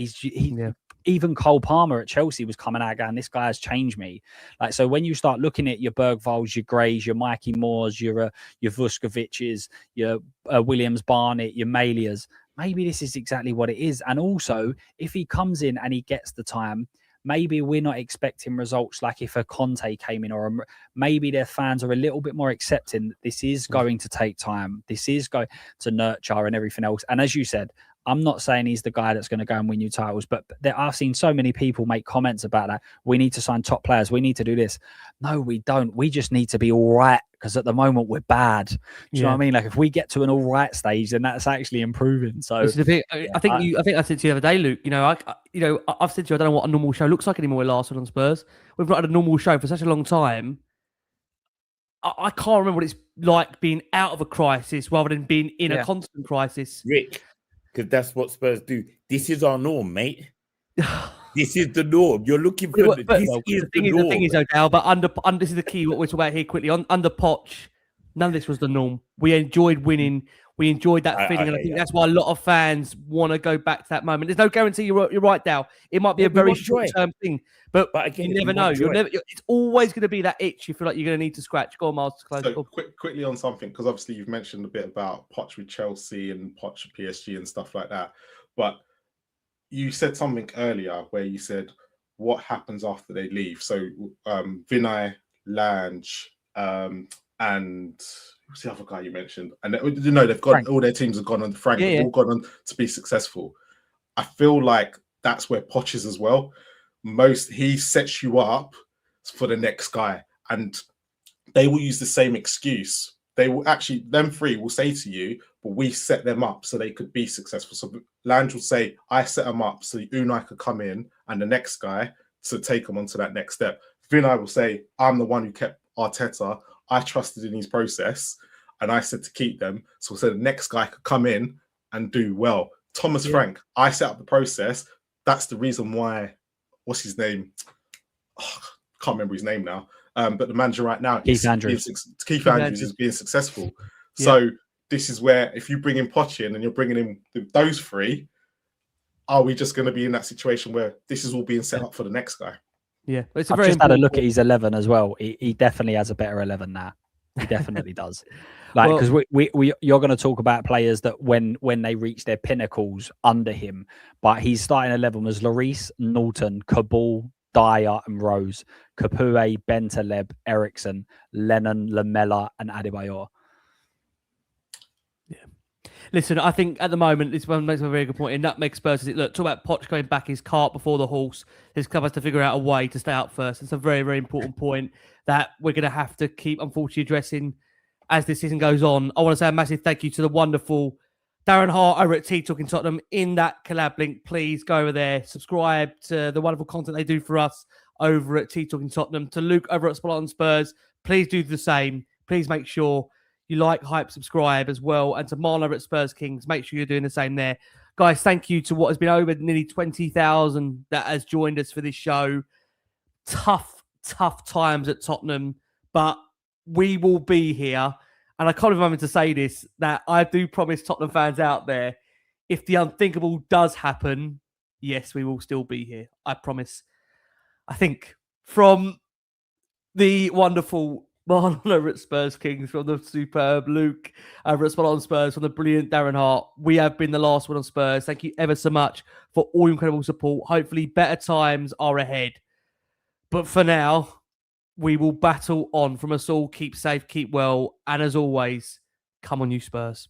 Even Cole Palmer at Chelsea was coming out going, this guy has changed me. Like, so when you start looking at your Bergvalls, your Greys, your Mikey Moores, your Vuskovics, your Williams Barnett, your Malias, maybe this is exactly what it is. And also, if he comes in and he gets the time, maybe we're not expecting results like if a Conte came in, or maybe their fans are a little bit more accepting that this is going to take time. This is going to nurture and everything else. And as you said, I'm not saying he's the guy that's going to go and win you titles, but I've seen so many people make comments about that. We need to sign top players. We need to do this. No, we don't. We just need to be all right because at the moment we're bad. Do you know what I mean? Like if we get to an all right stage, then that's actually improving. So I think I said to you the other day, Luke. I've said to you, I don't know what a normal show looks like anymore with Last Word on Spurs. We've not had a normal show for such a long time. I can't remember what it's like being out of a crisis rather than being in a constant crisis. Rick. Because that's what Spurs do. This is our norm, mate. This is the norm. You're looking for the norm. The thing is, Odell, but under this is the key. What we're talking about here quickly under Poch, none of this was the norm. We enjoyed winning. We enjoyed that feeling, and I think that's why a lot of fans want to go back to that moment. There's no guarantee. You're right, Dal. It might be a very short-term thing, but again, you never know. It's always going to be that itch. You feel like you're going to need to scratch. Go on, Miles. So quickly on something, because obviously you've mentioned a bit about Poch with Chelsea and Poch with PSG and stuff like that. But you said something earlier where you said what happens after they leave. So Vinay, Lange, and who's the other guy you mentioned? And you know they've got Frank. all their teams have gone on. Frank, Yeah, they've yeah. all gone on to be successful. I feel like that's where Poch is as well. He sets you up for the next guy, and they will use the same excuse. They will actually, them three will say to you, but we set them up so they could be successful. So Lange will say, I set them up so Unai could come in and the next guy to take them on to that next step. Vinay will say, I'm the one who kept Arteta. I trusted in his process and I said to keep them. So the next guy could come in and do well. Thomas Frank, I set up the process. That's the reason why, what's his name? Oh, can't remember his name now. But the manager right now, Keith Andrews is being successful. So this is where if you bring in Poch in and you're bringing in those three, are we just going to be in that situation where this is all being set up for the next guy? Yeah, it's I've just had a look at his 11 as well. He definitely has a better 11 now. He definitely does. Like, because you're going to talk about players that when they reach their pinnacles under him, but his starting 11 was Lloris, Norton, Kabul, Dyer and Rose, Capoue, Bentaleb, Ericsson, Lennon, Lamella, and Adebayor. Yeah. Listen, I think at the moment, this one makes a very good point. In Nutmeg Spurs, look, talk about Poch going back his cart before the horse. His club has to figure out a way to stay up first. It's a very, very important point that we're going to have to keep, unfortunately, addressing as this season goes on. I want to say a massive thank you to the wonderful Darren Hart over at Talking Tottenham. In that collab link, please go over there, subscribe to the wonderful content they do for us over at Talking Tottenham. To Luke over at Spot on Spurs, please do the same. Please make sure you like, hype, subscribe as well. And to Marlon over at Spurs Kings, make sure you're doing the same there. Guys, thank you to what has been over nearly 20,000 that has joined us for this show. Tough times at Tottenham, but we will be here. And I can't even remember to say this, that I do promise Tottenham fans out there, if the unthinkable does happen, yes, we will still be here. I promise. I think from the wonderful Marlon over at Spurs Kings, from the superb Luke over at Spot on Spurs, from the brilliant Darren Hart, we have been the last one on Spurs. Thank you ever so much for all your incredible support. Hopefully better times are ahead. But for now, we will battle on. From us all, keep safe, keep well, and as always, come on you Spurs.